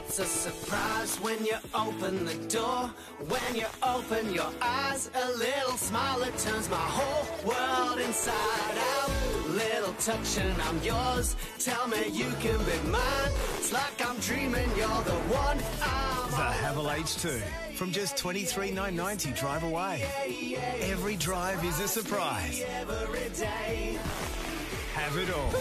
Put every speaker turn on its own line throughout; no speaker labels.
It's a surprise when you open the door. When you open your eyes, a little smile that turns my whole world inside out. Little touch and I'm yours. Tell me you can be mine. It's like I'm dreaming you're the one I'm
The Havel H2 from just $23,990 drive away. Every drive is a surprise.
every day.
Have it all.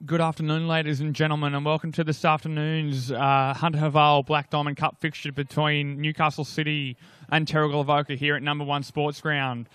Good afternoon, ladies and gentlemen, and welcome to this afternoon's Hunter Vale Black Diamond Cup fixture between Newcastle City and Terrigal Avoca here at Number 1 Sports Ground.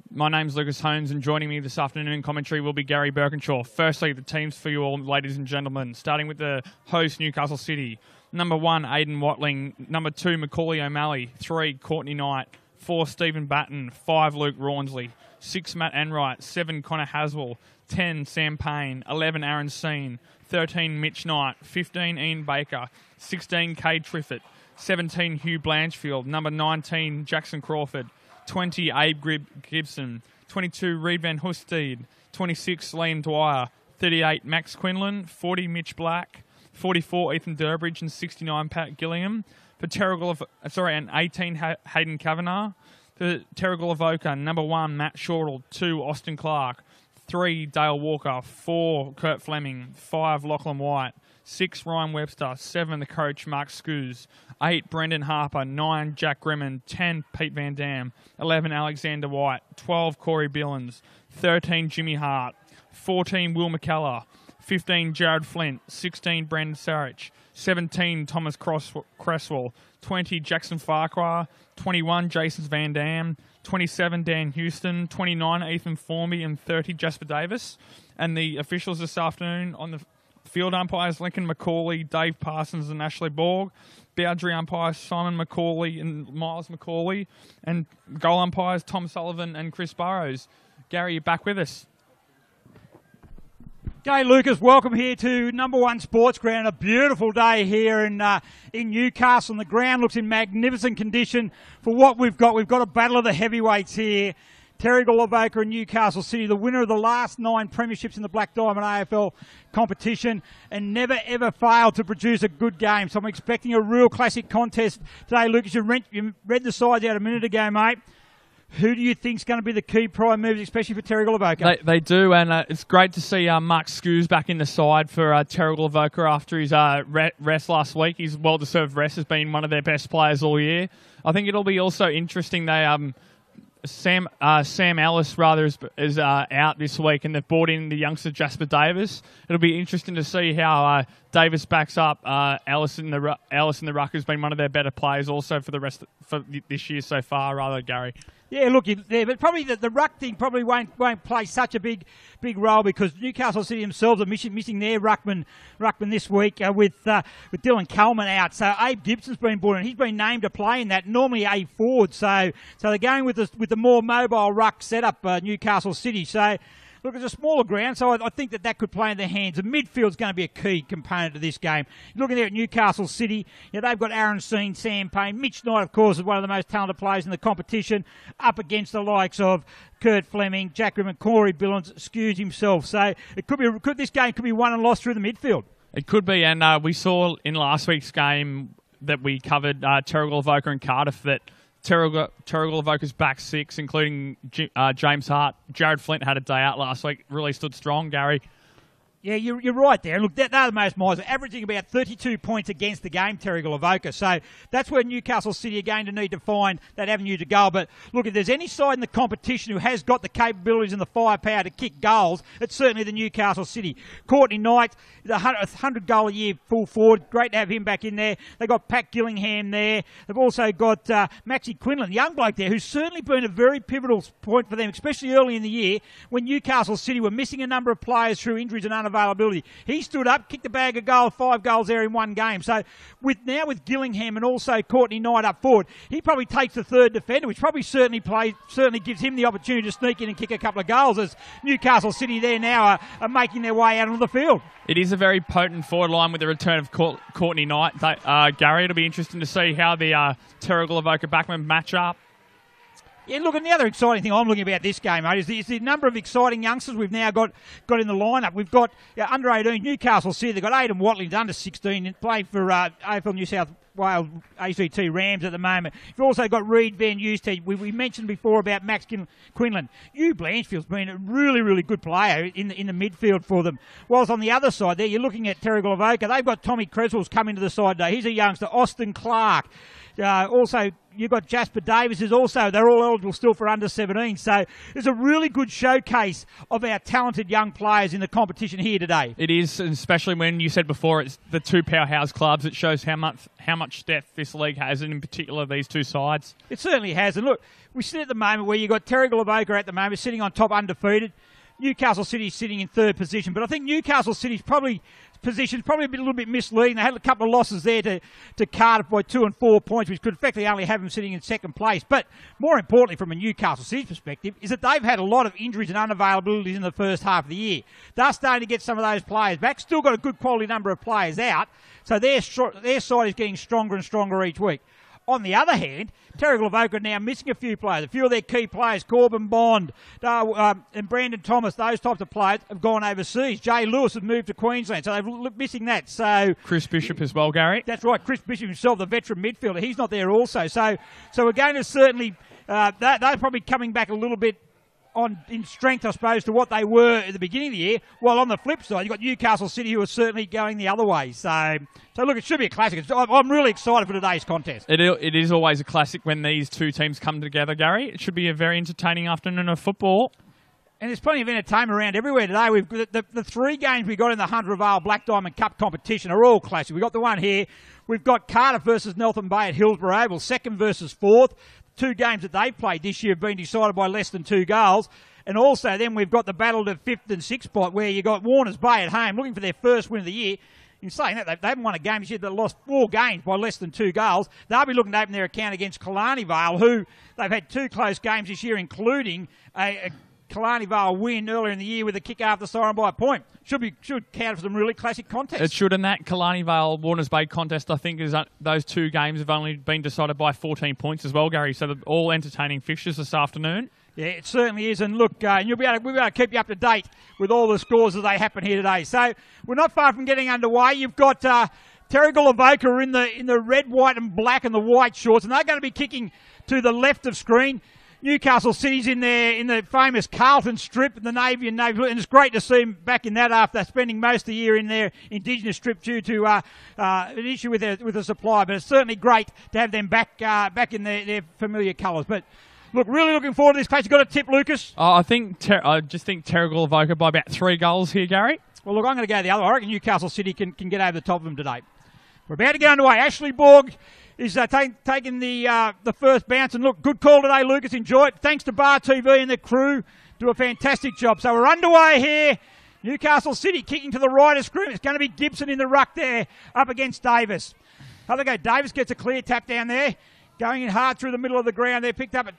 My name's Lucas Holmes, and joining me this afternoon in commentary will be Gary Birkinshaw. Firstly, the teams for you all, ladies and gentlemen, starting with the host, Newcastle City. Number 1, Aidan Watling. Number 2, Macaulay O'Malley. 3, Courtney Knight. 4, Stephen Batten. 5, Luke Rawnsley. 6, Matt Enright. 7, Connor Haswell. 10, Sam Payne. 11, Aaron Seen. 13, Mitch Knight. 15, Ian Baker. 16, Cade Triffett. 17, Hugh Blanchfield. Number 19, Jackson Crawford. 20, Abe Gibson. 22, Reed Van Hoostede. 26, Liam Dwyer. 38, Max Quinlan. 40, Mitch Black. 44, Ethan Durbridge. And 69, Pat Gillingham. For Terrigal, and 18, Hayden Kavanagh. For Terrigal Avoca, number 1, Matt Shortall. 2, Austin Clark. 3, Dale Walker. 4, Kurt Fleming. 5, Lachlan White. 6, Ryan Webster. 7, the coach, Mark Scoos. 8, Brendan Harper. 9, Jack Grimman. 10, Pete Van Dam. 11, Alexander White. 12, Corey Billins. 13, Jimmy Hart. 14, Will McKellar. 15, Jared Flint. 16, Brandon Sarich. 17, Thomas Cresswell. 20, Jackson Farquhar. 21, Jason Van Dam. 27, Dan Houston. 29, Ethan Formby. And 30, Jasper Davis. And the officials this afternoon on the field umpires, Lincoln McCauley, Dave Parsons and Ashley Borg. Boundary umpires, Simon McCauley and Miles McCauley. And goal umpires, Tom Sullivan and Chris Burrows. Gary, you're back with us.
G'day, Lucas. Welcome here to Number 1 Sports Ground. A beautiful day here in Newcastle. And the ground looks in magnificent condition for what we've got. We've got a battle of the heavyweights here. Terrigal Avoca and Newcastle City, the winner of the last 9 premierships in the Black Diamond AFL competition, and never ever failed to produce a good game. So I'm expecting a real classic contest today, Lucas. You read the sides out a minute ago, mate. Who do you think is going to be the key prime moves, especially for Terrigal Avoca?
They do, and it's great to see Mark Scoos back in the side for Terrigal Avoca after his rest last week. His well-deserved rest has been one of their best players all year. I think it'll be also interesting. Sam Ellis is out this week, and they've brought in the youngster Jasper Davis. It'll be interesting to see how Davis backs up Ellis in the ruck, who's been one of their better players also for this year so far, Gary.
Yeah, look, but probably the ruck thing probably won't play such a big role because Newcastle City themselves are missing their ruckman this week with Dylan Coleman out. So Abe Gibson's been brought in. He's been named to play in that. Normally a forward. So they're going with the more mobile ruck setup, Newcastle City. So look, it's a smaller ground, so I think that could play in their hands. The midfield's going to be a key component of this game. Looking there at Newcastle City, they've got Aaron Seen, Sam Payne. Mitch Knight, of course, is one of the most talented players in the competition, up against the likes of Kurt Fleming, Jack Grimman, Corey Billins, Skews himself. So this game could be won and lost through the midfield. It could be, and we saw in last week's game that we covered Terrigal Avoca and Cardiff that Terrigal Avoca's back 6, including James Hart. Jared Flint had a day out last week, really stood strong, Gary. Yeah, you're right there. Look, they're the most miles, averaging about 32 points against the game, Terrigal Avoca. So that's where Newcastle City are going to need to find that avenue to go. But look, if there's any side in the competition who has got the capabilities and the firepower to kick goals, it's certainly the Newcastle City. Courtney Knight, the 100-goal-a-year full forward. Great to have him back in there. They've got Pat Gillingham there. They've also got Maxie Quinlan, the young bloke there, who's certainly been a very pivotal point for them, especially early in the year when Newcastle City were missing a number of players through injuries and unavailability. He stood up, kicked a bag of goals, 5 goals there in one game. So with Gillingham and also Courtney Knight up forward, he probably takes the third defender, which probably certainly gives him the opportunity to sneak in and kick a couple of goals as Newcastle City there now are making their way out onto the field.
It is a very potent forward line with the return of Courtney Knight. Gary, it'll be interesting to see how the Terrigal Avoca backmen match up.
Yeah, look, and the other exciting thing I'm looking about this game, mate, is the number of exciting youngsters we've now got in the lineup. We've got under 18 Newcastle City. They've got Aidan Watley, under 16, playing for AFL New South Wales ACT Rams at the moment. We've also got Reed Van Euste. We mentioned before about Max Quinlan. Hugh Blanchfield's been a really, really good player in the midfield for them. Whilst on the other side there, you're looking at Terrigal Avoca. They've got Tommy Creswell's come into the side today. He's a youngster. Austin Clark. Also, you've got Jasper Davis they're all eligible still for under 17. So there's a really good showcase of our talented young players in the competition here today.
It is, especially when you said before it's the two powerhouse clubs. It shows how much depth this league has, and in particular these two sides.
It certainly has. And look, we sit at the moment where you've got Terrigal Avoca at the moment sitting on top undefeated. Newcastle City sitting in third position. But I think Newcastle City's position's probably a little bit misleading. They had a couple of losses there to Cardiff by 2 and 4 points, which could effectively only have them sitting in second place. But more importantly, from a Newcastle City perspective, is that they've had a lot of injuries and unavailabilities in the first half of the year. They're starting to get some of those players back. Still got a good quality number of players out. So their side is getting stronger and stronger each week. On the other hand, Terrigal Avoca are now missing a few players. A few of their key players, Corbin Bond and Brandon Thomas, those types of players have gone overseas. Jay Lewis has moved to Queensland, so they're missing that. So
Chris Bishop as well, Gary.
That's right, Chris Bishop himself, the veteran midfielder. He's not there also. So we're going to certainly, they're probably coming back a little bit in strength, I suppose, to what they were at the beginning of the year. While on the flip side, you've got Newcastle City who are certainly going the other way. So look, it should be a classic. I'm really excited for today's contest.
It is always a classic when these two teams come together, Gary. It should be a very entertaining afternoon of football.
And there's plenty of entertainment around everywhere today. We've the 3 games we got in the Hunter Vale Black Diamond Cup competition are all classic. We've got the one here. We've got Cardiff versus Neltham Bay at Hillsborough Oval, 2nd versus 4th. 2 games that they've played this year have been decided by less than 2 goals. And also then we've got the battle to 5th and 6th spot where you've got Warners Bay at home looking for their first win of the year. In saying that, they haven't won a game this year. They've lost 4 games by less than 2 goals. They'll be looking to open their account against Killarney Vale, who they've had 2 close games this year, including a Killarney Vale win earlier in the year with a kick after siren by a point. Should count for some really classic contests.
It should, and that Killarney Vale Warners Bay contest, I think, is those 2 games have only been decided by 14 points as well, Gary. So they're all entertaining fixtures this afternoon. Yeah,
it certainly is. And look, we'll be able to keep you up to date with all the scores as they happen here today. So we're not far from getting underway. You've got Terrigal Avoca in the red, white and black and the white shorts, and they're going to be kicking to the left of screen. Newcastle City's in the famous Carlton strip, the navy and navy blue, and it's great to see them back in that after spending most of the year in their indigenous strip due to an issue with the supply. But it's certainly great to have them back in their familiar colours. But look, really looking forward to this place. You got a tip, Lucas?
I just think Terrigal Avoca by about 3 goals here, Gary.
Well, look, I'm going to go the other way. I reckon Newcastle City can get over the top of them today. We're about to get underway. Ashley Borg is taking the first bounce. And look, good call today, Lucas. Enjoy it. Thanks to Bar TV and the crew. Do a fantastic job. So we're underway here. Newcastle City kicking to the right of screen. It's going to be Gibson in the ruck there up against Davis. Have a go. Davis gets a clear tap down there. Going in hard through the middle of the ground there. Picked up. Going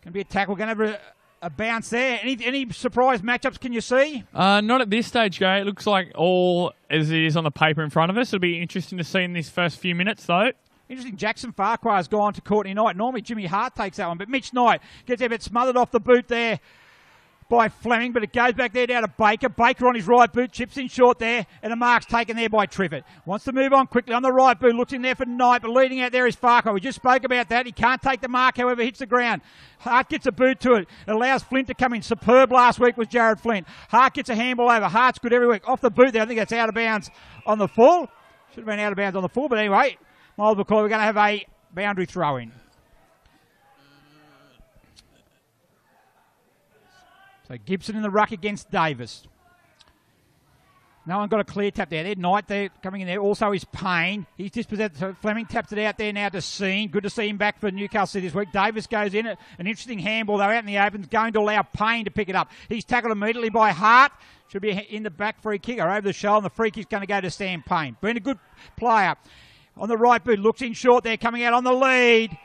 to be a tackle. Going to have a bounce there. Any surprise matchups can you see?
Not at this stage, Gary. It looks like all as it is on the paper in front of us. It'll be interesting to see in these first few minutes, though.
Interesting, Jackson Farquhar's gone to Courtney Knight. Normally Jimmy Hart takes that one, but Mitch Knight gets a bit smothered off the boot there by Fleming, but it goes back there down to Baker. Baker on his right boot, chips in short there, and a mark's taken there by Triffett. Wants to move on quickly on the right boot, looks in there for Knight, but leading out there is Farquhar. We just spoke about that. He can't take the mark, however, hits the ground. Hart gets a boot to it. It allows Flint to come in. Superb last week was Jared Flint. Hart gets a handball over. Hart's good every week. Off the boot there, I think that's out of bounds on the full. Should have been out of bounds on the full, but anyway, Miles McCoy, we're going to have a boundary throw in. So Gibson in the ruck against Davis. No one got a clear tap there. Knight there coming in there. Also is Payne. He's dispossessed. So Fleming taps it out there now to Sean. Good to see him back for Newcastle City this week. Davis goes in. An interesting handball though out in the open. Going to allow Payne to pick it up. He's tackled immediately by Hart. Should be in the back free kick or over the shoulder. And the free kick's going to go to Sam Payne. Been a good player. On the right boot. Looks in short there. Coming out on the lead.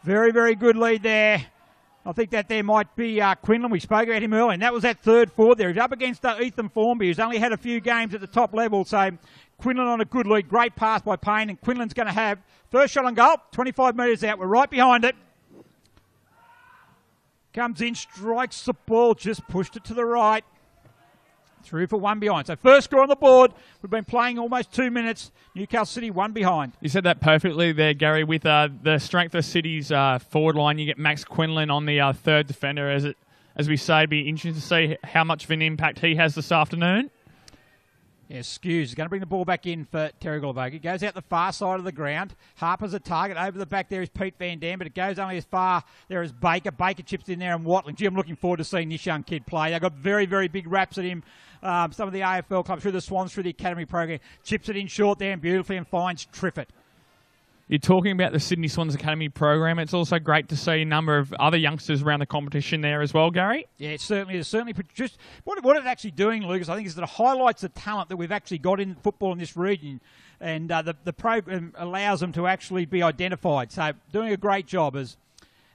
Very, very good lead there. I think that there might be Quinlan. We spoke about him earlier, and that was that third forward there. He's up against Ethan Formby, who's only had a few games at the top level. So Quinlan on a good lead. Great pass by Payne, and Quinlan's going to have first shot on goal, 25 metres out. We're right behind it. Comes in, strikes the ball, just pushed it to the right. Through for one behind. So first score on the board. We've been playing almost 2 minutes. Newcastle City one behind.
You said that perfectly there, Gary. With the strength of City's forward line, you get Max Quinlan on the third defender. As we say, it'd be interesting to see how much of an impact he has this afternoon.
Yeah, Skews is going to bring the ball back in for Terrigal Avoca. Goes out the far side of the ground. Harper's a target. Over the back there is Pete Van Dam, but it goes only as far there as Baker. Baker chips in there and Watling. Gee, I'm looking forward to seeing this young kid play. They've got very, very big raps at him. Some of the AFL clubs through the Swans, through the academy program. Chips it in short there and beautifully and finds Triffett.
You're talking about the Sydney Swans Academy program. It's also great to see a number of other youngsters around the competition there as well, Gary.
Yeah, it certainly is. Certainly, just what it's actually doing, Lucas, I think, is that it highlights the talent that we've actually got in football in this region, and the program allows them to actually be identified. So, doing a great job as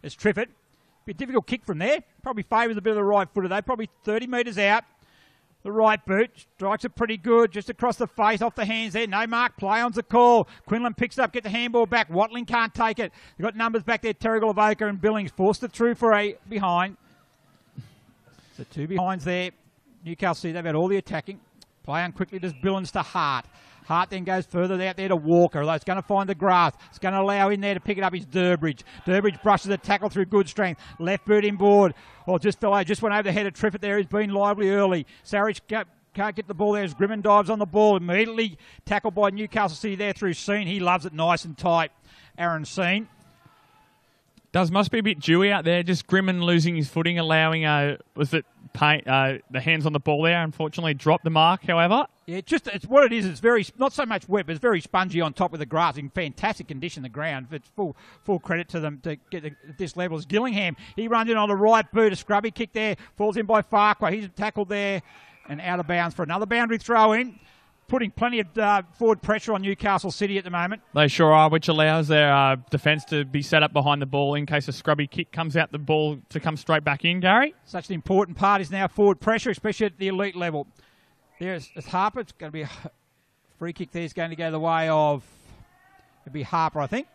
Triffett. Be a difficult kick from there. Probably favours a bit of the right footer though. Probably 30 metres out. The right boot strikes it pretty good, just across the face, off the hands there. No mark, play on's the call. Quinlan picks it up, get the handball back. Watling can't take it. They've got numbers back there. Terrigal, Avoca and Billings forced it through for a behind. So two behinds there. Newcastle City, they've had all the attacking. Play on quickly, does Billings to Hart. Hart then goes further out there to Walker, although it's going to find the grass. It's going to allow in there to pick it up is Durbridge. Durbridge brushes a tackle through good strength. Left boot inboard. Well, just went over the head of Triffett there. He's been lively early. Sarich can't get the ball there as Grimman dives on the ball. Immediately tackled by Newcastle City there through Sean. He loves it nice and tight. Aaron Sean.
Must be a bit dewy out there. Just Grimman losing his footing, allowing the hands on the ball there. Unfortunately, dropped the mark. However,
yeah, it's what it is. It's very not so much wet, but it's very spongy on top of the grass. In fantastic condition, the ground. It's full credit to them to get at this level. As Gillingham, he runs in on the right boot. A scrubby kick there, falls in by Farquhar. He's tackled there and out of bounds for another boundary throw in. Putting plenty of forward pressure on Newcastle City at the moment.
They sure are, which allows their defence to be set up behind the ball in case a scrubby kick comes out the ball to come straight back in, Gary.
Such an important part is now forward pressure, especially at the elite level. There's Harper. It's going to be a free kick there. Is going to go the way of, it'll be Harper, I think.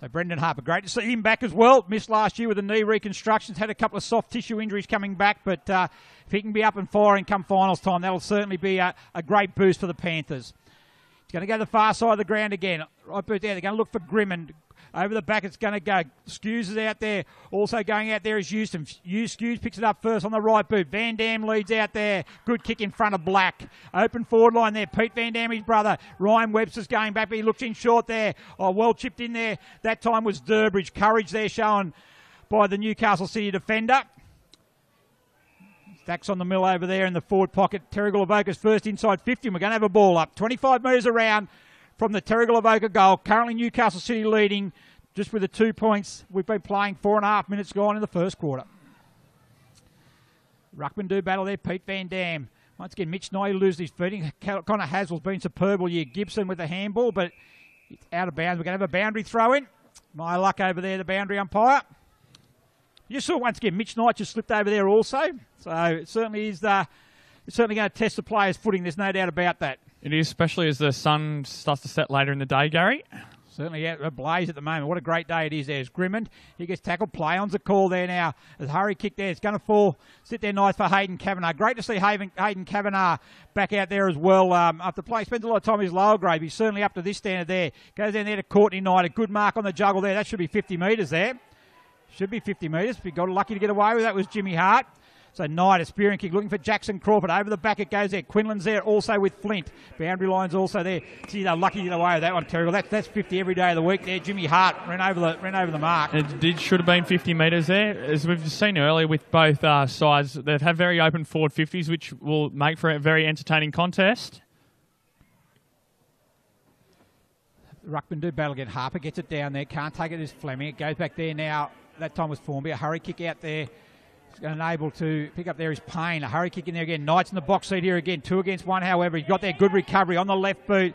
So Brendan Harper, great to see him back as well. Missed last year with the knee reconstructions. Had a couple of soft tissue injuries coming back, but if he can be up and firing come finals time, that'll certainly be a great boost for the Panthers. He's going to go to the far side of the ground again. Right boot there. They're going to look for Grimman. Over the back, it's going to go. Skews is out there. Also going out there is Houston. Skews picks it up first on the right boot. Van Dam leads out there. Good kick in front of Black. Open forward line there. Pete Van Dam, his brother. Ryan Webster's going back, but he looks in short there. Oh, well chipped in there. That time was Durbridge. Courage there shown by the Newcastle City defender. Stacks on the mill over there in the forward pocket. Terrigal Avoca's first inside 50, and we're going to have a ball up. 25 metres around from the Terrigal Avoca goal. Currently Newcastle City leading just with the 2 points. We've been playing 4.5 minutes gone in the first quarter. Ruckman do battle there. Pete Van Dam. Once again, Mitch Nye loses his footing. Connor Haswell's been superb all year. Gibson with the handball, but it's out of bounds. We're going to have a boundary throw in. My luck over there, the boundary umpire. You saw once again, Mitch Knight just slipped over there also. So it certainly is it's certainly going to test the player's footing. There's no doubt about that.
It is, especially as the sun starts to set later in the day, Gary.
Certainly out ablaze at the moment. What a great day it is. There's Grimmond. He gets tackled. Play on's a call there now. There's a hurry kick there. It's going to fall. Sit there nice for Hayden Kavanagh. Great to see Hayden Kavanagh back out there as well. After play, spends a lot of time in his lower grade. He's certainly up to this standard there. Goes down there to Courtney Knight. A good mark on the juggle there. That should be 50 metres there. Should be 50 metres. We got lucky to get away with that was Jimmy Hart. So Knight, a spearing kick, looking for Jackson Crawford. Over the back it goes there. Quinlan's there also with Flint. Boundary line's also there. See, they're lucky to get away with that one, Terrigal. That's 50 every day of the week there. Jimmy Hart ran over the mark.
It should have been 50 metres there. As we've seen earlier with both sides, they've had very open forward 50s, which will make for a very entertaining contest.
Ruckman do battle again. Harper gets it down there. Can't take it as Fleming. It goes back there now. That time was Formby. A hurry kick out there. Unable to pick up there is Payne. A hurry kick in there again. Knight's in the box seat here again. 2 against 1, however. He's got there. Good recovery on the left boot.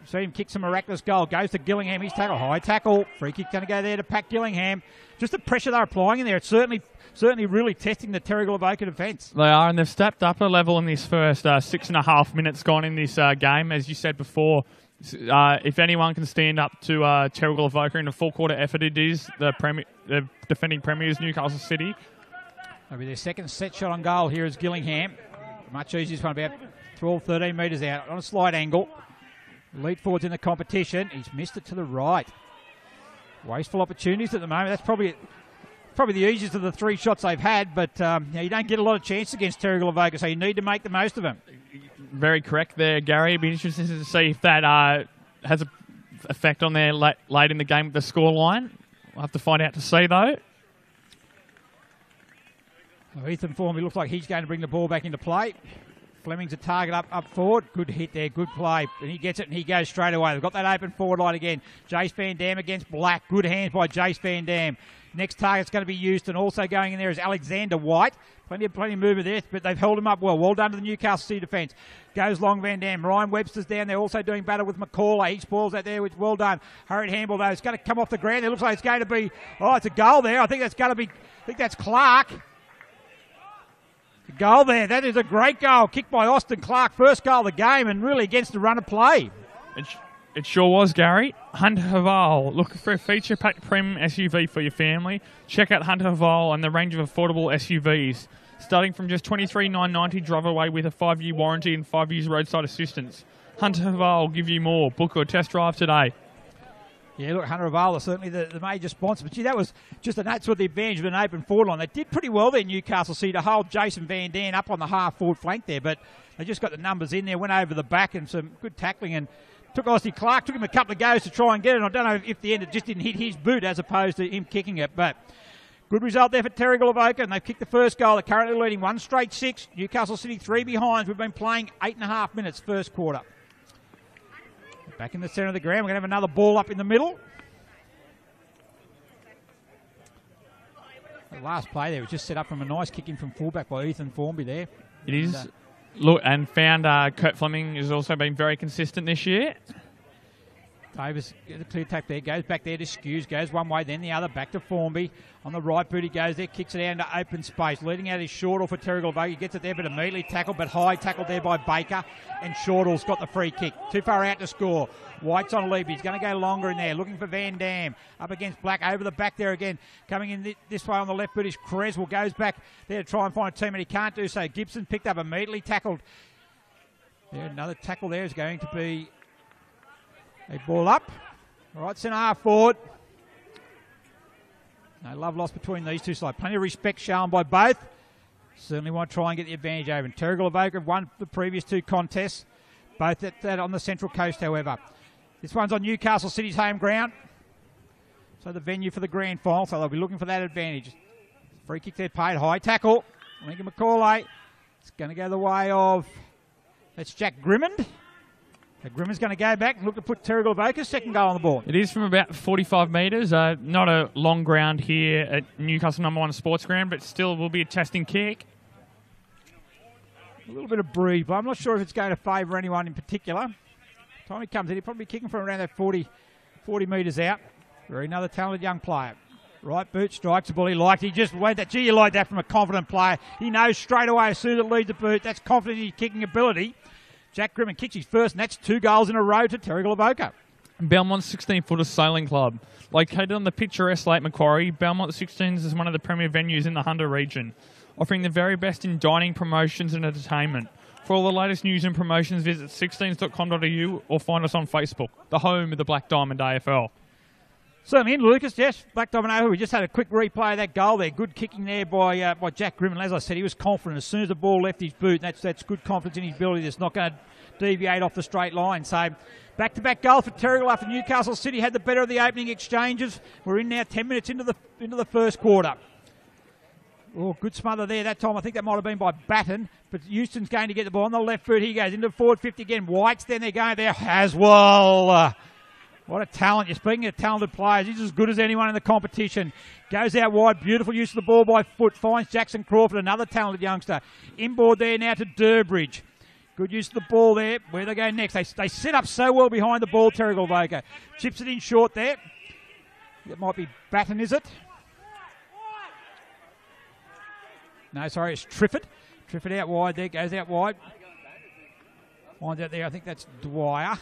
See him kick some miraculous goal. Goes to Gillingham. He's tackled. High tackle. Free kick going to go there to Pat Gillingham. Just the pressure they're applying in there. It's certainly really testing the Terrigal Avoca defence.
They are, and they've stepped up a level in this first 6.5 minutes gone in this game. As you said before, if anyone can stand up to Terrigal Avoca in a full quarter effort, it is the defending premiers, Newcastle City.
That'll be their second set shot on goal here is Gillingham. Much easier, this one about 12, 13 metres out on a slight angle. Lead forwards in the competition. He's missed it to the right. Wasteful opportunities at the moment. That's probably the easiest of the 3 shots they've had, but you don't get a lot of chance against Terrigal Avoca, so you need to make the most of them. Very
correct there, Gary. It'd be interesting to see if that has an effect on their late in the game with the scoreline. We'll have to find out to see, though.
Well, Ethan Formby looks like he's going to bring the ball back into play. Fleming's a target up forward. Good hit there, good play. And he gets it and he goes straight away. They've got that open forward line again. Jace Van Dam against Black. Good hands by Jace Van Dam. Next target's going to be used, and also going in there is Alexander White. Plenty of movement there, but they've held him up well. Well done to the Newcastle City defence. Goes long Van Dam. Ryan Webster's down there also doing battle with McCauley. He spoils that there, which well done. Hurried handball though. It's going to come off the ground. It looks like it's going to be, it's a goal there. I think that's Clark. Goal there. That is a great goal. Kicked by Austin Clark. First goal of the game and really against the run of play.
It sure was, Gary. Hunter Haval. Look for a feature packed Prem SUV for your family. Check out Hunter Haval and the range of affordable SUVs. Starting from just $23,990, drive away with a 5-year warranty and 5 years roadside assistance. Hunter Haval will give you more. Book or test drive today.
Yeah, look, Hunter Avala, certainly the major sponsor. But, gee, that was just that's what the advantage of an open forward line. They did pretty well there, Newcastle City, to hold Jason Van Dam up on the half-forward flank there. But they just got the numbers in there, went over the back and some good tackling. And took Austin Clark, took him a couple of goes to try and get it. I don't know if the end it just didn't hit his boot as opposed to him kicking it. But good result there for Terrigal Avoca. And they've kicked the first goal. They're currently leading 1 straight 6. Newcastle City 3 behind. We've been playing 8.5 minutes first quarter. Back in the centre of the ground. We're going to have another ball up in the middle. The last play there was just set up from a nice kick in from fullback by Ethan Formby there.
It is. Look, and found Kurt Fleming has also been very consistent this year.
Davis gets a clear tap there, goes back there to Skews, goes one way, then the other, back to Formby. On the right boot he goes there, kicks it out into open space. Leading out his Shortall for Terrigal Avoca. He gets it there, but immediately tackled, but high tackled there by Baker. And Shortall's got the free kick. Too far out to score. White's on a leap. He's going to go longer in there, looking for Van Dam. Up against Black, over the back there again. Coming in this way on the left boot is Creswell. Goes back there to try and find a teammate. He can't do so. Gibson picked up, immediately tackled. There, another tackle there is going to be a ball up. All right, centre half forward. No love lost between these two sides. Plenty of respect shown by both. Certainly want to try and get the advantage over. And Terrigal Avoca have won the previous 2 contests, both at on the Central Coast, however. This one's on Newcastle City's home ground. So the venue for the grand final, so they'll be looking for that advantage. Free kick there paid, high tackle. Lincoln McCauley. It's going to go the way of, that's Jack Grimmond. Grimmond's going to go back and look to put Terrigal Avoca's second goal on the board.
It is from about 45 metres. Not a long ground here at Newcastle #1 Sports Ground, but still will be a testing kick.
A little bit of breeze, but I'm not sure if it's going to favour anyone in particular. Time he comes in, he'll probably be kicking from around that 40 metres out. Very another talented young player. Right boot, strikes the ball. He liked it. He just went that. Gee, you like that from a confident player. He knows straight away as soon as it leads the boot. That's confident in his kicking ability. Jack Grimmond kicks his first, and that's 2 goals in a row to Terrigal Avoca.
Belmont's 16-footer sailing club. Located on the picturesque Lake Macquarie, Belmont 16s is one of the premier venues in the Hunter region, offering the very best in dining, promotions and entertainment. For all the latest news and promotions, visit 16s.com.au or find us on Facebook, the home of the Black Diamond AFL.
Certainly in Lucas, yes. Black Diamond AFL. We just had a quick replay of that goal there. Good kicking there by Jack Grimm. And as I said, he was confident as soon as the ball left his boot. And that's good confidence in his ability. That's not going to deviate off the straight line. So back-to-back goal for Terrigal after Newcastle City had the better of the opening exchanges. We're in now 10 minutes into the first quarter. Oh, good smother there that time. I think that might have been by Batten. But Houston's going to get the ball on the left foot. He goes into forward 50 again. White's then they're going there as well. What a talent. You're speaking of talented players. He's as good as anyone in the competition. Goes out wide. Beautiful use of the ball by foot. Finds Jackson Crawford, another talented youngster. Inboard there now to Durbridge. Good use of the ball there. Where they go next. They set up so well behind the ball, Terrigal Avoca. Chips it in short there. That might be Batten, is it? No, sorry, it's Triffett. Triffett out wide there. Goes out wide. Finds out there. I think that's Dwyer.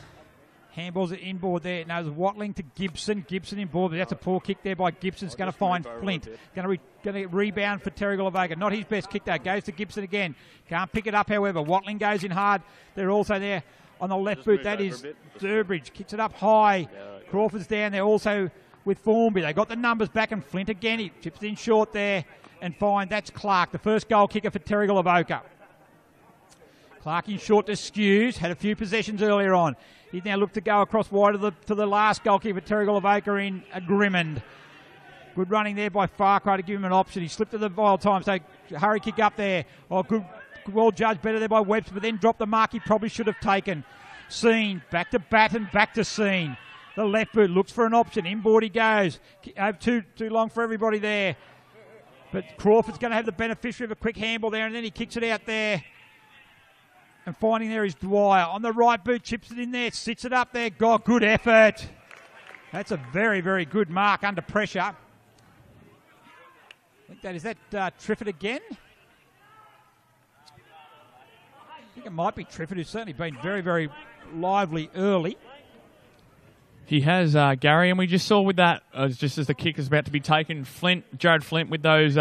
Handballs it inboard there. No, there's Watling to Gibson. Gibson inboard, but that's a poor kick there by Gibson. It's going to find Flint. Going to rebound for Terrigal Avoca. Not his best kick though. Goes to Gibson again. Can't pick it up, however. Watling goes in hard. They're also there on the left boot. That is Durbridge. Kicks it up high. Crawford's down there also with Formby. They got the numbers back, and Flint again. He chips it in short there and find that's Clark, the first goal kicker for Terrigal Avoca. Clark in short to Skews. Had a few possessions earlier on. He's now looked to go across wide to the last goalkeeper, Terrigal Avoca in Grimmond. Good running there by Farquhar to give him an option. He slipped at the wild time, so hurry kick up there. Oh, good, well judged, better there by Webster, but then dropped the mark he probably should have taken. Scene, back to Batten, back to Scene. The left boot looks for an option. Inboard he goes. Too long for everybody there. But Crawford's going to have the beneficiary of a quick handball there, and then he kicks it out there. And finding there is Dwyer. On the right boot, chips it in there, sits it up there. God, good effort. That's a very, very good mark under pressure. I think that is Triffett again? I think it might be Triffett, who's certainly been very, very lively early.
He has, Gary, and we just saw with that, just as the kick is about to be taken, Jared Flint with those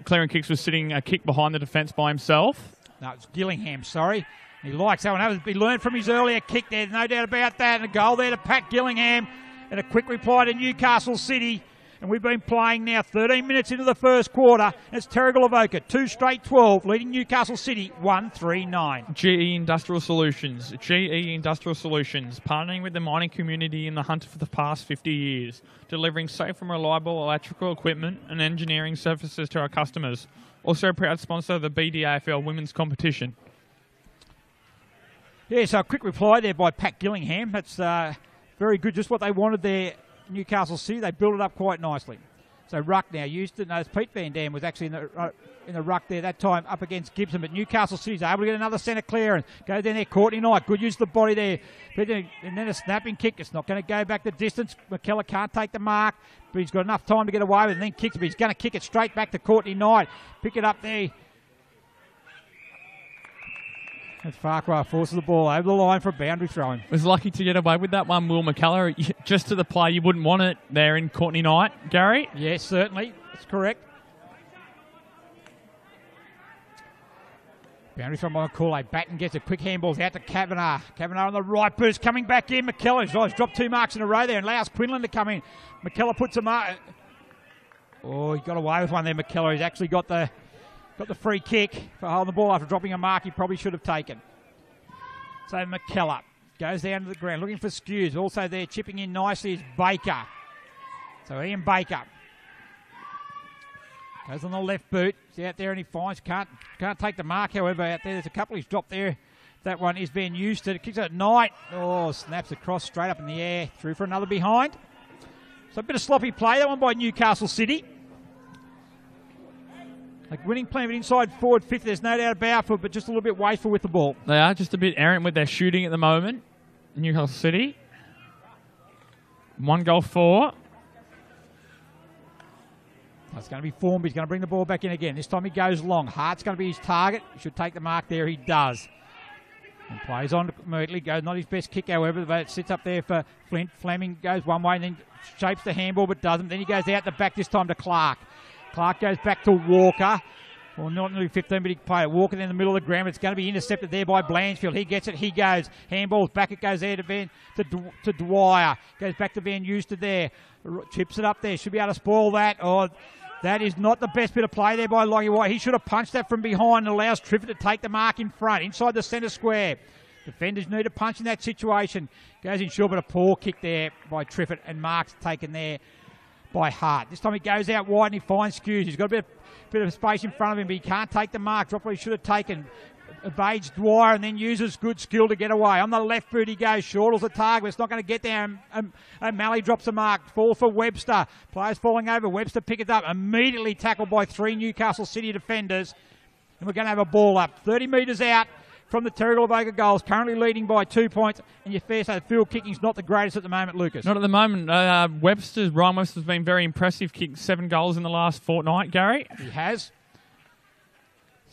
clearing kicks was sitting a kick behind the defence by himself.
No, it's Gillingham, sorry. He likes that one. He learned from his earlier kick there, no doubt about that. And a goal there to Pat Gillingham. And a quick reply to Newcastle City. And we've been playing now 13 minutes into the first quarter. It's Terrigal Avoca, 2 straight 12, leading Newcastle City 1-3-9.
GE Industrial Solutions. GE Industrial Solutions, partnering with the mining community in the Hunter for the past 50 years, delivering safe and reliable electrical equipment and engineering services to our customers. Also a proud sponsor of the BDAFL women's competition.
Yeah, so a quick reply there by Pat Gillingham. That's very good, just what they wanted there, Newcastle City. They built it up quite nicely. So ruck now used it. No, Pete Van Dam was actually in the ruck there that time up against Gibson, but Newcastle City's able to get another centre clear and go down there. Courtney Knight, good use of the body there. And then a snapping kick. It's not going to go back the distance. McKellar can't take the mark, but he's got enough time to get away with it and then kicks it. But he's going to kick it straight back to Courtney Knight. Pick it up there. As Farquhar forces the ball over the line for a boundary throw-in.
Was lucky to get away with that one, Will McKellar. Just to the play, you wouldn't want it there in Courtney Knight, Gary?
Yes, certainly. That's correct. Boundary throw by Kool-Aid. Batten gets it. Quick handballs out to Kavanagh. Kavanagh on the right boost. Coming back in. McKellar. He's dropped 2 marks in a row there and allows Quinlan to come in. McKellar puts a mark. Oh, he got away with one there, McKellar. He's actually got the free kick for holding the ball after dropping a mark he probably should have taken. So McKellar goes down to the ground looking for Skews. Also there chipping in nicely is Baker. So Ian Baker goes on the left boot. He's out there and he finds. Can't take the mark, however, out there. There's a couple he's dropped there. That one is being used to. Kicks it at Knight. Oh, snaps across straight up in the air. Through for another behind. So a bit of sloppy play. That one by Newcastle City. Like winning plan with inside forward fifth, there's no doubt about it, but just a little bit wasteful with the ball.
They are just a bit errant with their shooting at the moment. Newcastle City. 1 goal for.
It's going to be Formby. He's going to bring the ball back in again. This time he goes long. Hart's going to be his target. He should take the mark there. He does. And plays on immediately, goes not his best kick, however, but it sits up there for Flint. Fleming goes one way and then shapes the handball but doesn't. Then he goes out the back this time to Clark. Clark goes back to Walker. Well, not nearly 15, but he can play it. Walker in the middle of the ground. It's going to be intercepted there by Blanchfield. He gets it. He goes. Handball's back. It goes there to Dwyer. Goes back to Van Euster there. Chips it up there. Should be able to spoil that. Oh, that is not the best bit of play there by Lockie White. He should have punched that from behind and allows Triffett to take the mark in front, inside the centre square. Defenders need a punch in that situation. Goes in short, but a poor kick there by Triffett, and mark's taken there by Hart. This time he goes out wide and he finds Skews. He's got a bit of space in front of him, but he can't take the mark. Drop what he should have taken. Evades Dwyer and then uses good skill to get away. On the left boot he goes. Shortles the target, but it's not going to get there. O'Malley drops a mark. Fall for Webster. Players falling over. Webster pick it up. Immediately tackled by 3 Newcastle City defenders. And we're going to have a ball up. 30 metres out from the Terrigal Avoca goals. Currently leading by 2 points. And you fair say the field kicking's not the greatest at the moment, Lucas.
Not at the moment. Ryan Webster's been very impressive. Kicked 7 goals in the last fortnight, Gary.
He has.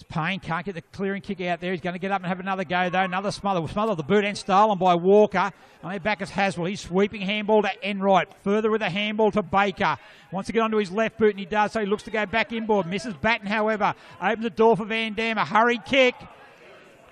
Payne can't get the clearing kick out there. He's going to get up and have another go, though. Another smother of the boot end stolen by Walker. On their back is Haswell. He's sweeping handball to Enright. Further with a handball to Baker. Wants to get onto his left boot, and he does so. He looks to go back inboard. Misses Batten, however. Opens the door for Van Dam. A hurried kick.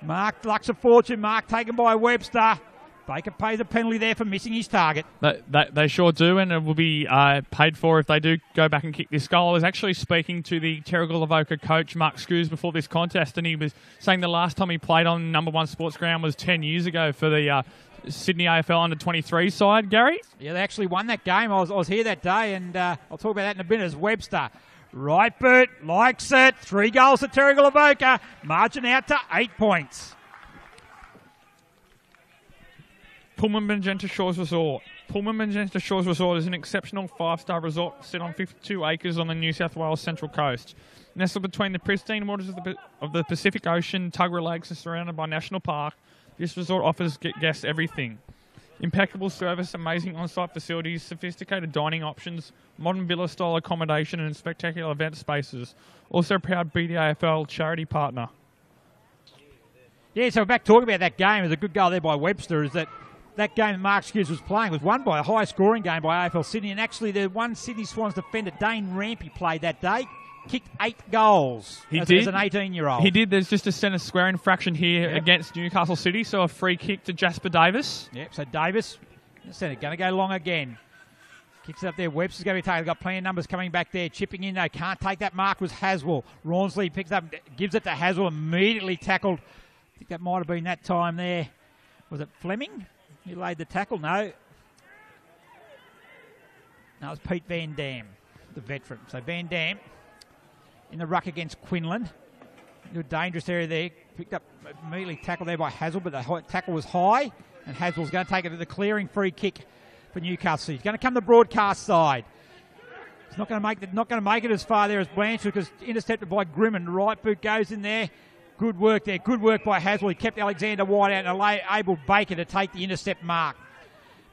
Mark lucks a fortune. Mark taken by Webster. Baker pays a penalty there for missing his target.
They sure do, and it will be paid for if they do go back and kick this goal. I was actually speaking to the Terrigal Avoca coach, Mark Skews, before this contest, and he was saying the last time he played on number 1 sports ground was 10 years ago for the Sydney AFL under-23 side, Gary.
Yeah, they actually won that game. I was here that day, and I'll talk about that in a bit as Webster. Right boot, likes it. 3 goals to Terrigal Avoca. Margin out to 8 points.
Pullman Magenta Shores Resort. Pullman Magenta Shores Resort is an exceptional 5-star resort set on 52 acres on the New South Wales Central Coast. Nestled between the pristine waters of the Pacific Ocean, Tuggerah Lakes, and surrounded by National Park, this resort offers guests everything. Impeccable service, amazing on-site facilities, sophisticated dining options, modern villa-style accommodation, and spectacular event spaces. Also a proud BDAFL charity partner.
Yeah, so back talking about that game. There's a good goal there by Webster. Is that game that Mark Skews was playing was won by a high-scoring game by AFL Sydney, and actually the one Sydney Swans defender, Dane Rampy, played that day. Kicked 8 goals as an 18-year-old.
He did. There's just a centre square infraction here against Newcastle City, so a free kick to Jasper Davis.
Yep, so Davis, centre, going to go long again. Kicks it up there. Webster's going to be taken. Got plenty of numbers coming back there. Chipping in, though. Can't take that mark was Haswell. Rawnsley picks up, gives it to Haswell, immediately tackled. I think that might have been that time there. Was it Fleming? He laid the tackle? No. No, it was Pete Van Dam, the veteran. So Van Dam in the ruck against Quinlan. Into a dangerous area there. Picked up, immediately tackled there by Haswell, but the tackle was high. And Haswell's going to take it to the clearing free kick for Newcastle. He's going to come the broadcast side. He's not going to make it as far there as Blanchard because intercepted by Grimman. Right boot goes in there. Good work there. Good work by Haswell. He kept Alexander wide out and enabled Baker to take the intercept mark.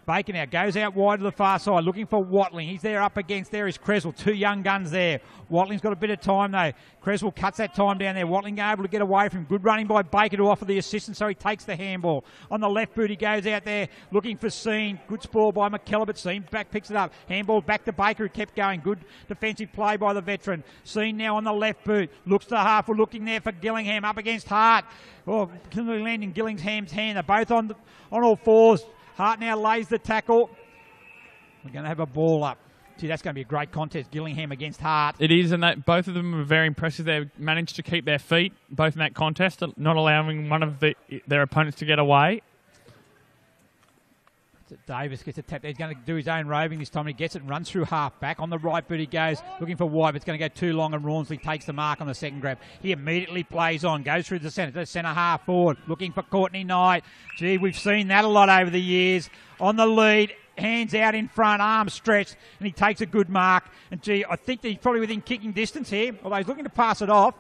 Baker now goes out wide to the far side looking for Watling. He's there up against. There is Creswell. 2 young guns there. Watling's got a bit of time though. Creswell cuts that time down there. Watling able to get away from him. Good running by Baker to offer the assistance, so he takes the handball. On the left boot he goes out there looking for Scene. Good spoil by McKellar, but Scene back picks it up. Handball back to Baker who kept going. Good defensive play by the veteran. Scene now on the left boot. Looks to half. We're looking there for Gillingham up against Hart. Oh, Kimberley land in Gillingham's hand. They're both on all fours. Hart now lays the tackle. We're going to have a ball up. Gee, that's going to be a great contest, Gillingham against Hart.
It is, and that both of them were very impressive. They managed to keep their feet, both in that contest, not allowing one of their opponents to get away.
Davis gets a tap. He's going to do his own roving this time. He gets it and runs through half back. On the right boot he goes, looking for White, but it's going to go too long, and Rawnsley takes the mark on the second grab. He immediately plays on, goes through the centre half forward, looking for Courtney Knight. Gee, we've seen that a lot over the years. On the lead, hands out in front, arms stretched, and he takes a good mark. And gee, I think that he's probably within kicking distance here, although he's looking to pass it off.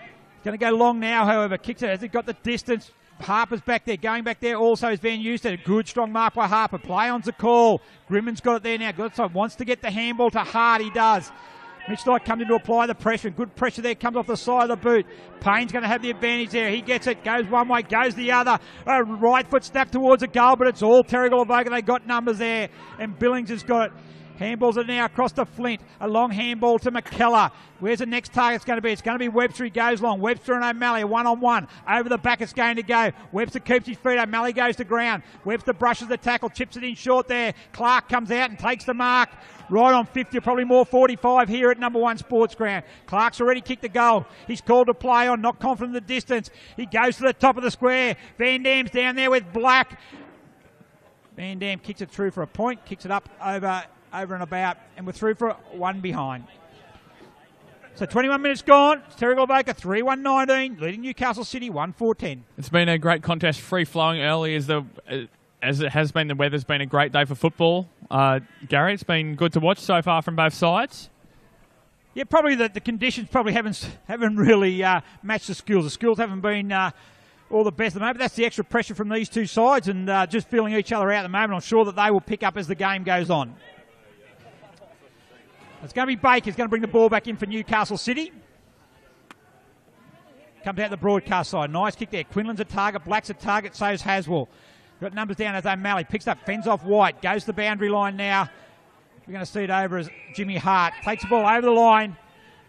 He's going to go long now, however. Kicks it. Has he got the distance? Harper's back there, going back there also is Van Euster. A good strong mark by Harper. Play on's a call. Grimman's got it there now. Got it, so wants to get the handball to Hart. He does. Mitch Knight comes in to apply the pressure. Good pressure there, comes off the side of the boot. Payne's going to have the advantage there. He gets it, goes one way, goes the other. Right foot snap towards a goal, but it's all Terrigal Avoca. They got numbers there, and Billings has got it. Handballs are now across to Flint. A long handball to McKellar. Where's the next target going to be? It's going to be Webster. He goes long. Webster and O'Malley, one-on-one. Over the back it's going to go. Webster keeps his feet. O'Malley goes to ground. Webster brushes the tackle, chips it in short there. Clark comes out and takes the mark. Right on 50, probably more 45 here at number 1 Sports Ground. Clark's already kicked the goal. He's called to play on, not confident in the distance. He goes to the top of the square. Van Dam's down there with Black. Van Dam kicks it through for a point, kicks it up over and about, and we're through for one behind. So 21 minutes gone. It's Terrigal Avoca 3-1-19, leading Newcastle City 1-4-10.
It's been a great contest, free-flowing early as it has been. The weather's been a great day for football. Gary, it's been good to watch so far from both sides.
Yeah, probably the conditions probably haven't really matched the skills. The skills haven't been all the best at the moment. But that's the extra pressure from these two sides, and just feeling each other out at the moment. I'm sure that they will pick up as the game goes on. It's going to be Baker. He's going to bring the ball back in for Newcastle City. Comes out the broadcast side. Nice kick there. Quinlan's a target. Black's a target. So is Haswell. Got numbers down as O'Malley. Picks up. Fends off White. Goes to the boundary line now. We're going to see it over as Jimmy Hart. Takes the ball over the line.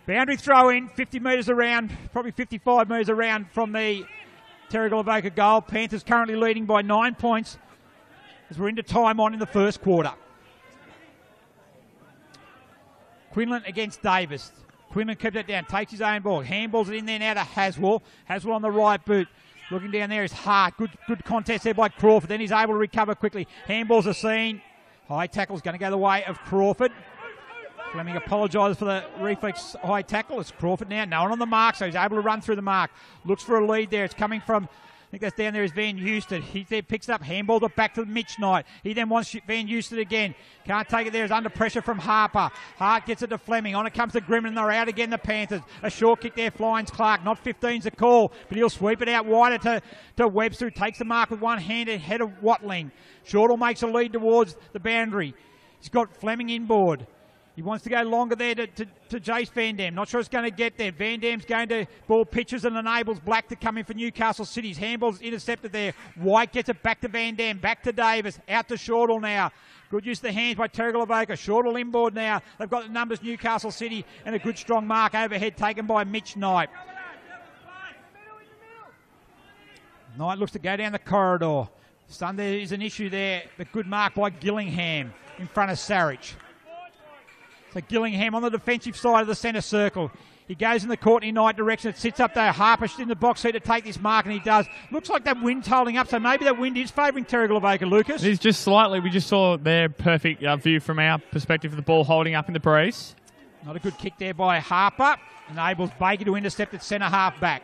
Boundary throw in. 50 metres around. Probably 55 metres around from the Terrigal Avoca goal. Panthers currently leading by 9 points as we're into time on in the first quarter. Quinlan against Davis. Quinlan kept it down, takes his own ball. Handballs it in there now to Haswell. Haswell on the right boot. Looking down there is Hart. Good contest there by Crawford. Then he's able to recover quickly. Handballs are seen. High tackle's going to go the way of Crawford. Fleming apologises for the reflex high tackle. It's Crawford now. No one on the mark, so he's able to run through the mark. Looks for a lead there. It's coming from, I think that's down there is Van Houston. He there picks it up, handballed it back to Mitch Knight. He then wants Van Houston again. Can't take it there. It's under pressure from Harper. Hart gets it to Fleming. On it comes to Grimmin. They're out again, the Panthers. A short kick there flies Clark. Not 15's a call, but he'll sweep it out wider to Webster, who takes the mark with one hand ahead of Watling. Shortall makes a lead towards the boundary. He's got Fleming inboard. He wants to go longer there to Jace Van Dam. Not sure it's going to get there. Van Dam's going to ball pitches and enables Black to come in for Newcastle City's. Handball's intercepted there. White gets it back to Van Dam. Back to Davis. Out to Shortall now. Good use of the hands by Terrigal Avoca. Shortall inboard now. They've got the numbers, Newcastle City, and a good strong mark overhead taken by Mitch Knight. Knight looks to go down the corridor. There is an issue there, but good mark by Gillingham in front of Sarich. So Gillingham on the defensive side of the centre circle. He goes in the Courtney Knight direction. It sits up there. Harper in the box here to take this mark, and he does. Looks like that wind's holding up, so maybe that wind is favouring Terrigal Avoca, Lucas.
It is just slightly. We just saw their perfect view from our perspective of the ball holding up in the breeze.
Not a good kick there by Harper. Enables Baker to intercept at centre half back.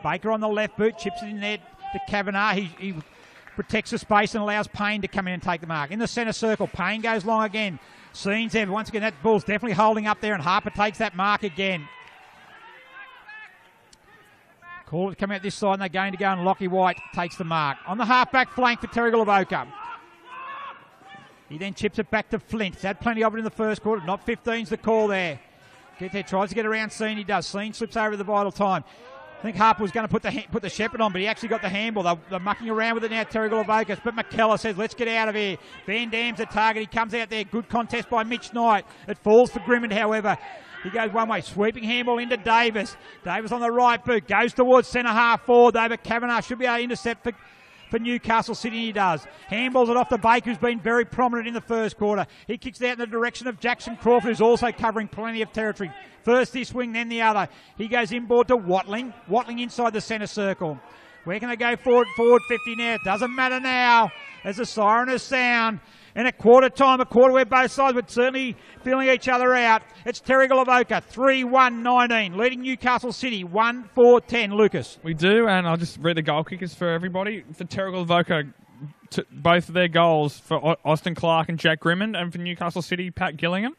Baker on the left boot, chips it in there to Kavanagh. He protects the space and allows Payne to come in and take the mark. In the centre circle, Payne goes long again. Scenes there. Once again, that ball's definitely holding up there, and Harper takes that mark again. Call it to come out this side, and they're going to go, and Lockie White takes the mark. On the half-back flank for Terrigal Avoca. He then chips it back to Flint. He's had plenty of it in the first quarter. Not 15's the call there. Get there, tries to get around Scene. He does. Scene slips over the vital time. I think Harper was going to put the shepherd on, but he actually got the handball. They're mucking around with it now, Terrigal Avoca. But McKellar says, let's get out of here. Van Dam's a target. He comes out there. Good contest by Mitch Knight. It falls for Grimmond, however. He goes one way. Sweeping handball into Davis. Davis on the right boot. Goes towards centre half forward, though, but Kavanagh should be able to intercept for Newcastle City, and he does. Handballs it off to Baker, who's been very prominent in the first quarter. He kicks it out in the direction of Jackson Crawford, who's also covering plenty of territory. First this wing, then the other. He goes inboard to Watling. Watling inside the centre circle. Where can they go forward? Forward 50 now. It doesn't matter now as the siren has sound. And at quarter time, a quarter where both sides were certainly feeling each other out. It's Terrigal Avoca, 3-1-19, leading Newcastle City, 1-4-10. Lucas.
We do, and I'll just read the goal kickers for everybody. For Terrigal Avoca, both of their goals for Austin Clark and Jack Grimmond, and for Newcastle City, Pat Gillingham.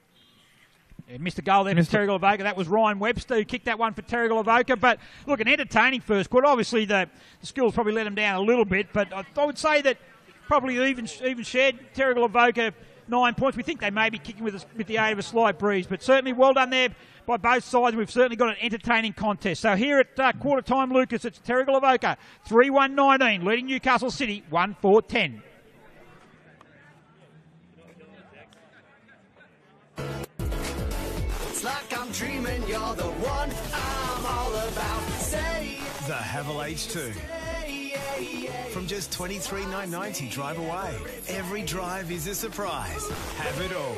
Yeah, missed a goal there for Terrigal Avoca. That was Ryan Webster who kicked that one for Terrigal Avoca. But look, an entertaining first quarter. Obviously, the skills probably let them down a little bit, but I would say that probably even shared Terrigal Avoca 9 points. We think they may be kicking with the aid of a slight breeze, but certainly well done there by both sides. We've certainly got an entertaining contest. So here at quarter time, Lucas, it's Terrigal Avoca 3-1-19, leading Newcastle City 1-4-10.
It's like I'm dreaming, you're the one I'm all about. Say
The Havel H2. From just $23,990 drive away. Every drive is a surprise. Have it all.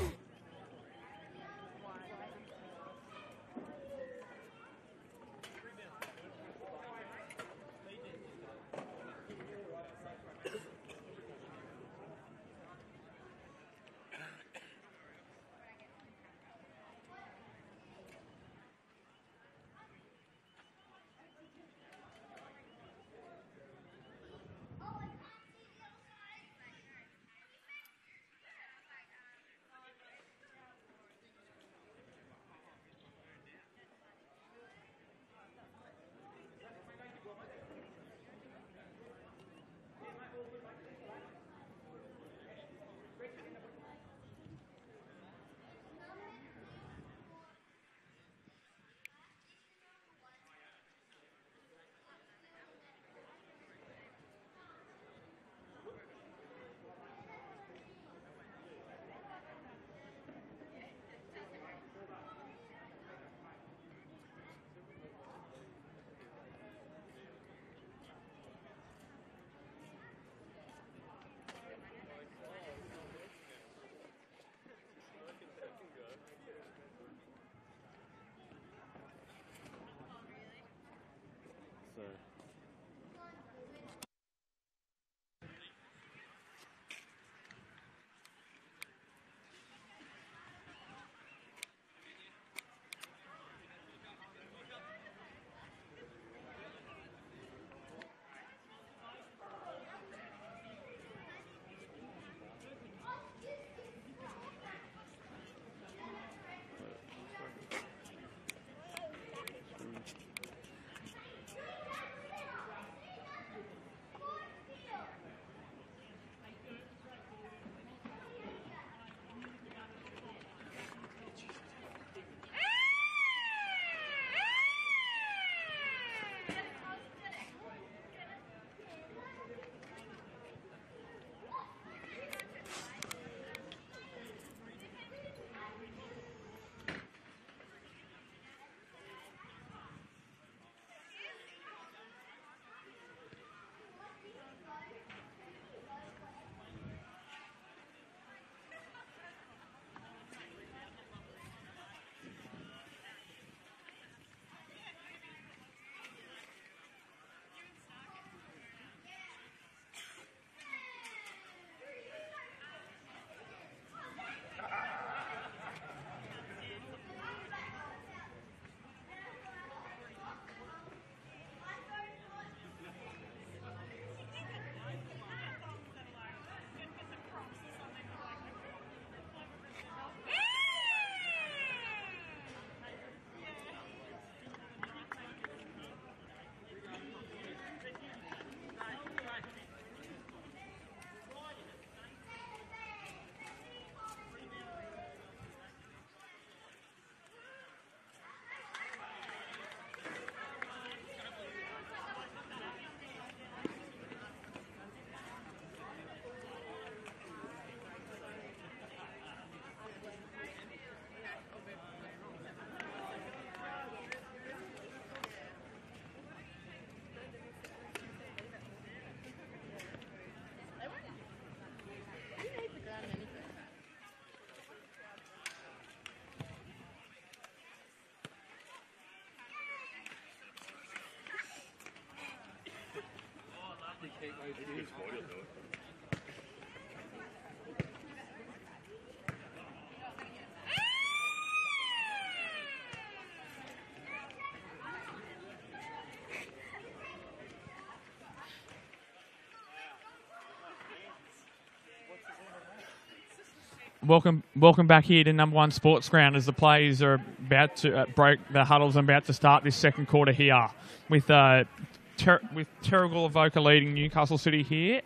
Welcome back here to number one sports ground as the players are about to break the huddles and about to start this second quarter here with Terrigal Avoca leading Newcastle City here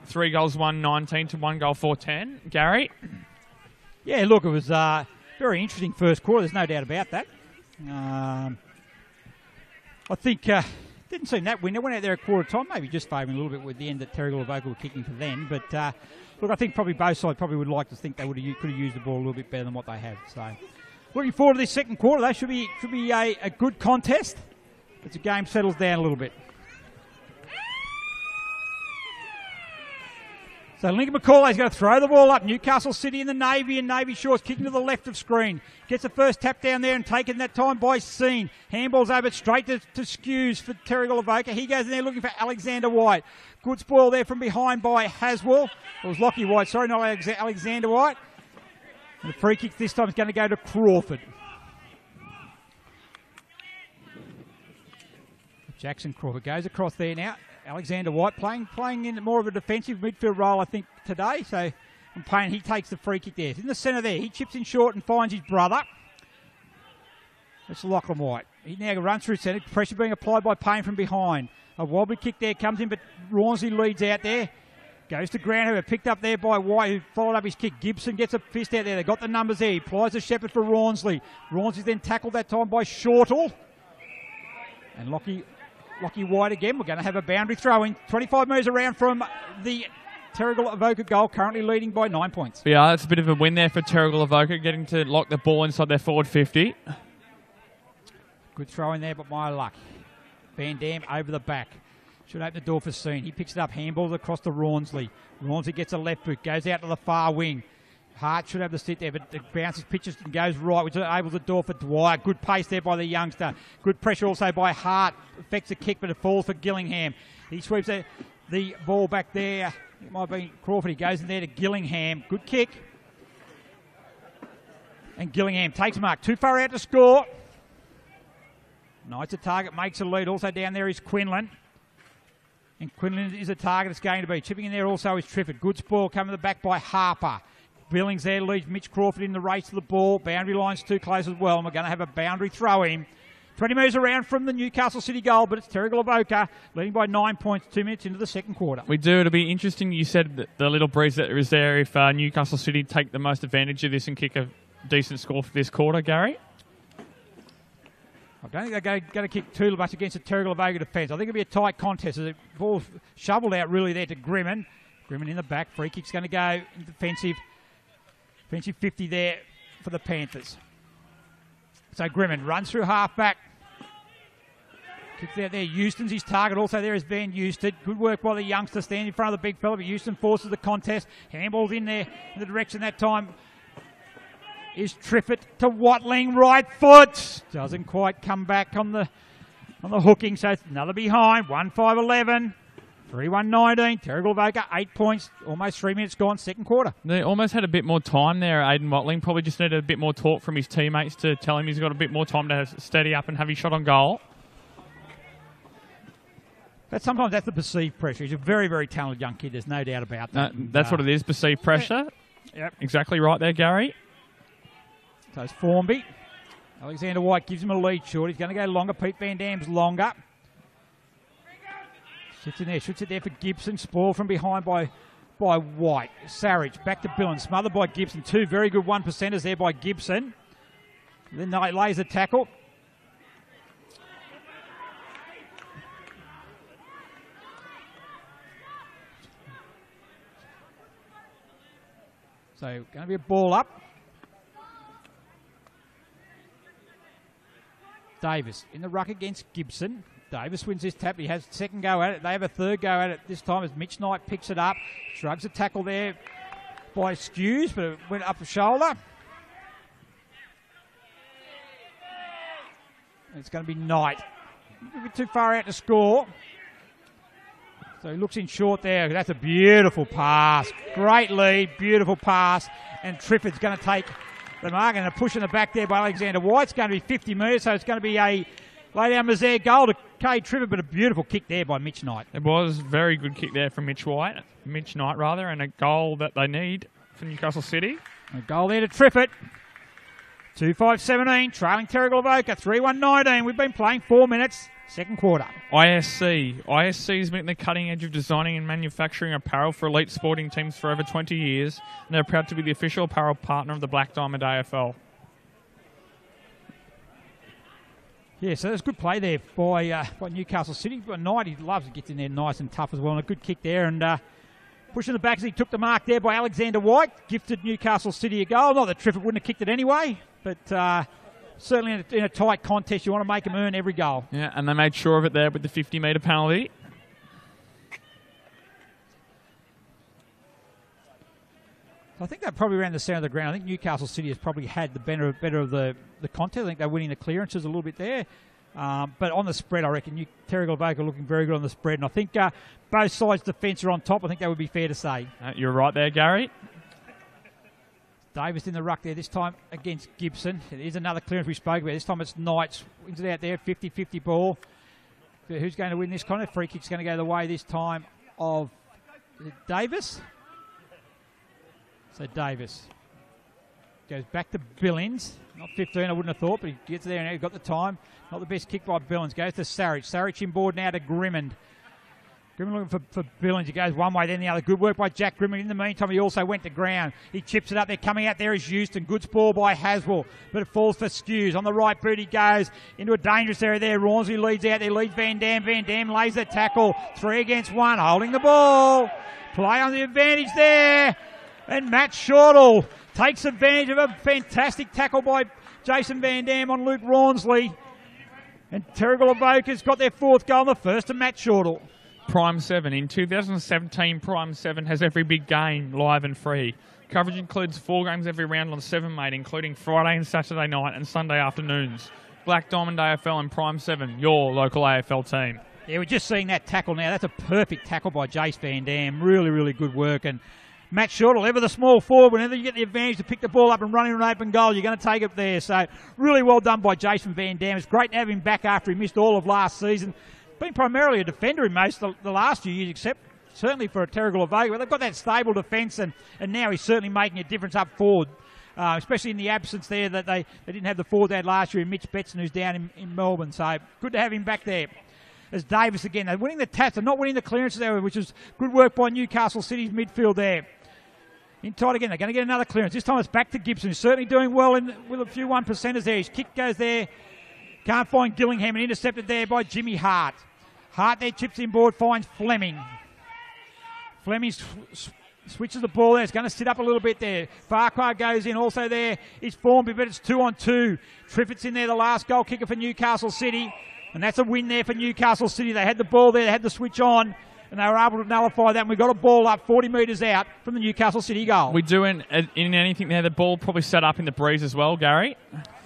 3 goals, 119 to 1 goal, 410. Gary?
Yeah, look, it was very interesting first quarter. There's no doubt about that. I think didn't seem that winner. Went out there at quarter time, maybe just favouring a little bit with the end that Terrigal Avoca were kicking for them. But look, I think probably both sides probably would like to think they could have used the ball a little bit better than what they have. So looking forward to this second quarter. That should be a good contest as the game settles down a little bit. So Lincoln McCauley's going to throw the ball up. Newcastle City in the Navy, and Navy Shores kicking to the left of screen. Gets the first tap down there and taken that time by Scene. Handball's over straight to Skews for Terrigal Avoca. He goes in there looking for Alexander White. Good spoil there from behind by Haswell. It was Lockie White, sorry, not Alexander White. And the free kick this time is going to go to Crawford. Jackson Crawford goes across there now. Alexander White playing in more of a defensive midfield role, I think, today. So, and Payne, he takes the free kick there. In the centre there, he chips in short and finds his brother. That's Lachlan White. He now runs through centre. Pressure being applied by Payne from behind. A wobbly kick there comes in, but Rawnsley leads out there. Goes to Groundhopper, picked up there by White, who followed up his kick. Gibson gets a fist out there. They've got the numbers there. He plies the shepherd for Rawnsley. Rawnsley's then tackled that time by Shortall. And Lockie White again. We're going to have a boundary throw in. 25 metres around from the Terrigal Avoca goal, currently leading by 9 points.
Yeah, that's a bit of a win there for Terrigal Avoca, getting to lock the ball inside their forward 50.
Good throw in there, but my luck. Van Dam over the back. Should open the door for Scene. He picks it up, handballs across to Rawnsley. Rawnsley gets a left boot, goes out to the far wing. Hart should have the sit there, but it bounces, pitches and goes right, which enables the door for Dwyer. Good pace there by the youngster. Good pressure also by Hart. Affects the kick, but it falls for Gillingham. He sweeps the ball back there. It might be Crawford. He goes in there to Gillingham. Good kick. And Gillingham takes a mark. Too far out to score. Knight's a target, makes a lead. Also down there is Quinlan. And Quinlan is a target it's going to be. Chipping in there also is Trifford. Good spoil coming to the back by Harper. Billings there leads Mitch Crawford in the race to the ball. Boundary line's too close as well, and we're going to have a boundary throw in. 20 metres around from the Newcastle City goal, but it's Terrigal Avoca leading by 9 points, 2 minutes into the second quarter.
We do. It'll be interesting. You said that the little breeze that is there if Newcastle City take the most advantage of this and kick a decent score for this quarter, Gary.
I don't think they're going to kick too much against the Terrigal Avoca defence. I think it'll be a tight contest as the ball's shoveled out really there to Grimmin. Grimmin in the back. Free kick's going to go defensive. Defensive 50 there for the Panthers. So Grimmin runs through half-back. Kicks out there. Houston's his target. Also there is Van Houston. Good work by the youngster standing in front of the big fella, but Houston forces the contest. Handball's in there in the direction that time is Triffett to Watling. Right foot. Doesn't quite come back on the hooking, so it's another behind. 1-5-11. 3-1-19, Terrigal Avoca, 8 points, almost 3 minutes gone, second quarter. They
almost had a bit more time there, Aidan Watling. Probably just needed a bit more talk from his teammates to tell him he's got a bit more time to steady up and have his shot on goal.
But sometimes that's the perceived pressure. He's a very, very talented young kid, there's no doubt about that.
That's what it is, perceived pressure.
Yep.
Exactly right there, Gary.
So it's Formby. Alexander White gives him a lead short. He's going to go longer. Pete Van Dam's longer. Sits in there, shoots it there for Gibson. Spoiled from behind by White. Sarich back to Billen, smothered by Gibson. 2 very good 1%ers there by Gibson. Then Knight lays a tackle. So going to be a ball up. Davis in the ruck against Gibson. Davis wins this tap. He has a second go at it. They have a third go at it this time as Mitch Knight picks it up. Shrugs a tackle there by Skews, but it went up the shoulder. And it's going to be Knight. A bit too far out to score. So he looks in short there. That's a beautiful pass. Great lead, beautiful pass. And Trifford's going to take the mark, and a push in the back there by Alexander White. It's going to be 50 metres, so it's going to be a lay down Mazaire goal to Cade Trifford, but a beautiful kick there by Mitch Knight.
It was a very good kick there from Mitch Knight, and a goal that they need for Newcastle City.
A goal there to Trifford. 2-5-17, trailing Terrigal Avoca, 3-1-19. We've been playing 4 minutes. Second quarter.
ISC. ISC has been at the cutting edge of designing and manufacturing apparel for elite sporting teams for over 20 years, and they're proud to be the official apparel partner of the Black Diamond AFL.
Yeah, so there's good play there by Newcastle City. But Knight, he loves to get in there nice and tough as well, and a good kick there. And pushing the back as he took the mark there by Alexander White, gifted Newcastle City a goal. Not that Triffett wouldn't have kicked it anyway, but certainly in a tight contest, you want to make them earn every goal.
Yeah, and they made sure of it there with the 50-metre penalty.
I think they're probably around the centre of the ground. I think Newcastle City has probably had the better of the contest. I think they're winning the clearances a little bit there. But on the spread, I reckon Terrigal Avoca looking very good on the spread. And I think both sides' defence are on top. I think that would be fair to say.
You're right there, Gary.
Davis in the ruck there, this time against Gibson. It is another clearance we spoke about. This time it's Knights. Wins it out there, 50-50 ball. Who's going to win this contest? Free kick's going to go the way this time of Davis. So Davis goes back to Billings. Not 15, I wouldn't have thought, but he gets there and he's got the time. Not the best kick by Billings. Goes to Sarich. Sarich inboard now to Grimmond. Grimmond looking for Billings. He goes one way, then the other. Good work by Jack Grimmond. In the meantime, he also went to ground. He chips it up there. Coming out there is Houston. Good ball by Haswell, but it falls for Skews. On the right boot, he goes into a dangerous area there. Rawnsley leads out there. Leads Van Dam. Van Dam lays the tackle. 3 against 1. Holding the ball. Play on the advantage there. And Matt Shortall takes advantage of a fantastic tackle by Jason Van Dam on Luke Rawnsley. And Terrigal Avoca's got their 4th goal, the first to Matt Shortall.
Prime 7. In 2017, Prime 7 has every big game live and free. Coverage includes 4 games every round on 7, mate, including Friday and Saturday night and Sunday afternoons. Black Diamond AFL and Prime 7, your local AFL team.
Yeah, we're just seeing that tackle now. That's a perfect tackle by Jace Van Dam. Really, really good work. And Matt Shortall, ever the small forward, whenever you get the advantage to pick the ball up and run in an open goal, you're going to take it there. So really well done by Jason Van Dam. It's great to have him back after he missed all of last season. Been primarily a defender in most of the last few years, except certainly for a Terrigal Avoca. They've got that stable defence, and now he's certainly making a difference up forward, especially in the absence there that they didn't have the forward they had last year, Mitch Betson, who's down in Melbourne. So good to have him back there. As Davis again, they're winning the taps, they're not winning the clearances there, which is good work by Newcastle City's midfield there. In tight again, they're going to get another clearance. This time it's back to Gibson, who's certainly doing well with a few 1%ers there. His kick goes there. Can't find Gillingham, and intercepted there by Jimmy Hart. Hart there chips inboard, finds Fleming. Fleming switches the ball there. It's going to sit up a little bit there. Farquhar goes in. Also there is Formby, but it's 2-on-2. Triffett's in there, the last goal kicker for Newcastle City. And that's a win there for Newcastle City. They had the ball there. They had the switch on. And they were able to nullify that. And we got a ball up 40 metres out from the Newcastle City goal.
We do in anything there. The ball probably set up in the breeze as well, Gary.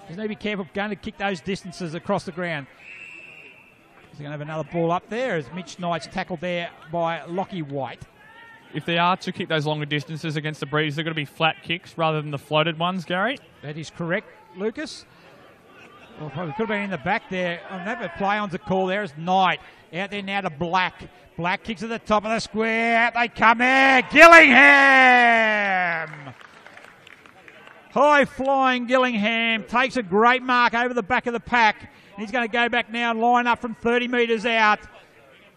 Just need to be careful going to kick those distances across the ground. He's going to have another ball up there as Mitch Knight's tackled there by Lockie White.
If they are to kick those longer distances against the breeze, they're going to be flat kicks rather than the floated ones, Gary.
That is correct, Lucas. Well, probably could have been in the back there. On that play on's a call there is Knight. Out there now to Black. Black kicks at the top of the square. Out they come there. Gillingham! High-flying Gillingham takes a great mark over the back of the pack. And he's going to go back now and line up from 30 metres out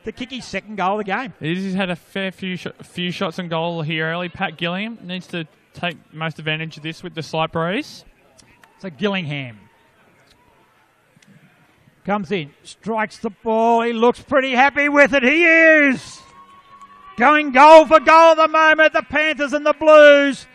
to kick his 2nd goal of the game.
He's had a fair few shots on goal here early. Pat Gillingham needs to take most advantage of this with the slight breeze.
So Gillingham comes in, strikes the ball. He looks pretty happy with it. He is going goal for goal at the moment, the Panthers and the Blues.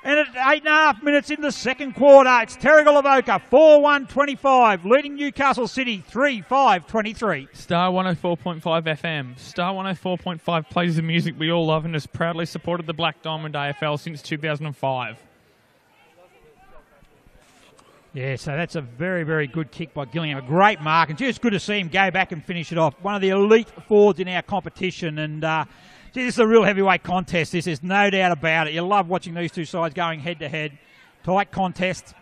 And at 8.5 minutes in the 2nd quarter, it's Terrigal Avoca 4-1-25, leading Newcastle City 3-5-23.
Star 104.5 FM. Star 104.5 plays the music we all love and has proudly supported the Black Diamond AFL since 2005.
Yeah, so that's a very, very good kick by Gillingham. A great mark, and just good to see him go back and finish it off. One of the elite forwards in our competition, and this is a real heavyweight contest. This is no doubt about it. You love watching these two sides going head-to-head. Tight contest.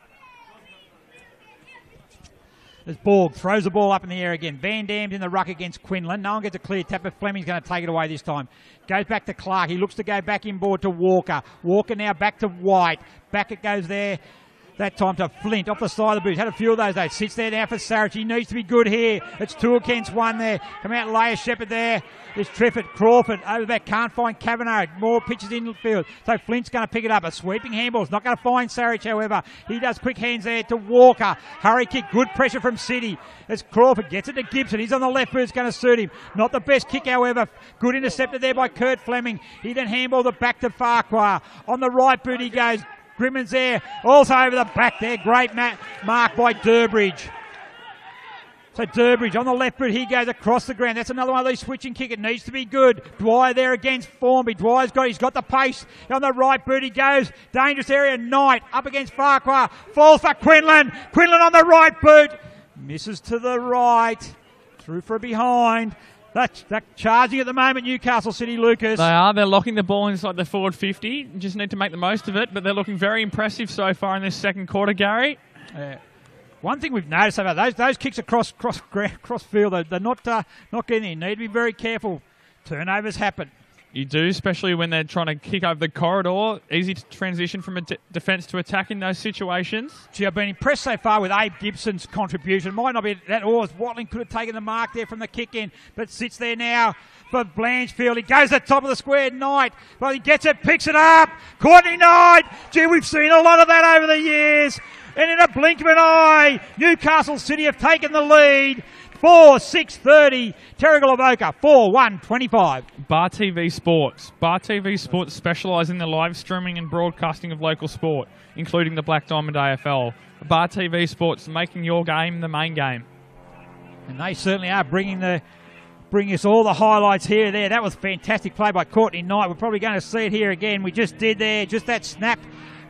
As Borg throws the ball up in the air again. Van Dam's in the ruck against Quinlan. No one gets a clear tap, but Fleming's going to take it away this time. Goes back to Clark. He looks to go back inboard to Walker. Walker now back to White. Back it goes there That time to Flint off the side of the boot. Had a few of those though. Sits there now for Sarich. He needs to be good here. It's 2 against 1 there. Come out Leia Shepherd there. There's Trefford. Crawford over the back. Can't find Kavanagh. More pitches in the field. So Flint's going to pick it up. A sweeping handball. It's not going to find Sarich, however. He does quick hands there to Walker. Hurry kick. Good pressure from City. As Crawford gets it to Gibson. He's on the left boot. It's going to suit him. Not the best kick, however. Good intercepted there by Kurt Fleming. He then handballed it back to Farquhar. On the right boot he goes. Grimmon's there, also over the back there. Great mark by Durbridge. So Durbridge on the left boot, he goes across the ground. That's another one of these switching kick. It needs to be good. Dwyer there against Formby. He's got the pace. On the right boot he goes. Dangerous area. Knight up against Farquhar. Falls for Quinlan. Quinlan on the right boot. Misses to the right. Through for a behind. That's charging at the moment, Newcastle City, Lucas.
They are. They're locking the ball inside the forward 50. Just need to make the most of it, but they're looking very impressive so far in this second quarter, Gary.
One thing we've noticed about those kicks across field, they're not getting in. Need to be very careful. Turnovers happen.
You do, especially when they're trying to kick over the corridor. Easy to transition from a defence to attack in those situations.
Gee, I've been impressed so far with Abe Gibson's contribution. Might not be that all. Watling could have taken the mark there from the kick in, but sits there now for Blanchfield. He goes to the top of the square, Knight. But he gets it, picks it up. Courtney Knight. Gee, we've seen a lot of that over the years. And in a blink of an eye, Newcastle City have taken the lead. 4-6-30. Terrigal Avoca 4-1-25.
Bar TV Sports. Bar TV Sports specialise in the live streaming and broadcasting of local sport, including the Black Diamond AFL. Bar TV Sports, making your game the main game.
And they certainly are bringing us all the highlights here and there. That was fantastic play by Courtney Knight. We're probably going to see it here again. We just did there, just that snap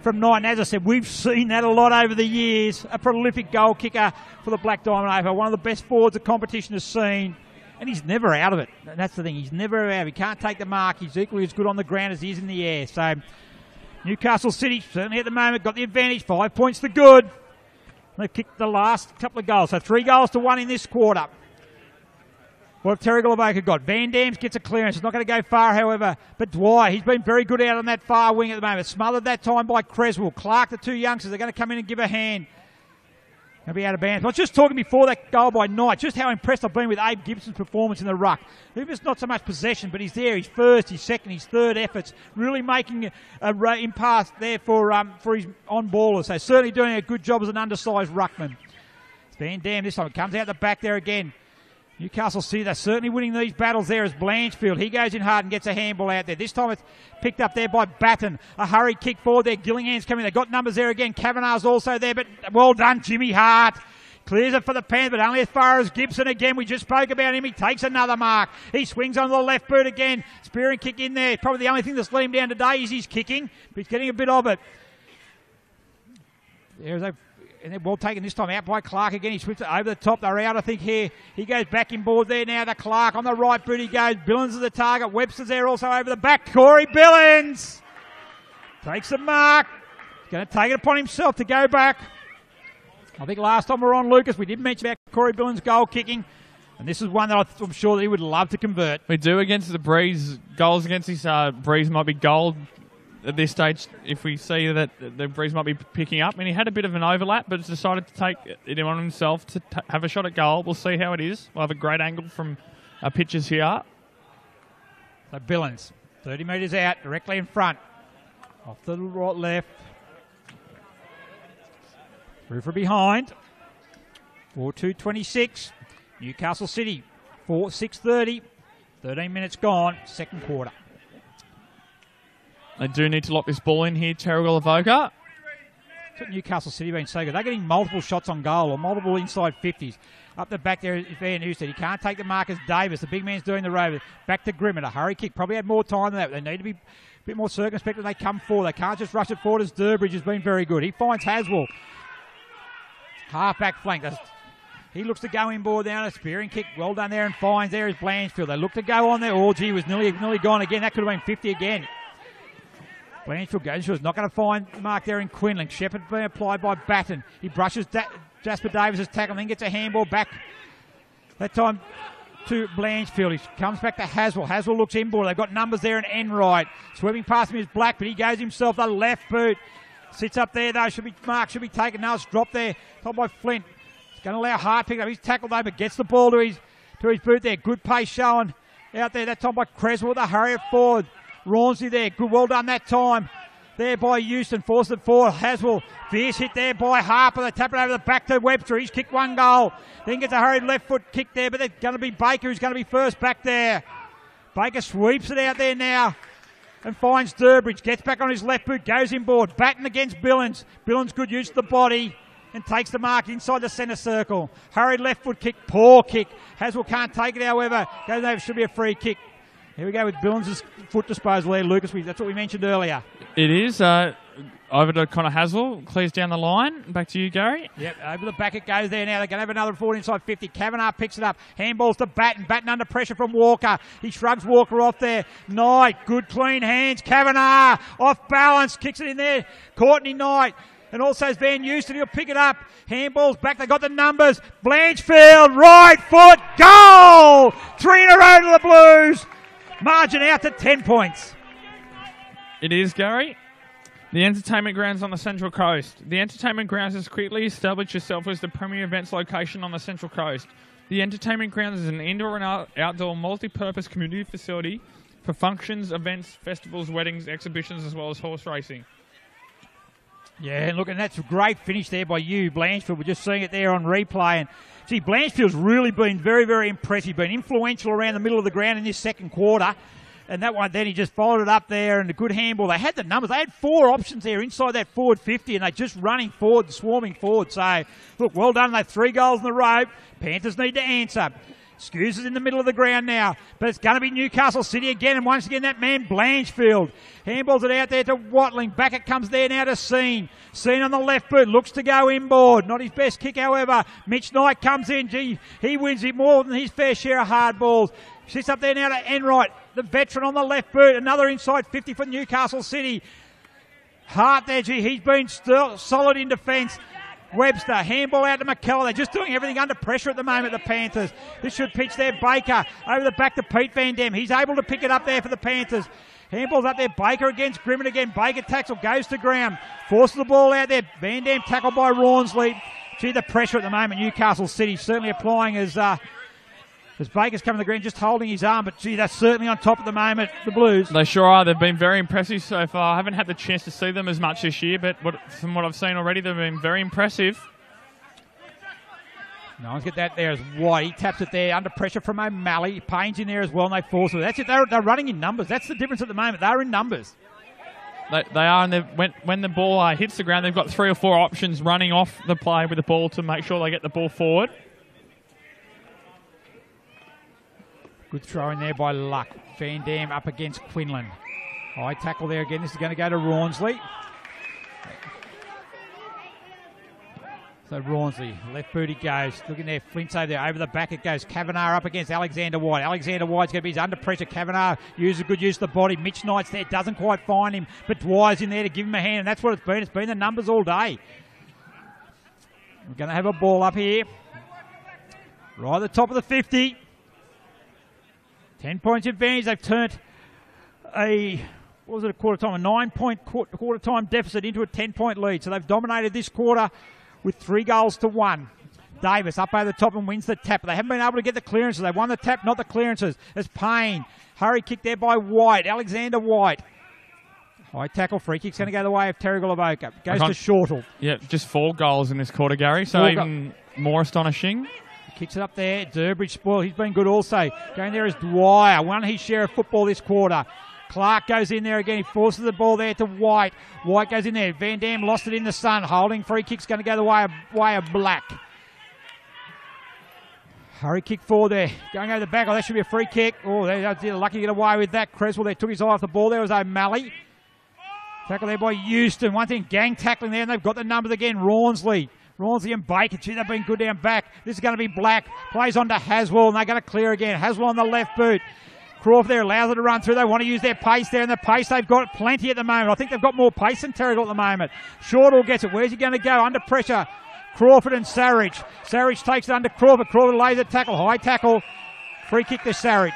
from Knight. And as I said, we've seen that a lot over the years. A prolific goal kicker for the Black Diamond AFL. One of the best forwards the competition has seen. And he's never out of it. And that's the thing. He's never out. He can't take the mark. He's equally as good on the ground as he is in the air. So Newcastle City, certainly at the moment, got the advantage. 5 points to good. They've kicked the last couple of goals. So 3 goals to 1 in this quarter. What have Terrigal Avoca got? Van Dams gets a clearance. It's not going to go far, however. But Dwyer, he's been very good out on that far wing at the moment. Smothered that time by Creswell. Clark, the 2 youngsters, they're going to come in and give a hand. Going to be out of bounds. I was just talking before that goal by Knight, just how impressed I've been with Abe Gibson's performance in the ruck. Even if it's not so much possession, but he's there. His first, his second, his third efforts. Really making a impasse there for his on-ballers. So certainly doing a good job as an undersized ruckman. It's Van Dam this time. It comes out the back there again. Newcastle City, they're certainly winning these battles there as Blanchfield. He goes in hard and gets a handball out there. This time it's picked up there by Batten. A hurried kick forward there. Gillingham's coming. They've got numbers there again. Kavanagh's also there, but well done, Jimmy Hart. Clears it for the Panthers, but only as far as Gibson again. We just spoke about him. He takes another mark. He swings on the left boot again. Spearing kick in there. Probably the only thing that's let him down today is his kicking, but he's getting a bit of it. There's a... And then well taken this time out by Clark again. He switched it over the top. They're out, I think, here. He goes back in board there now to Clark. On the right boot he goes. Billings is the target. Webster's there also over the back. Corey Billings takes the mark. He's going to take it upon himself to go back. I think last time we were on, Lucas, we did mention about Corey Billings' goal kicking. And this is one that I'm sure that he would love to convert.
We do against the Breeze. Goals against this Breeze might be gold at this stage if we see that the Breeze might be picking up. I mean, he had a bit of an overlap, but has decided to take it on himself to have a shot at goal. We'll see how it is. We'll have a great angle from our pitches here.
So Billings, 30 metres out, directly in front. Off to the right, left. Through for behind. 4-2-26. Newcastle City, 4-6-30. 13 minutes gone, second quarter.
They do need to lock this ball in here, Terrigal Avoca.
That's what Newcastle City have been so good. They're getting multiple shots on goal or multiple inside 50s. Up the back there is Van Newstead. He can't take the mark as Davis. The big man's doing the rover. Back to Grimmett. A hurry kick. Probably had more time than that. They need to be a bit more circumspect when they come forward. They can't just rush it forward as Durbridge has been very good. He finds Haswell. Half-back flank. He looks to go inboard down. A spearing kick. Well done there and finds there is Blanchfield. They look to go on there. Oh, gee, was nearly gone again. That could have been 50 again. Blanchfield goes. She was not going to find the mark there in Quinlan. Shepherd being applied by Batten. He brushes Jasper Davis's tackle and then gets a handball back. That time to Blanchfield. He comes back to Haswell. Haswell looks inboard. They've got numbers there and Enright. Sweeping past him is Black, but he goes himself the left boot. Sits up there, though. Mark should be taken. Now it's dropped there. Top by Flint. It's going to allow Hart pick up. He's tackled though, but gets the ball to his boot there. Good pace showing out there. That time by Creswell with a hurry it forward. Rawnsley there. Good, well done that time. There by Houston, forced it forward. Haswell, fierce hit there by Harper. They tap it over the back to Webster. He's kicked one goal. Then gets a hurried left foot kick there, but it's going to be Baker who's going to be first back there. Baker sweeps it out there now and finds Durbridge. Gets back on his left boot, goes inboard. Batten against Billings. Billings good use of the body and takes the mark inside the centre circle. Hurried left foot kick, poor kick. Haswell can't take it, however. Goes over, should be a free kick. Here we go with Billings' foot disposal there, Lucas. That's what we mentioned earlier.
It is. Over to Connor Haswell. Clears down the line. Back to you, Gary.
Yep, over the back it goes there now. They're going to have another forward inside 50. Kavanagh picks it up. Handballs to Batten. Batten under pressure from Walker. He shrugs Walker off there. Knight, good clean hands. Kavanagh off balance. Kicks it in there. Courtney Knight. And also is Van Houston. He'll pick it up. Handballs back. They got the numbers. Blanchfield, right foot, goal! 3 in a row to the Blues. Margin out to 10 points.
It is, Gary. The Entertainment Grounds on the Central Coast. The Entertainment Grounds has quickly established itself as the premier events location on the Central Coast. The Entertainment Grounds is an indoor and outdoor multi-purpose community facility for functions, events, festivals, weddings, exhibitions, as well as horse racing.
Yeah, look, and that's a great finish there by you, Blanchfield. We're just seeing it there on replay. And see, Blanchfield's really been very, very impressive, been influential around the middle of the ground in this second quarter. And that one, then he just followed it up there and a good handball. They had the numbers. They had 4 options there inside that forward 50 and they're just running forward, swarming forward. So, look, well done. They've 3 goals in the row. Panthers need to answer. Skews is in the middle of the ground now, but it's going to be Newcastle City again, and once again that man Blanchfield handballs it out there to Watling. Back it comes there now to Scene. Scene on the left boot, looks to go inboard. Not his best kick, however. Mitch Knight comes in. Gee, he wins it more than his fair share of hard balls. Sits up there now to Enright, the veteran on the left boot. Another inside 50 for Newcastle City. Hart there, gee, he's been still solid in defence. Webster, handball out to McKellar. They're just doing everything under pressure at the moment, the Panthers. This should pitch there, Baker. Over the back to Pete Van Dam. He's able to pick it up there for the Panthers. Handball's up there, Baker against Grimmin again. Baker tackle, goes to ground. Forces the ball out there. Van Dam tackled by Rawnsley. Gee, the pressure at the moment, Newcastle City certainly applying as Baker's coming to the ground, just holding his arm. But, gee, that's certainly on top at the moment, the Blues.
They sure are. They've been very impressive so far. I haven't had the chance to see them as much this year, but from what I've seen already, they've been very impressive.
No one's get that there as White. He taps it there under pressure from O'Malley. Payne's in there as well, and they force it. That's it. They're running in numbers. That's the difference at the moment. They're in numbers.
They are, and when the ball hits the ground, they've got 3 or 4 options running off the play with the ball to make sure they get the ball forward. Good throw in there by Luck. Van Dam up against Quinlan. High tackle there again. This is going to go to Rawnsley. So Rawnsley, left boot he goes. Looking there, Flint's over there. Over the back it goes. Kavanagh up against Alexander White. Alexander White's going to be he's under pressure. Kavanagh uses a good use of the body. Mitch Knight's there, doesn't quite find him. But Dwyer's in there to give him a hand. And that's what it's been. It's been the numbers all day. We're going to have a ball up here. Right at the top of the 50. 10 points advantage. They've turned a quarter time? A 9-point quarter time deficit into a 10-point lead. So they've dominated this quarter with 3 goals to 1. Davis up over the top and wins the tap. They haven't been able to get the clearances. They won the tap, not the clearances. There's Payne. Hurry kick there by White. Alexander White. High tackle, free kick's going to go the way of Terrigal Avoca. Goes to Shortle. Yeah, just 4 goals in this quarter, Gary. So even more astonishing.
Kicks it up there. Durbridge spoiled. He's been good also. Going there is Dwyer. Won his share of football this quarter. Clark goes in there again. He forces the ball there to White. White goes in there. Van Dam lost it in the sun. Holding free kick's going to go the way of Black. Hurry kick forward there. Going over the back. Oh, that should be a free kick. Oh, they're lucky to get away with that. Creswell there took his eye off the ball. There was O'Malley. Tackle there by Houston. One thing, gang tackling there, and they've got the numbers again. Rawnsley and Baker. Gee, they've been good down back. This is going to be Black. Plays on to Haswell, and they're going to clear again. Haswell on the left boot. Crawford there allows it to run through. They want to use their pace there, and the pace they've got plenty at the moment. I think they've got more pace than Terrigal at the moment. Shortall gets it. Where's he going to go? Under pressure. Crawford and Sarich. Sarich takes it under Crawford. Crawford lays a tackle. High tackle. Free kick to Sarich.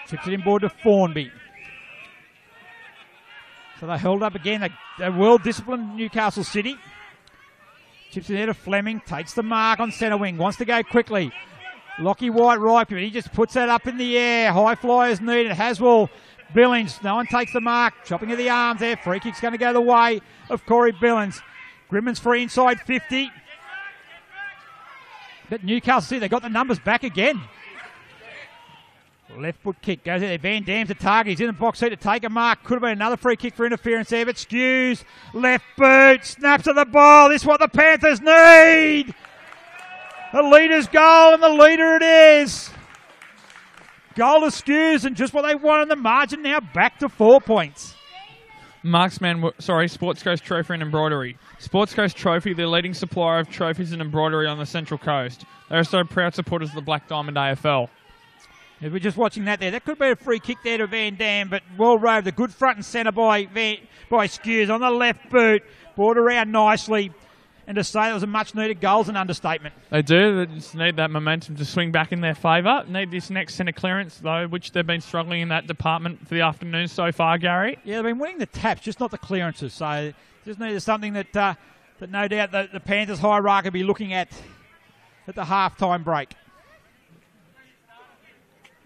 Chips it inboard to Formby. So they held up again. They're well-disciplined, Newcastle City. Chips in there to Fleming. Takes the mark on centre wing. Wants to go quickly. Lockie White right, but he just puts that up in the air. High flyers needed. Haswell, Billings. No one takes the mark. Chopping of the arms there. Free kick's going to go the way of Corey Billings. Grimmon's free inside 50. But Newcastle City, they got the numbers back again. Left foot kick goes there. Van Dam's the target. He's in the box seat to take a mark. Could have been another free kick for interference there, but Skews. Left boot. Snaps to the ball. This is what the Panthers need. The leader's goal, and the leader it is. Goal to Skews, and just what they want in the margin now, back to 4 points.
Sports Coast Trophy and Embroidery. Sports Coast Trophy, the leading supplier of trophies and embroidery on the Central Coast. They are so proud supporters of the Black Diamond AFL.
Yeah, we're just watching that there. That could be a free kick there to Van Dam, but well roved. A good front and centre by Skews on the left boot. Brought around nicely. And to say there was a much-needed goal is an understatement.
They do. They just need that momentum to swing back in their favour. Need this next centre clearance, though, which they've been struggling in that department for the afternoon so far, Gary.
Yeah, they've been winning the taps, just not the clearances. So just needed something that no doubt the Panthers hierarchy will be looking at the half-time break.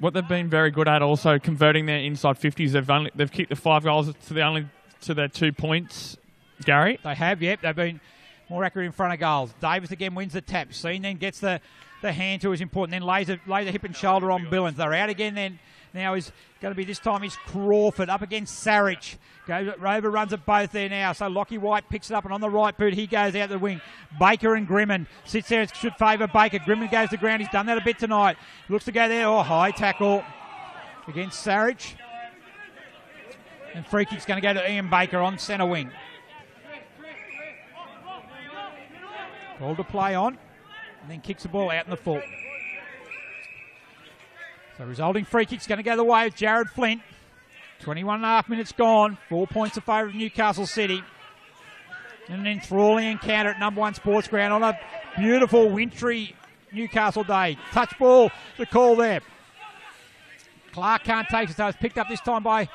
What they've been very good at also converting their inside 50s. They've kicked the 5 goals to their 2 points, Gary.
They have, yep. They've been more accurate in front of goals. Davis again wins the tap. Seen then gets the hand to is important. Then lays the hip and shoulder on Billings. They're out again then. Now is going to be this time is Crawford up against Sarich. Rover runs at both there now. So Lockie White picks it up, and on the right boot he goes out the wing. Baker and Grimmon sits there and should favour Baker. Grimmon goes to ground. He's done that a bit tonight. Looks to go there. Oh, high tackle against Sarich. And free kick's going to go to Ian Baker on centre wing. Called to play on, and then kicks the ball out in the full. So resulting free kick's going to go the way of Jared Flint. 21.5 minutes gone. 4 points in favour of Newcastle City. And an enthralling encounter at number 1 Sports Ground on a beautiful wintry Newcastle day. Touch ball, the call there. Clark can't take it, so it's picked up this time by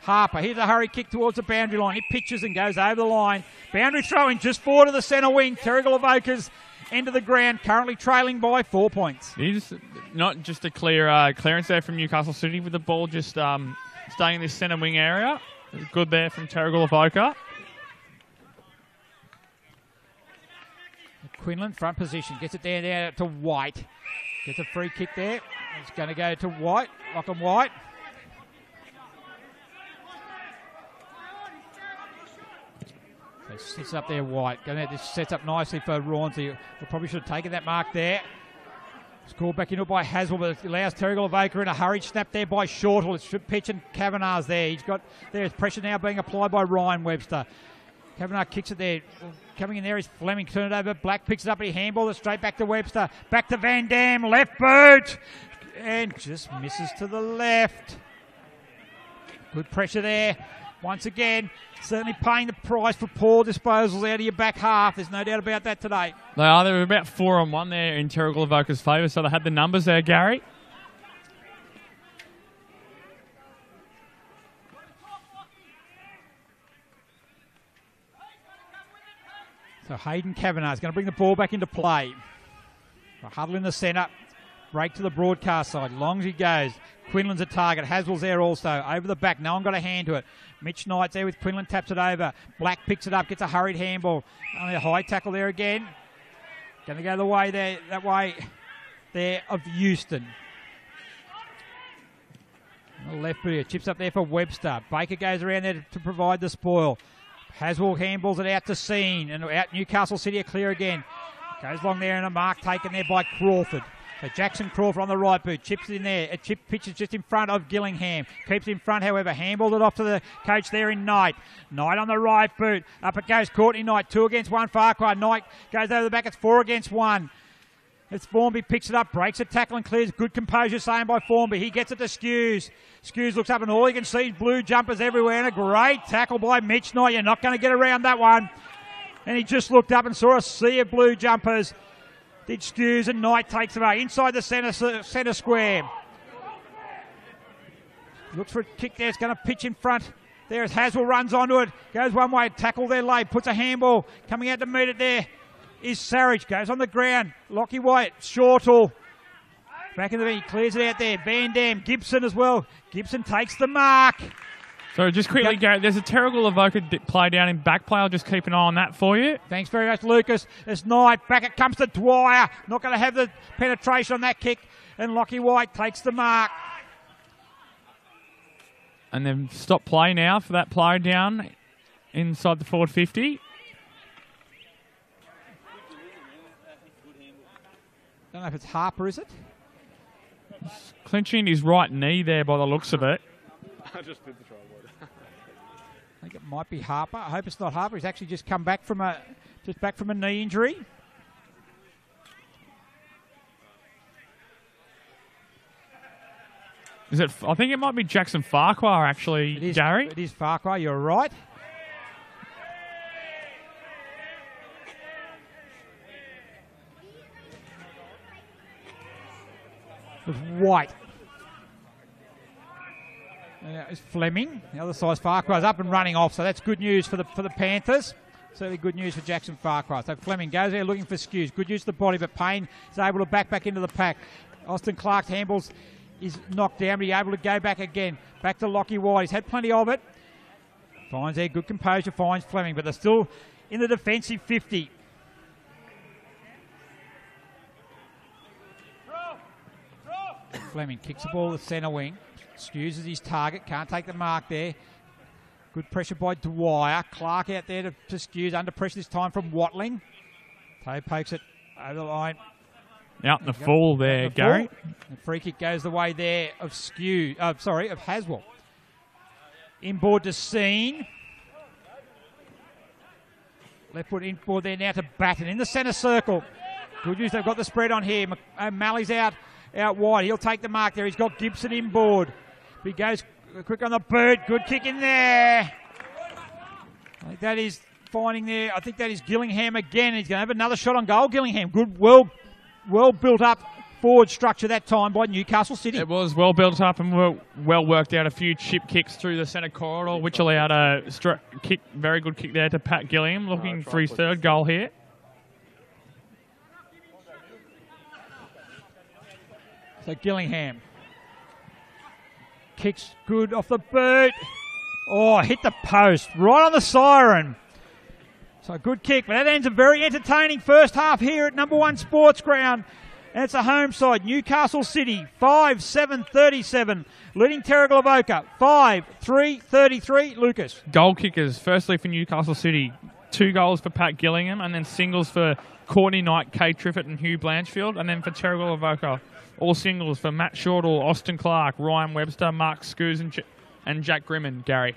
Harper. Here's a hurry kick towards the boundary line. He pitches and goes over the line. Boundary throwing just forward of the centre wing. Terrigal Avoca's end of the ground, currently trailing by 4 points.
He's not just a clear clearance there from Newcastle City with the ball just staying in this centre wing area. Good there from Terrigal Avoca.
Quinlan, front position, gets it down to White. Gets a free kick there. It's going to go to White, Lachlan White. So sits up there, White. This sets up nicely for Rawnsley. We probably should have taken that mark there. It's called back into by Haswell, but it allows Terrigal Avoca in a hurried snap there by Shortall. It's pitch and Kavanagh's there. He's got there's pressure now being applied by Ryan Webster. Kavanagh kicks it there. Coming in there is Fleming. Turn it over. Black picks it up and he handballs it straight back to Webster. Back to Van Dam. Left boot. And just misses to the left. Good pressure there. Once again, certainly paying the price for poor disposals out of your back half. There's no doubt about that today.
They are. They were about 4-on-1 there in Terrigal Avoca's favour, so they had the numbers there, Gary.
So Hayden Kavanagh is going to bring the ball back into play. Huddle in the centre. Break to the broadcast side. Long as he goes. Quinlan's a target. Haswell's there also. Over the back. No one got a hand to it. Mitch Knight's there with Quinlan. Taps it over. Black picks it up. Gets a hurried handball. Only a high tackle there again. Going to go the way there. That way there of Houston. The left boot here. Chips up there for Webster. Baker goes around there to provide the spoil. Haswell handballs it out to Scene. And out Newcastle City are clear again. Goes long there and a mark taken there by Crawford. So Jackson Crawford on the right boot. Chips in there. A chip pitches just in front of Gillingham. Keeps in front, however. Handballed it off to the coach there in Knight. Knight on the right boot. Up it goes Courtney Knight. 2 against 1 Farquhar. Knight goes over the back. It's 4 against 1. It's Formby picks it up. Breaks a tackle and clears. Good composure saying by Formby. He gets it to Skews. Skews looks up and all you can see is blue jumpers everywhere. And a great tackle by Mitch Knight. You're not going to get around that one. And he just looked up and saw a sea of blue jumpers. Did Skews and Knight takes them out inside the centre square. Looks for a kick there. It's going to pitch in front There's Haswell, runs onto it, goes one way, tackle there late, puts a handball, coming out to meet it there is Sarich, goes on the ground, Lockie White, Shortall, back in the bench, clears it out there, Van Dam, Gibson as well, Gibson takes the mark.
So just quickly, Garrett, there's a Terrigal Avoca play down in back play. I'll just keep an eye on that for you.
Thanks very much, Lucas. It's Knight. Back it comes to Dwyer. Not going to have the penetration on that kick. And Lockie White takes the mark.
And then stop play now for that play down inside the forward 50.
Don't know if it's Harper, is it?
He's clinching his right knee there by the looks of it.
I just did the trial word.
I think it might be Harper. I hope it's not Harper. He's actually just come back from a knee injury.
Is it? I think it might be Jackson Farquhar, actually, Gary.
It is Farquhar. You're right. With White. It's Fleming. The other side's Farquhar's up and running off, so that's good news for the Panthers. Certainly good news for Jackson Farquhar. So Fleming goes there looking for skews. Good use of the body, but Payne is able to back into the pack. Austin Clark handballs is knocked down, but he's able to go back again. Back to Lockie White. He's had plenty of it. Finds there, good composure, finds Fleming, but they're still in the defensive 50. Fleming kicks the ball to the centre wing. Skews is his target. Can't take the mark there. Good pressure by Dwyer. Clark out there to Skews. Under pressure this time from Watling. Toe pokes it over the line.
Out the full there, Gary.
The free kick goes the way there of of Haswell. Inboard to Scene. Left foot inboard there now to Batten in the centre circle. Good news, they've got the spread on here. O'Malley's out wide. He'll take the mark there. He's got Gibson inboard. He goes quick on the bird. Good kick in there. I think that is finding there. I think that is Gillingham again. He's going to have another shot on goal. Gillingham, good, well built up forward structure that time by Newcastle City.
It was well built up and well worked out. A few chip kicks through the centre corridor, which allowed a kick, very good kick there to Pat Gillingham, looking for his third goal here.
So Gillingham kicks good off the boot. Oh, hit the post right on the siren. So good kick, but that ends a very entertaining first half here at number 1 Sports Ground. And it's a home side, Newcastle City, 5-7-37, leading Terrigal Avoca, 5-3-33. Lucas.
Goal kickers, firstly for Newcastle City, 2 goals for Pat Gillingham, and then singles for Courtney Knight, Kay Triffett and Hugh Blanchfield, and then for Terrigal Avoca, all singles for Matt Shortall, Austin Clark, Ryan Webster, Mark Scoos and Jack Grimman, Gary.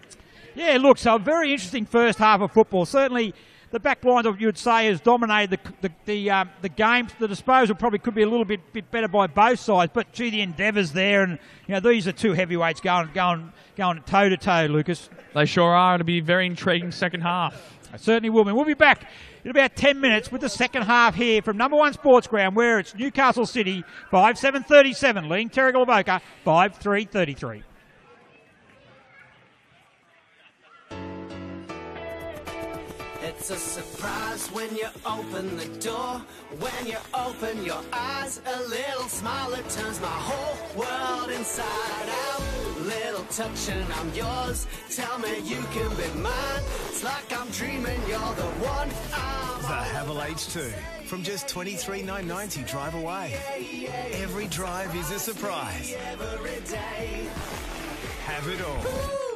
Yeah, look, so a very interesting first half of football. Certainly the back line, you would say, has dominated the game. The disposal probably could be a little bit better by both sides, but gee, the endeavours there, and these are 2 heavyweights going toe to toe, Lucas.
They sure are. It'll be a very intriguing second half.
I certainly will. We'll be back in about 10 minutes with the second half here from number 1 Sports Ground, where it's Newcastle City 5-7-37, leading Terrigal Avoca 5-3-33.
It's a surprise when you open the door. When you open your eyes, a little smile that turns my whole world inside out. Little touch and I'm yours. Tell me you can be mine. It's like I'm dreaming you're the one I'm
The Havel H2. From just $23,990 drive away. Every drive is a surprise.
every day.
Have it all.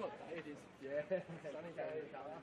what day it is. Yeah, sunny day colour.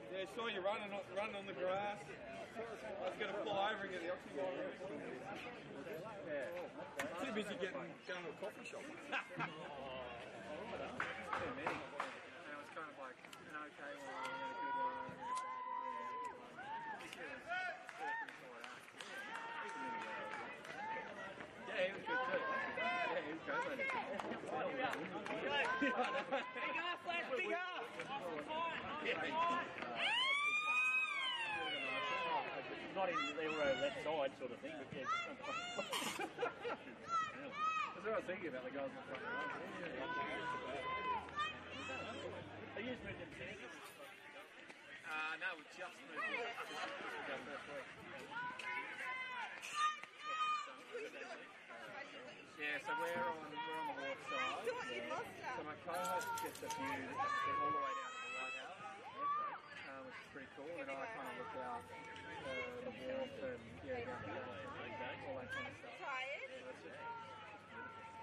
Yeah, I saw you running on the grass. I was going to pull over and get the oxygen. Yeah. Too busy going to a coffee shop. Too many. And it was kind of like an okay one, a good one, a bad one. Yeah, he was good too. Yeah, he was great. Big off, Flash, big off! Not in the left side sort of thing, but yeah. That's what I was thinking about the guys in the front row. Are you just moved in Terrigal? No, we just moved in. Yeah, so we're on the north side. So my co-host gets a view all the way down to the lighthouse, which is pretty cool. And I kind of look out the wharf and down the all that kind of stuff. Yeah, that's it.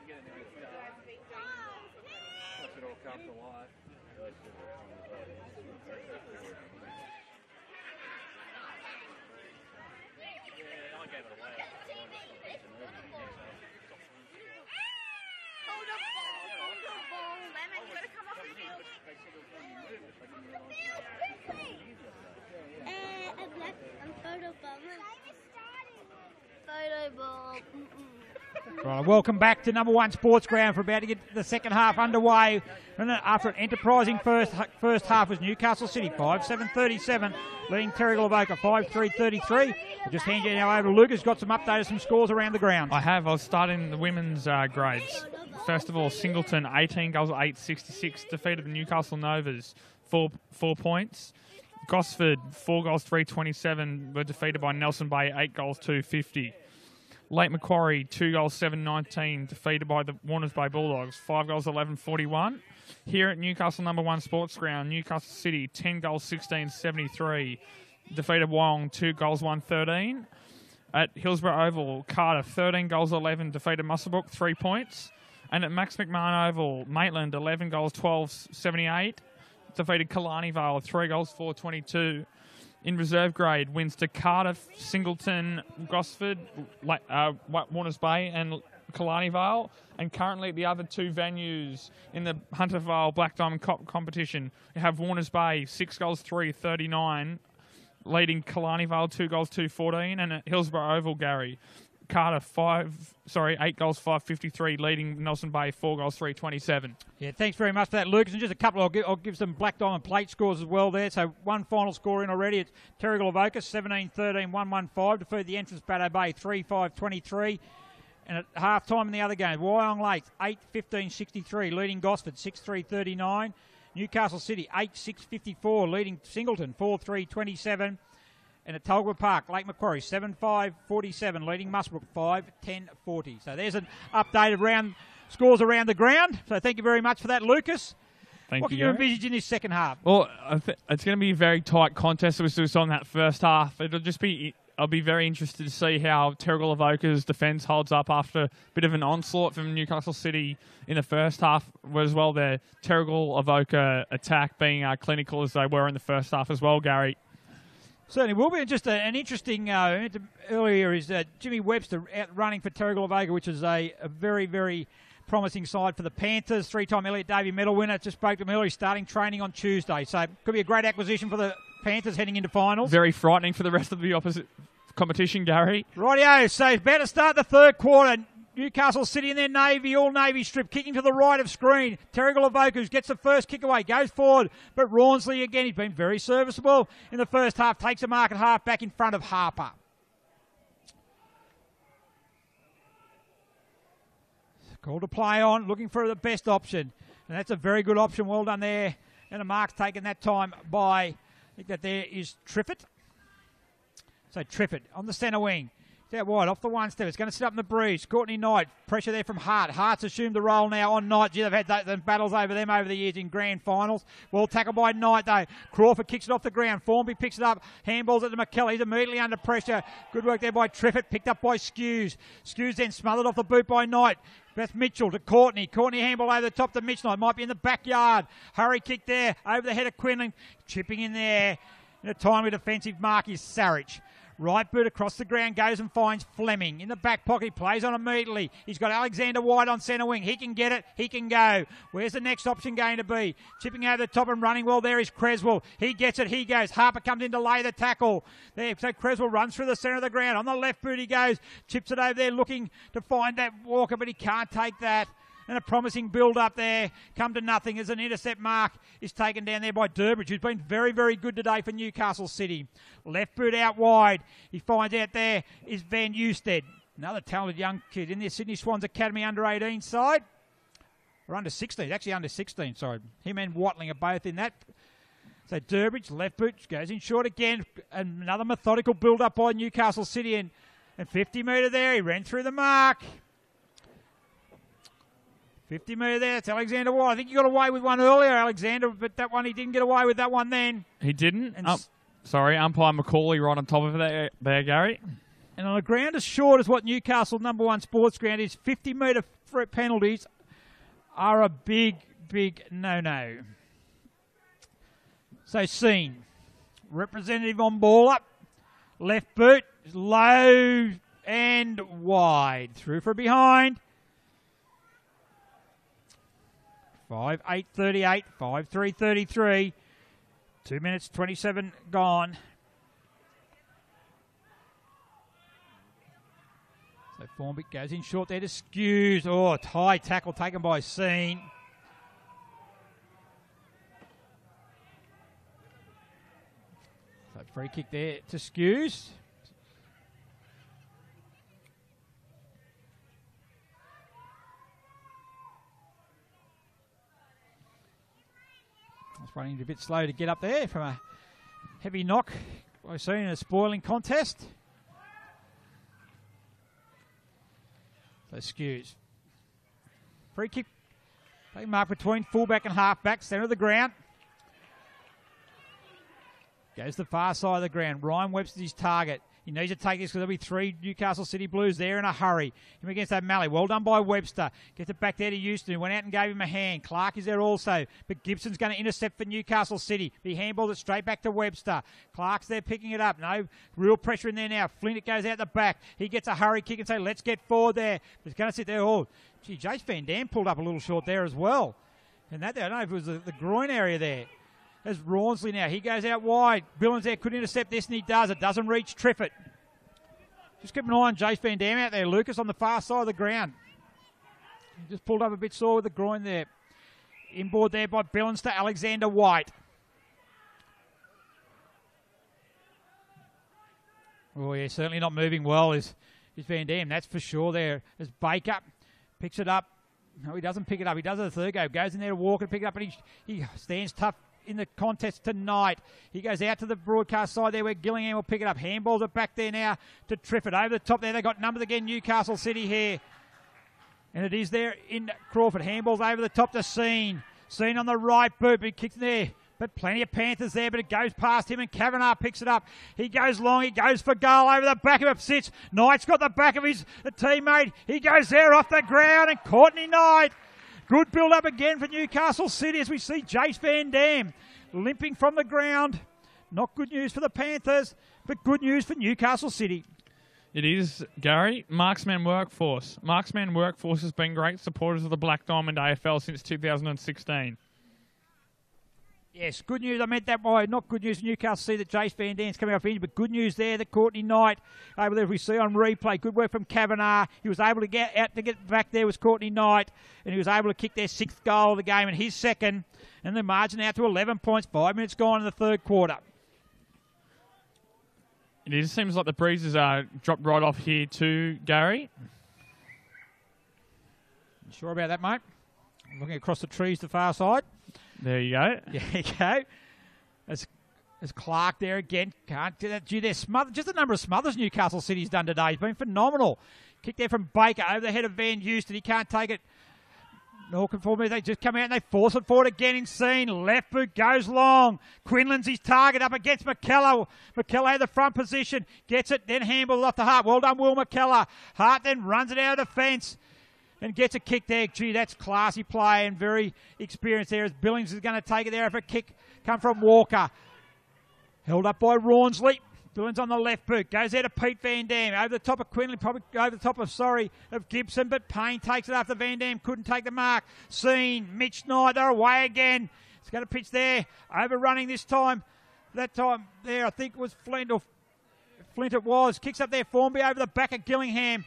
You get a nice watch it all come to life. Yeah, I gave it away.
Right, welcome back to number one sports ground. For about to get the second half underway. And after an enterprising first half was Newcastle City 5-7-37, leading Terrigal Avoca 5-3-33. I'll just hand you now over to Luke, who's got some updated some scores around the ground.
I'll start in the women's grades. First of all, Singleton 18 goals 8-66 defeated the Newcastle Novas 4 points. Gosford 4 goals 3-27 were defeated by Nelson Bay 8 goals 2-50. Lake Macquarie 2 goals 7-19 defeated by the Warners Bay Bulldogs 5 goals 11-41. Here at Newcastle number one sports ground, Newcastle City 10 goals 16-73 defeated Wyong 2 goals 1-13. At Hillsborough Oval, Carter 13 goals 11 defeated Muswellbrook 3 points. And at Max McMahon Oval, Maitland 11 goals 12-78 defeated Killarney Vale 3 goals 4-22. In reserve grade, wins to Cardiff, Singleton, Gosford, Warners Bay and Killarney Vale. And currently at the other two venues in the Hunter Vale Black Diamond Cup competition, you have Warners Bay 6 goals 3-39, leading Killarney Vale 2 goals 2-14. And at Hillsborough Oval, Gary, Carter 8 goals 5-53, leading Nelson Bay 4 goals 3-27.
Yeah, thanks very much for that, Lucas. And just a couple, I'll give some Black Diamond plate scores as well there. So one final score in already. It's Terrigal Avoca 17-13, 1-1-5, defeated the entrance Batto Bay 3-5-23. And at half-time in the other game, Wyong Lakes, 8-15-63, leading Gosford, 6-3-39. Newcastle City, 8-6-54, leading Singleton, 4-3-27. And at Tulgwa Park, Lake Macquarie, 7-5-47, leading Musbrook, 5-10-40. So there's an updated round scores around the ground. So thank you very much for that, Lucas. What can you envisage in this second half?
Well, it's going to be a very tight contest. We saw on that first half. I'll be very interested to see how Terrigal Avoca's defence holds up after a bit of an onslaught from Newcastle City in the first half, as well their Terrigal Avoca attack being clinical as they were in the first half as well, Gary.
Certainly will be. Just an interesting, earlier is Jimmy Webster out running for Terrigal Avoca, which is a very, very promising side for the Panthers. Three-time Elliot Davey medal winner. Just spoke to him earlier, starting training on Tuesday. So could be a great acquisition for the Panthers heading into finals.
Very frightening for the rest of the opposite competition, Gary.
Rightio, so about to start the third quarter. Newcastle City in their navy, all navy strip, kicking to the right of screen. Terrigal Avoca gets the first kick away, goes forward, but Rawnsley again, he's been very serviceable in the first half, takes a mark at half back in front of Harper. Call to play on, looking for the best option. And that's a very good option, well done there. And a mark's taken that time by, I think that there is Triffett. So Triffett on the centre wing. It's out wide, off the one step. It's going to sit up in the breeze. Courtney Knight, pressure there from Hart. Hart's assumed the role now on Knight. Gee, they've had those battles over them over the years in grand finals. Well tackled by Knight, though. Crawford kicks it off the ground. Formby picks it up. Handballs it to McKellar. He's immediately under pressure. Good work there by Triffett. Picked up by Skews. Skews then smothered off the boot by Knight. That's Mitchell to Courtney. Courtney handball over the top to Mitchell. It might be in the backyard. Hurry kick there over the head of Quinlan. Chipping in there. In a timely defensive mark is Sarich. Right boot across the ground, goes and finds Fleming. In the back pocket, he plays on immediately. He's got Alexander White on centre wing. He can get it, he can go. Where's the next option going to be? Chipping over the top and running well there is Creswell. He gets it, he goes. Harper comes in to lay the tackle. There, so Creswell runs through the centre of the ground. On the left boot he goes, chips it over there looking to find that Walker, but he can't take that. And a promising build-up there, come to nothing as an intercept mark is taken down there by Durbridge, who's been very, very good today for Newcastle City. Left boot out wide. He finds out there is Van Eusted, another talented young kid in the Sydney Swans Academy under-18 side. Or under-16, actually under-16, sorry. Him and Watling are both in that. So Durbridge, left boot, goes in short again. Another methodical build-up by Newcastle City. And 50 metre there, he ran through the mark. 50 metre there, it's Alexander White. I think he got away with one earlier, Alexander, but that one he didn't get away with that one then.
He didn't? Sorry, umpire McCauley right on top of it there, Gary.
And on a ground as short as what Newcastle #1 sports ground is, 50 metre penalties are a big, big no-no. So Scene, representative on ball up, left boot, low and wide. Through for behind. 5-8-38, 5-3-33. 2 minutes 27 gone. So Formby goes in short there to Skews. Oh, high tackle taken by Scene. So free kick there to Skews. Running a bit slow to get up there from a heavy knock we've seen in a spoiling contest. So Skews. Free kick. Play mark between fullback and halfback, centre of the ground. Goes to the far side of the ground. Ryan Webster's his target. He needs to take this because there'll be 3 Newcastle City Blues there in a hurry. Him against O'Malley. Well done by Webster. Gets it back there to Houston, who went out and gave him a hand. Clark is there also. But Gibson's going to intercept for Newcastle City. He handballed it straight back to Webster. Clark's there picking it up. No real pressure in there now. Flint, it goes out the back. He gets a hurry kick and say, let's get forward there. But it's going to sit there. Oh, gee, Jace Van Dam pulled up a little short there as well. And that there, I don't know if it was the groin area there. There's Rawnsley now. He goes out wide. Billings there could intercept this, and he does. It doesn't reach Triffett. Just keep an eye on Jace Van Dam out there. Lucas on the far side of the ground. He just pulled up a bit sore with the groin there. Inboard there by Billings to Alexander White. Oh, yeah, certainly not moving well. Is is Van Dam, that's for sure there. As Baker picks it up. No, he doesn't pick it up. He does it a third go. Goes in there to walk and pick it up, and he stands tough in the contest tonight. He goes out to the broadcast side there where Gillingham will pick it up. Handballs it back there now to Trifford. Over the top there, they got numbers again, Newcastle City here. And it is there in Crawford. Handballs over the top to Scene. Scene on the right boot, but he kicks there. But plenty of Panthers there, but it goes past him and Kavanagh picks it up. He goes long, he goes for goal over the back of it, sits. Knight's got the back of his teammate. He goes there off the ground and Courtney Knight. Good build-up again for Newcastle City as we see Jace Van Dam limping from the ground. Not good news for the Panthers, but good news for Newcastle City.
It is, Gary. Marksman Workforce. Marksman Workforce has been great supporters of the Black Diamond AFL since 2016.
Yes, good news. I meant that by not good news for Newcastle City that Jace Van Dam's coming off injury, but good news there that Courtney Knight over there, if we see on replay, good work from Kavanagh. He was able to get out to get back there was Courtney Knight, and he was able to kick their 6th goal of the game and his 2nd, and the margin out to 11 points, 5 minutes gone in the 3rd quarter.
It just seems like the breezes are dropped right off here too, Gary.
You sure about that, mate? I'm looking across the trees to the far side.
There you go.
There you go. As Clark there again. Can't do that. Gee, there's just the number of smothers Newcastle City's done today has been phenomenal. Kick there from Baker over the head of Van Houston. He can't take it. No conformity. They just come out and they force it forward again in Scene. Left boot goes long. Quinlan's his target up against McKellar. McKellar had the front position. Gets it. Then handballs off the Hart. Well done, Will McKellar. Hart then runs it out of the fence. And gets a kick there. Gee, that's classy play and very experienced there as Billings is going to take it there for a kick come from Walker. Held up by Rawnsley. Billings on the left boot. Goes there to Pete Van Dam. Over the top of Quinlan, probably over the top of Gibson, but Payne takes it after Van Dam. Couldn't take the mark. Scene, Mitch Knight, they're away again. It's going to pitch there. Overrunning this time. That time there, I think it was Flint, or Flint it was. Kicks up there, Formby over the back of Gillingham.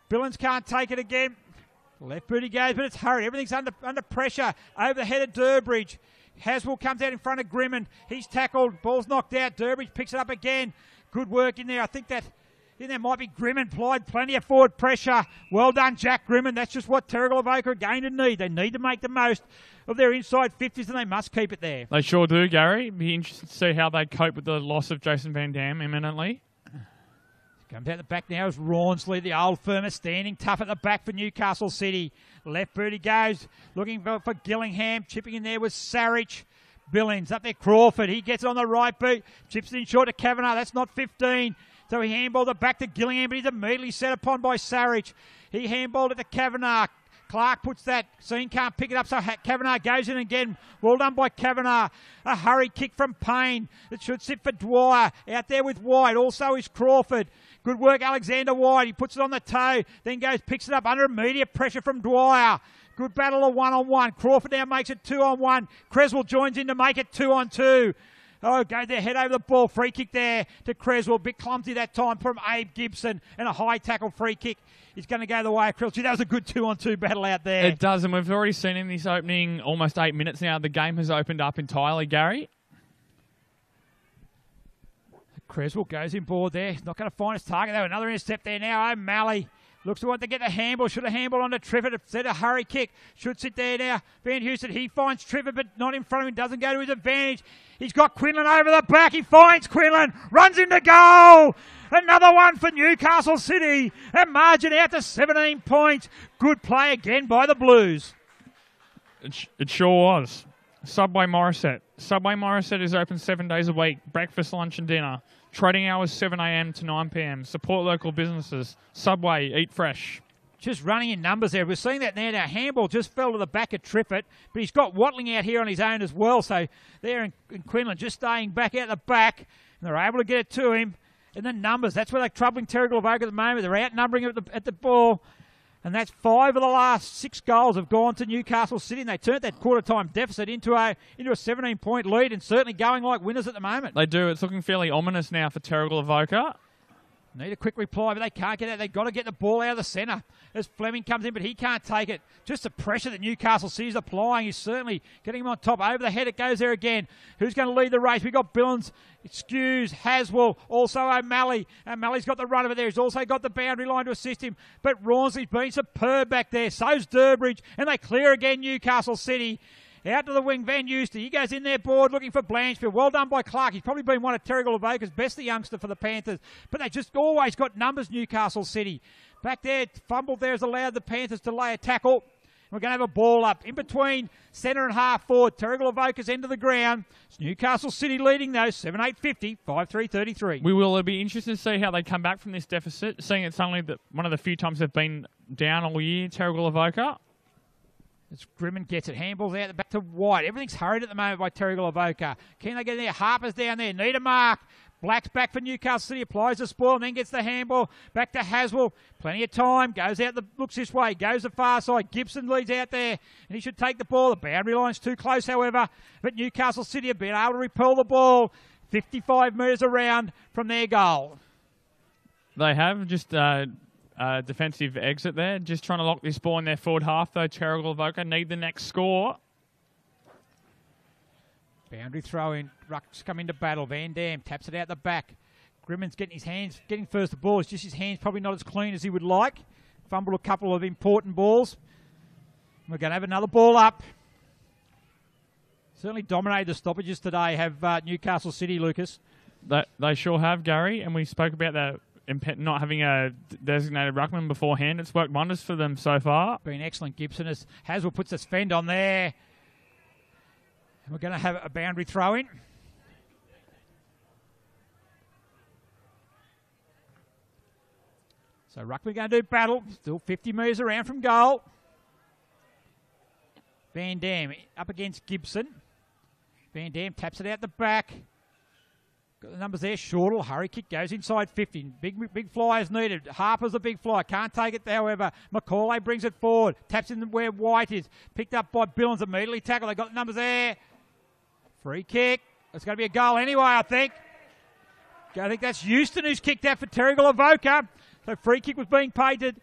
Billings can't take it again. Left boot he goes, but it's hurried. Everything's under pressure. Over the head of Durbridge. Haswell comes out in front of Grimond. He's tackled. Ball's knocked out. Durbridge picks it up again. Good work in there. I think that in there might be Grimond. Applied plenty of forward pressure. Well done, Jack Grimond. That's just what Terrigal Avoca are going to need. They need to make the most of their inside 50s, and they must keep it there.
They sure do, Gary. Be interested to see how they cope with the loss of Jason Van Dam imminently.
Comes out the back now is Rawnsley, the old firmer, standing tough at the back for Newcastle City. Left boot he goes, looking for Gillingham. Chipping in there was Sarich. Billings up there, Crawford. He gets it on the right boot. Chips it in short to Kavanagh. That's not 15. So he handballed it back to Gillingham, but he's immediately set upon by Sarich. He handballed it to Kavanagh. Clark puts that. Scene can't pick it up, so Kavanagh goes in again. Well done by Kavanagh. A hurry kick from Payne. It should sit for Dwyer. Out there with White. Also is Crawford. Good work, Alexander White. He puts it on the toe, then goes, picks it up under immediate pressure from Dwyer. Good battle of 1-on-1. Crawford now makes it 2-on-1. Creswell joins in to make it 2-on-2. Oh, go there, head over the ball. Free kick there to Creswell. Bit clumsy that time from Abe Gibson. And a high tackle free kick is going to go the way of Creswell. That was a good 2-on-2 battle out there.
It does, and we've already seen in this opening almost 8 minutes now, the game has opened up entirely, Gary.
Creswell goes in board there. He's not going to find his target though. Another intercept there now. O'Malley looks to want to get the handball. Should have handball on to Trifford. Instead a hurry kick. Should sit there now. Van Houston, he finds Trifford, but not in front of him. Doesn't go to his advantage. He's got Quinlan over the back. He finds Quinlan. Runs into goal. Another one for Newcastle City. And margin out to 17 points. Good play again by the Blues.
It sure was. Subway Morisset. Subway Morisset is open 7 days a week. Breakfast, lunch and dinner. Trading hours 7 a.m. to 9 p.m. Support local businesses. Subway, eat fresh.
Just running in numbers there. We're seeing that now. Now handball just fell to the back of Triffett, but he's got Watling out here on his own as well. So there in Quinlan just staying back out the back, and they're able to get it to him. And the numbers, that's where they're troubling Terrigal Avoca at the moment. They're outnumbering at the ball. And that's 5 of the last 6 goals have gone to Newcastle City, and they turned that quarter-time deficit into a 17-point lead, and certainly going like winners at the moment.
They do. It's looking fairly ominous now for Terrigal Avoca.
Need a quick reply, but they can't get it. They've got to get the ball out of the centre as Fleming comes in, but he can't take it. Just the pressure that Newcastle City's applying is certainly getting him on top. Over the head it goes there again. Who's going to lead the race? We've got Billings, Skews, Haswell, also O'Malley. O'Malley's got the run of it there. He's also got the boundary line to assist him, but Rawnsley's been superb back there. So's Durbridge, and they clear again, Newcastle City. Out to the wing, Van Euster. He goes in there, board, looking for Blanchfield. Well done by Clark. He's probably been one of Terrigal Avoca's best, the youngster for the Panthers. But they just always got numbers, Newcastle City. Back there, fumbled there has allowed the Panthers to lay a tackle. We're going to have a ball up in between centre and half forward. Terrigal Avoca's end of the ground. It's Newcastle City leading those 7-8-50, 5-3-33.
We will be interested to see how they come back from this deficit, seeing it's only one of the few times they've been down all year, Terrigal Avoca.
As Grimman gets it, handballs out back to White. Everything's hurried at the moment by Terrigal Avoca. Can they get in there? Harper's down there. Need a mark. Black's back for Newcastle City. Applies the spoil and then gets the handball. Back to Haswell. Plenty of time. Goes out, looks this way. Goes the far side. Gibson leads out there. And he should take the ball. The boundary line's too close, however. But Newcastle City have been able to repel the ball 55 metres around from their goal.
They have just... defensive exit there. Just trying to lock this ball in their forward half, though. Terrigal Avoca need the next score.
Boundary throw in. Ruck's come into battle. Van Dam taps it out the back. Grimman's getting his hands, getting first the ball. It's just his hands probably not as clean as he would like. Fumbled a couple of important balls. We're going to have another ball up. Certainly dominated the stoppages today, have Newcastle City, Lucas.
They sure have, Gary, and we spoke about that. Not having a designated ruckman beforehand, it's worked wonders for them so far.
Been excellent. Gibson as Haswell puts his fend on there. And we're going to have a boundary throw in. So Ruckman going to do battle. Still 50 metres around from goal. Van Dam up against Gibson. Van Dam taps it out the back. Got the numbers there. Shortle, hurry kick, goes inside 50. Big fly is needed. Harper's a big fly. Can't take it, however. Macaulay brings it forward. Taps in where White is. Picked up by Billings. Immediately tackle. They got the numbers there. Free kick. It's going to be a goal anyway, I think. I think that's Houston who's kicked out for Terrigal Avoca. So free kick was being paid to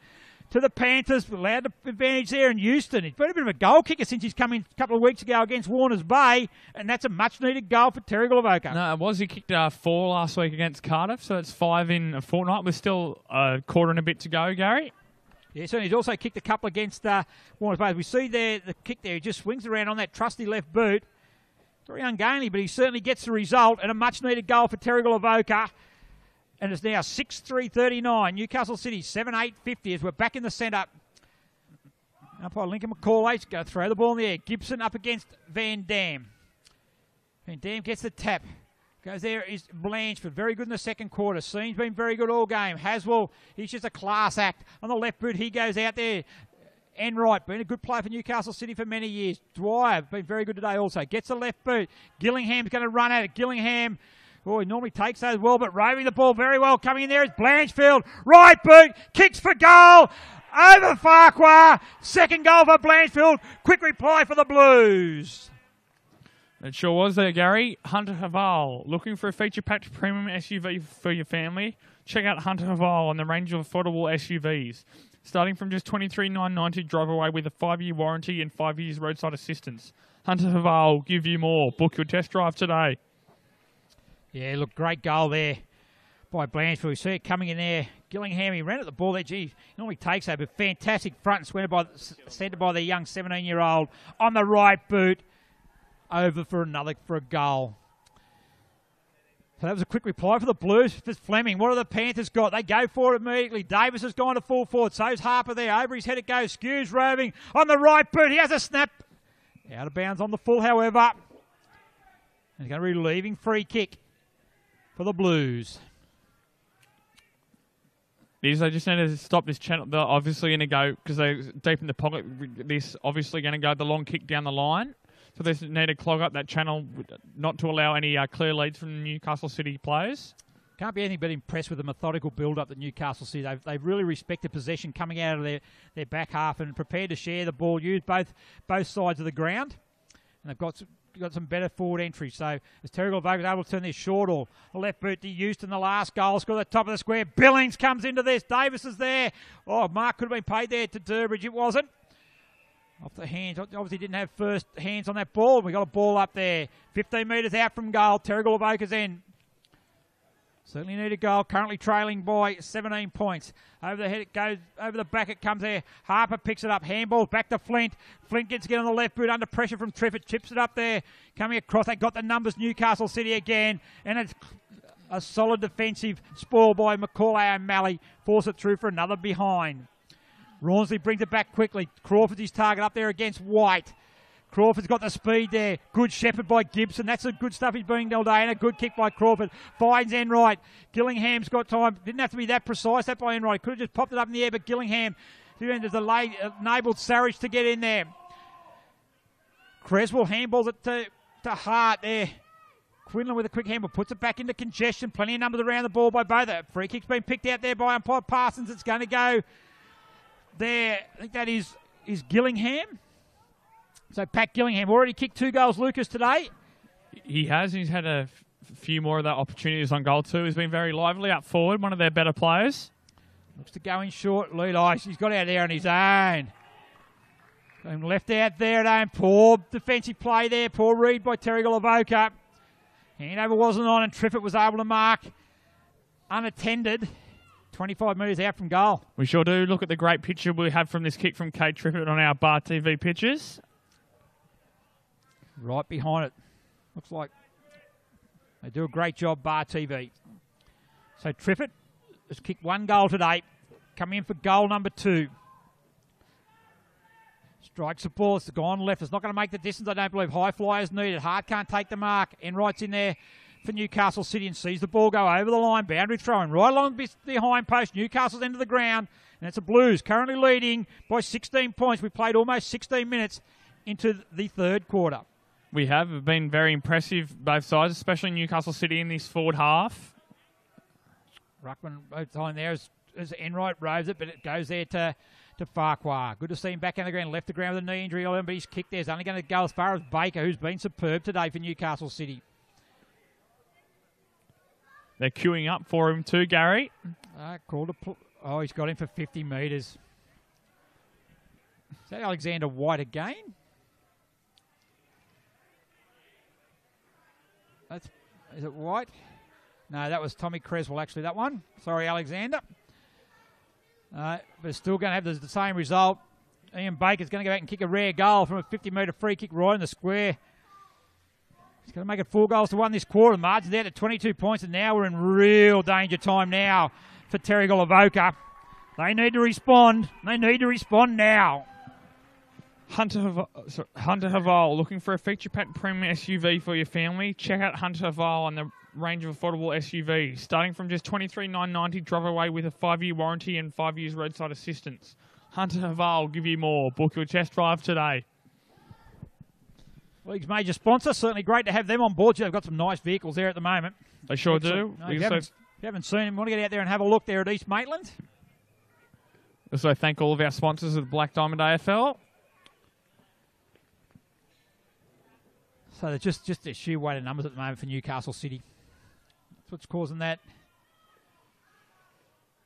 the Panthers. Allowed the advantage there in Houston. He's been a bit of a goal kicker since he's come in a couple of weeks ago against Warners Bay, and that's a much-needed goal for Terrigal Avoca.
No, it was. He kicked 4 last week against Cardiff, so it's 5 in a fortnight. There's still a quarter and a bit to go, Gary.
Yeah, so he's also kicked a couple against Warners Bay. We see there the kick there. He just swings around on that trusty left boot. Very ungainly, but he certainly gets the result, and a much-needed goal for Terrigal Avoca. And it's now 6-3-39. Newcastle City 7-8-50 as we're back in the centre. Umpire Lincoln McCauley's going to throw the ball in the air. Gibson up against Van Dam. Van Dam gets the tap. Goes there is Blanchford. Very good in the second quarter. Seen's been very good all game. Haswell, he's just a class act. On the left boot, he goes out there. Enright, been a good player for Newcastle City for many years. Dwyer, been very good today also. Gets the left boot. Gillingham's going to run at it. Gillingham, oh, he normally takes those well, but roving the ball very well. Coming in there is Blanchfield. Right boot, kicks for goal. Over Farquhar. Second goal for Blanchfield. Quick reply for the Blues.
It sure was there, Gary. Hunter Haval, looking for a feature-packed premium SUV for your family? Check out Hunter Haval on the range of affordable SUVs. Starting from just $23,990, drive away with a 5-year warranty and 5 years roadside assistance. Hunter Haval will give you more. Book your test drive today.
Yeah, look, great goal there by Blanchfield. We see it coming in there. Gillingham, he ran at the ball there. Gee, he normally takes that, but fantastic front and centered by the young 17-year-old on the right boot. Over for a goal. So that was a quick reply for the Blues. For Fleming, what have the Panthers got? They go for it immediately. Davis has gone to full forward. So's Harper there. Over his head it goes. Skews roving on the right boot. He has a snap. Out of bounds on the full, however. He's going to be relieving free kick for the Blues.
They just need to stop this channel. They're obviously going to go, because they're deep in the pocket, this obviously going to go the long kick down the line. So they need to clog up that channel not to allow any clear leads from Newcastle City players.
Can't be anything but impressed with the methodical build-up that Newcastle City. They've really respected possession coming out of their back half and prepared to share the ball, use both sides of the ground. And they've got got some better forward entry. So as Terrigal Avoca is able to turn this short or the left boot to Houston, the last goal, score at the top of the square. Billings comes into this. Davis is there. Oh, mark could have been paid there to Durbridge. It wasn't. Off the hands. Obviously didn't have first hands on that ball. We got a ball up there. 15 metres out from goal. Terrigal Avoca's end. Certainly need a goal. Currently trailing by 17 points. Over the head it goes. Over the back it comes there. Harper picks it up. Handball back to Flint. Flint gets to get on the left boot under pressure from Triffett. Chips it up there. Coming across. They got the numbers. Newcastle City again. And it's a solid defensive spoil by McCauley O'Malley. Force it through for another behind. Rawnsley brings it back quickly. Crawford's his target up there against White. Crawford's got the speed there. Good shepherd by Gibson. That's the good stuff he's doing all day. And a good kick by Crawford. Finds Enright. Gillingham's got time. Didn't have to be that precise, that by Enright. Could have just popped it up in the air, but Gillingham enabled Sarich to get in there. Creswell handballs it to Hart there. Quinlan with a quick handball. Puts it back into congestion. Plenty of numbers around the ball by both. Free kick's been picked out there by umpire Parsons. It's going to go there. I think that is Gillingham. So Pat Gillingham already kicked 2 goals, Lucas, today.
He has. He's had a few more of that opportunities on goal too. He's been very lively up forward, one of their better players.
Looks to go in short. Lead he's got out there on his own. Left out there at own. Poor defensive play there. Poor read by Terrigal Avoca. Handover wasn't on and Triffett was able to mark unattended. 25 metres out from goal.
We sure do. Look at the great picture we have from this kick from Kate Triffett on our Bar TV pictures.
Right behind it. Looks like they do a great job, Bar TV. So Triffett has kicked 1 goal today. Coming in for goal number 2. Strikes the ball. It's gone left. It's not going to make the distance, I don't believe. High flyers needed. Hart can't take the mark. Enright's in there for Newcastle City and sees the ball go over the line. Boundary throwing right along behind post. Newcastle's into the ground. And it's the Blues currently leading by 16 points. We played almost 16 minutes into the third quarter.
We have been very impressive, both sides, especially Newcastle City in this forward half.
Ruckman both time there as Enright roves it, but it goes there to Farquhar. Good to see him back on the ground. Left the ground with a knee injury, but his kick there is only going to go as far as Baker, who's been superb today for Newcastle City.
They're queuing up for him too, Gary.
He's got him for 50 metres. Is that Alexander White again? Is it White? No, that was Tommy Creswell, actually, that one. Sorry, Alexander. But it's still going to have the same result. Ian Baker's going to go back and kick a rare goal from a 50-metre free kick right in the square. He's going to make it 4 goals to 1 this quarter. Margin's out at 22 points, and now we're in real danger time now for Terrigal Avoca. They need to respond. They need to respond now.
Hunter Haval, looking for a feature pack premium SUV for your family? Check out Hunter Haval and the range of affordable SUVs. Starting from just $23,990, drive away with a 5-year warranty and 5 years roadside assistance. Hunter Haval will give you more. Book your test drive today.
League's major sponsor. Certainly great to have them on board. They've got some nice vehicles there at the moment.
They sure do.
No, if you haven't seen them, want to get out there and have a look there at East Maitland.
Also thank all of our sponsors of the Black Diamond AFL.
So they're just a sheer weight of numbers at the moment for Newcastle City. That's what's causing that.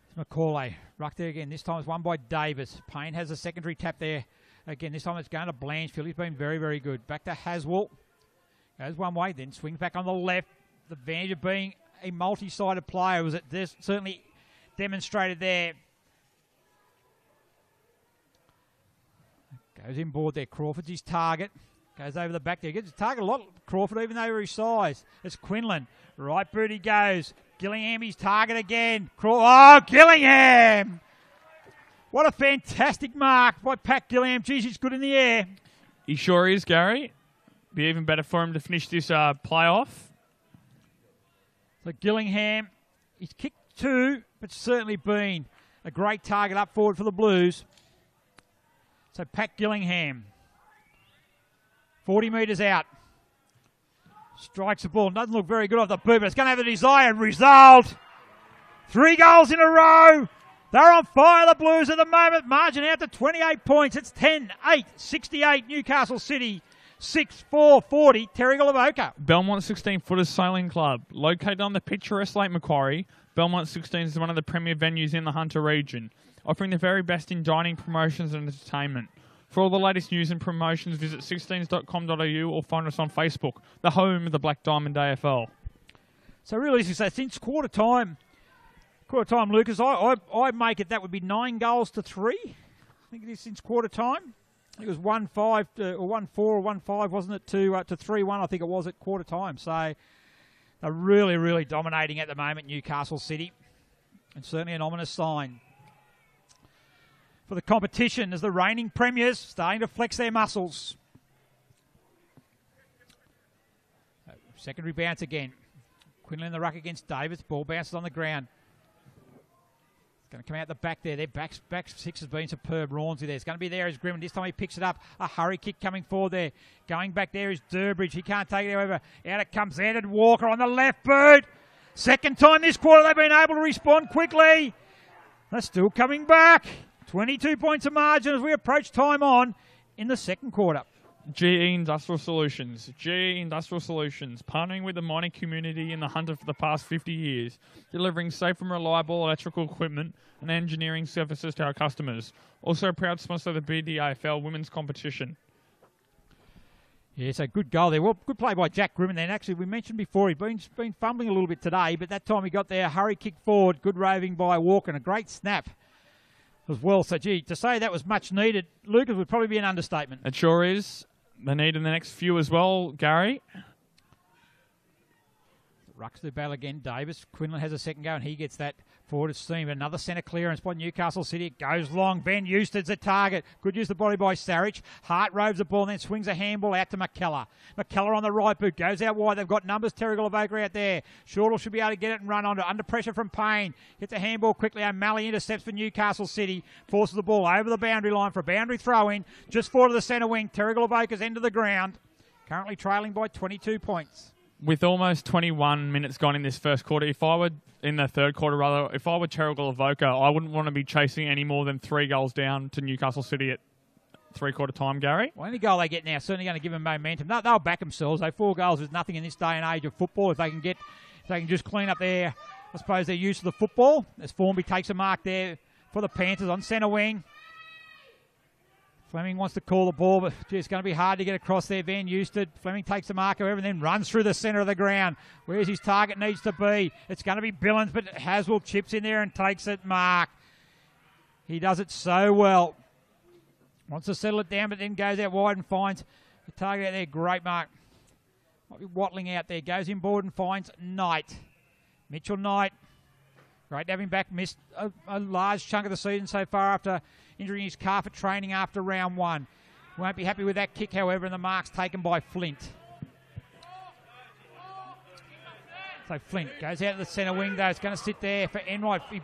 It's Macaulay. Ruck there again. This time it's won by Davis. Payne has a secondary tap there. Again, this time it's going to Blanchfield. He's been very, very good. Back to Haswell. Goes one way, then swings back on the left. The advantage of being a multi-sided player was certainly demonstrated there. Goes inboard there. Crawford's his target. Goes over the back there. Gets his target a lot. Crawford, even over his size. It's Quinlan. Right boot he goes. Gillingham, his target again. Gillingham! What a fantastic mark by Pat Gillingham. Geez, he's good in the air.
He sure is, Gary. Be even better for him to finish this playoff.
So Gillingham, he's kicked 2, but certainly been a great target up forward for the Blues. So Pat Gillingham, 40 metres out. Strikes the ball. Doesn't look very good off the boot, but it's going to have the desired result. 3 goals in a row. They're on fire, the Blues, at the moment. Margin out to 28 points. It's 10-8, 68 Newcastle City. 6-4-40, Terrigal Avoca.
Belmont 16-footers Sailing Club. Located on the picturesque Lake Macquarie, Belmont 16 is one of the premier venues in the Hunter region, offering the very best in dining, promotions and entertainment. For all the latest news and promotions, visit 16s.com.au or find us on Facebook, the home of the Black Diamond AFL.
So really, since quarter time, Lucas, I make it that would be 9 goals to 3. I think it is since quarter time. It was 1-5 or 1-4 or 1-5, wasn't it, to 3-1? I think it was at quarter time. So they're really, really dominating at the moment, Newcastle City, and certainly an ominous sign for the competition as the reigning premiers starting to flex their muscles. Secondary bounce again. Quinlan in the ruck against Davis. Ball bounces on the ground. Going to come out the back there. Their back six has been superb. Rawnsley there. It's going to be there as Grimman. This time he picks it up. A hurry kick coming forward there. Going back there is Durbridge. He can't take it however. Out it comes Edward Walker on the left boot. Second time this quarter they've been able to respond quickly. They're still coming back. 22 points of margin as we approach time on in the second quarter.
GE Industrial Solutions. GE Industrial Solutions, partnering with the mining community in the Hunter for the past 50 years, delivering safe and reliable electrical equipment and engineering services to our customers. Also a proud sponsor of the BDAFL women's competition.
Yeah, so good goal there. Well, good play by Jack Grimman then. Actually, we mentioned before he's been fumbling a little bit today, but that time he got there, hurry kick forward, good roving by Walker, and a great snap as well. So, gee, to say that was much needed, Lucas, would probably be an understatement.
It sure is. They need in the next few as well, Gary.
Rucks the battle again. Davis. Quinlan has a second go and he gets that forward to steam. Another centre clearance by Newcastle City. It goes long. Ben Euston's the target. Good use the body by Sarich. Hart roves the ball and then swings a handball out to McKellar. McKellar on the right boot. Goes out wide. They've got numbers. Terrigal Avoca out there. Shortall should be able to get it and run on it. Under pressure from Payne. Gets a handball quickly. O'Malley intercepts for Newcastle City. Forces the ball over the boundary line for a boundary throw-in. Just forward of the centre wing. Terrigal Avoca's end of the ground. Currently trailing by 22 points.
With almost 21 minutes gone in this first quarter, if I were in the third quarter, rather, if I were Terrigal Avoca, I wouldn't want to be chasing any more than 3 goals down to Newcastle City at three-quarter time, Gary.
Well, any goal they get now certainly going to give them momentum. They'll back themselves. 4 goals is nothing in this day and age of football. If they can just clean up their, I suppose, their use of the football. As Formby takes a mark there for the Panthers on centre wing. Fleming wants to call the ball, but it's going to be hard to get across there. Van Euston. Fleming takes the mark, however, and then runs through the centre of the ground. Where's his target needs to be? It's going to be Billings, but Haswell chips in there and takes it, Mark. He does it so well. Wants to settle it down, but then goes out wide and finds the target out there. Great mark. Might be wattling out there. Goes inboard and finds Knight. Mitchell Knight. Great to have him back. Missed a large chunk of the season so far after injuring his calf at training after round 1. Won't be happy with that kick, however, and the mark's taken by Flint. So Flint goes out to the centre wing, though. It's going to sit there for Enright. It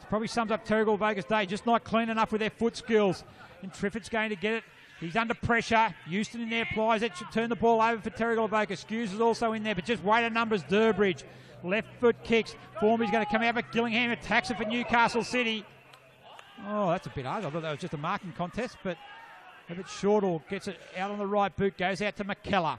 probably sums up Terrigal Avoca's day. Just not clean enough with their foot skills. And Triffitt's going to get it. He's under pressure. Houston in there applies it. Should turn the ball over for Terrigal Avoca. Skews is also in there, but just weighted numbers. Durbridge. Left foot kicks. Formby's going to come out, but Gillingham attacks it for Newcastle City. Oh, that's a bit hard. I thought that was just a marking contest, but a bit Shortall gets it out on the right boot, goes out to McKellar.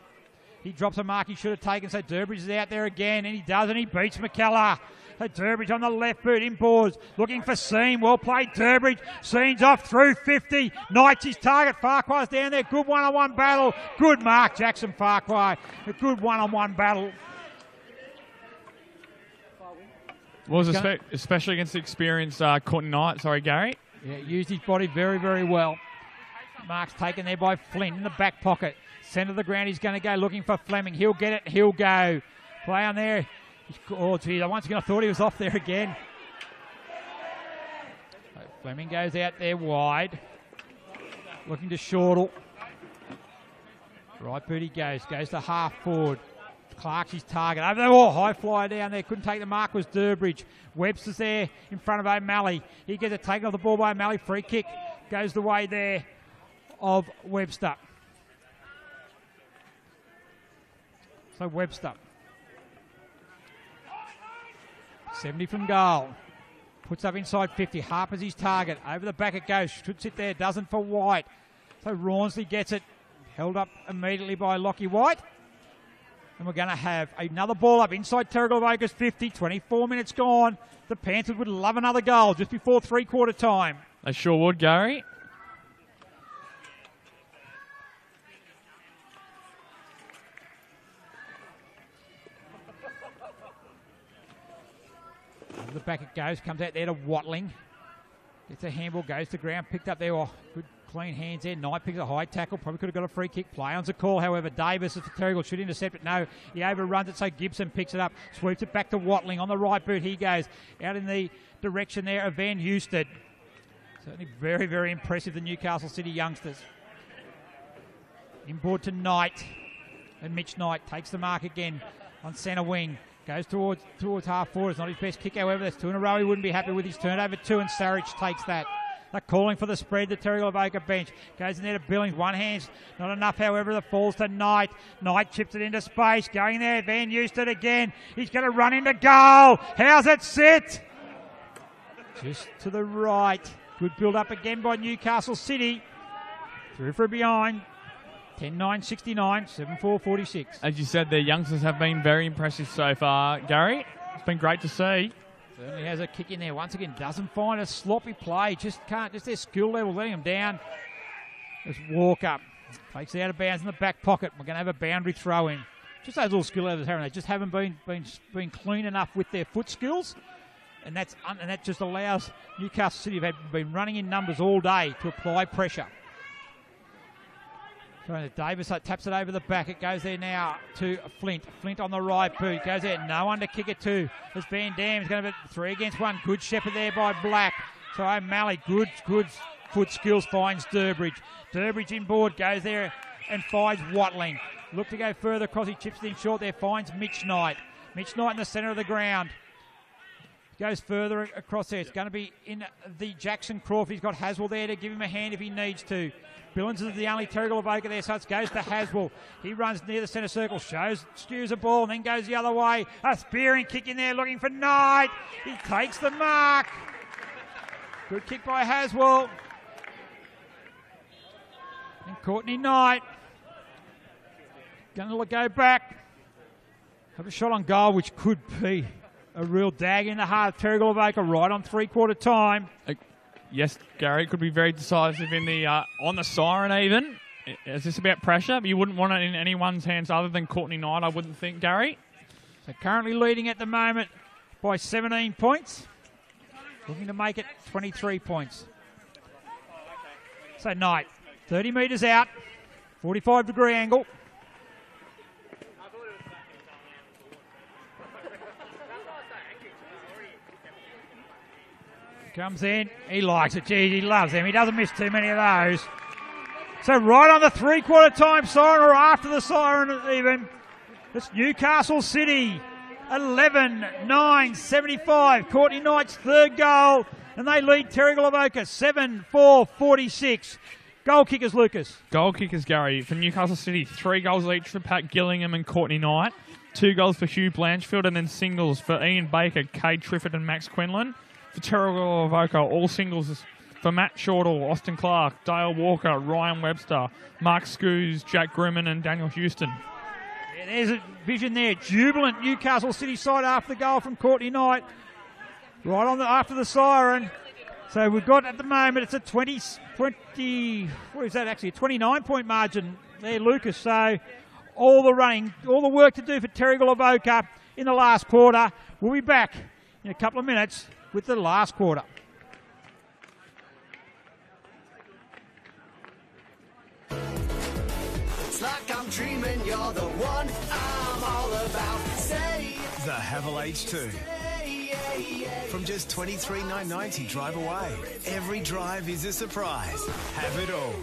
He drops a mark he should have taken, so Durbridge is out there again, and he does, and he beats McKellar. So Durbridge on the left boot, inboards, looking for Seam. Well played, Durbridge. Seam's off through 50. Knight's his target. Farquhar's down there. Good one-on-one battle. Good mark, Jackson Farquhar. A good one-on-one battle.
Was especially against the experienced Courtney Knight. Sorry, Gary.
Yeah, used his body very, very well. Mark's taken there by Flint in the back pocket. Centre of the ground, he's going to go looking for Fleming. He'll get it, he'll go. Play on there. Oh, geez, once again I thought he was off there again. So Fleming goes out there wide. Looking to Shortall. Right boot he goes to half forward. Clark's his target. Over there, high flyer down there. Couldn't take the mark, was Durbridge. Webster's there in front of O'Malley. He gets it taken off the ball by O'Malley. Free kick goes the way there of Webster. So Webster. 70 from goal. Puts up inside 50. Harper's his target. Over the back it goes. Should sit there. Doesn't for White. So Rawnsley gets it. held up immediately by Lockie White. And we're going to have another ball up inside Terrigal Avoca's 50. 24 minutes gone. The Panthers would love another goal just before three-quarter time.
They sure would, Gary.
Over the back it goes. Comes out there to Watling. Gets a handball, goes to ground. Picked up there. Oh, good clean hands there. Knight picks a high tackle. Probably could have got a free kick. Play on's a call, however. Davis is for Terrigal. Should intercept it. No, he overruns it, so Gibson picks it up. Sweeps it back to Watling. On the right boot he goes. Out in the direction there of Van Houston. Certainly very, very impressive, the Newcastle City youngsters. Inboard to Knight. And Mitch Knight takes the mark again on centre wing. Goes towards half forward. It's not his best kick, however. There's 2 in a row. He wouldn't be happy with his turnover 2, and Sarich takes that. They're calling for the spread. The Terrigal Avoca bench goes in there to Billings. One hand's not enough, however. The falls to Knight. Knight chips it into space. Going there. Van Houston again. He's going to run into goal. How's it sit? Just to the right. Good build up again by Newcastle City. Through for behind. 10-9-69, 7-4-46.
As you said, their youngsters have been very impressive so far, Gary. It's been great to see.
Certainly has a kick in there. Once again, doesn't find a sloppy play. Just can't, just their skill level letting them down. Just walk up. Takes it out of bounds in the back pocket. We're going to have a boundary throw in. Just those little skill levels, they just haven't been clean enough with their foot skills. And that just allows Newcastle City, have been running in numbers all day to apply pressure. Davis taps it over the back. It goes there now to Flint. Flint on the right boot. Goes there. No one to kick it to. As Van Dam's going to be 3 against 1. Good shepherd there by Black. So O'Malley, good foot skills, finds Durbridge. Durbridge inboard. Goes there and finds Watling. Look to go further across. He chips it in short there. Finds Mitch Knight. Mitch Knight in the centre of the ground. Goes further across there. It's going to be in the Jackson Crawford. He's got Haswell there to give him a hand if he needs to. Billings is the only Terrigal Avoca there, so it goes to Haswell. He runs near the centre circle, skews a ball, and then goes the other way. A spearing kick in there, looking for Knight. He takes the mark. Good kick by Haswell. And Courtney Knight. Going to go back. Have a shot on goal, which could be a real dagger in the heart of Terrigal Avoca right on three-quarter time.
Yes, Gary, it could be very decisive in the on the siren even. Is this about pressure? You wouldn't want it in anyone's hands other than Courtney Knight, I wouldn't think, Gary.
So currently leading at the moment by 17 points. Looking to make it 23 points. So Knight, 30 metres out, 45-degree angle. Comes in, he likes it, geez, he loves them. He doesn't miss too many of those. So right on the three-quarter time siren, or after the siren even, it's Newcastle City, 11-9-75. Courtney Knight's 3rd goal, and they lead Terrigal Avoca 7-4-46. Goal kickers, Lucas.
Goal kickers, Gary. For Newcastle City, 3 goals each for Pat Gillingham and Courtney Knight. 2 goals for Hugh Blanchfield, and then singles for Ian Baker, Cade Trifford and Max Quinlan. For Terrigal Avoca, all singles for Matt Shortall, Austin Clark, Dale Walker, Ryan Webster, Mark Scoos, Jack Grumman and Daniel Houston.
Yeah, there's a vision there. Jubilant Newcastle City side after the goal from Courtney Knight. Right on after the siren. So we've got at the moment, it's a 29-point margin there, Lucas. So all the work to do for Terrigal Avoca in the last quarter. We'll be back in a couple of minutes with the last quarter.
It's like I'm dreaming, you're the one I'm all about. Say,
The Havel H2. From just $23,990 drive away. Every drive is a surprise. Have it all.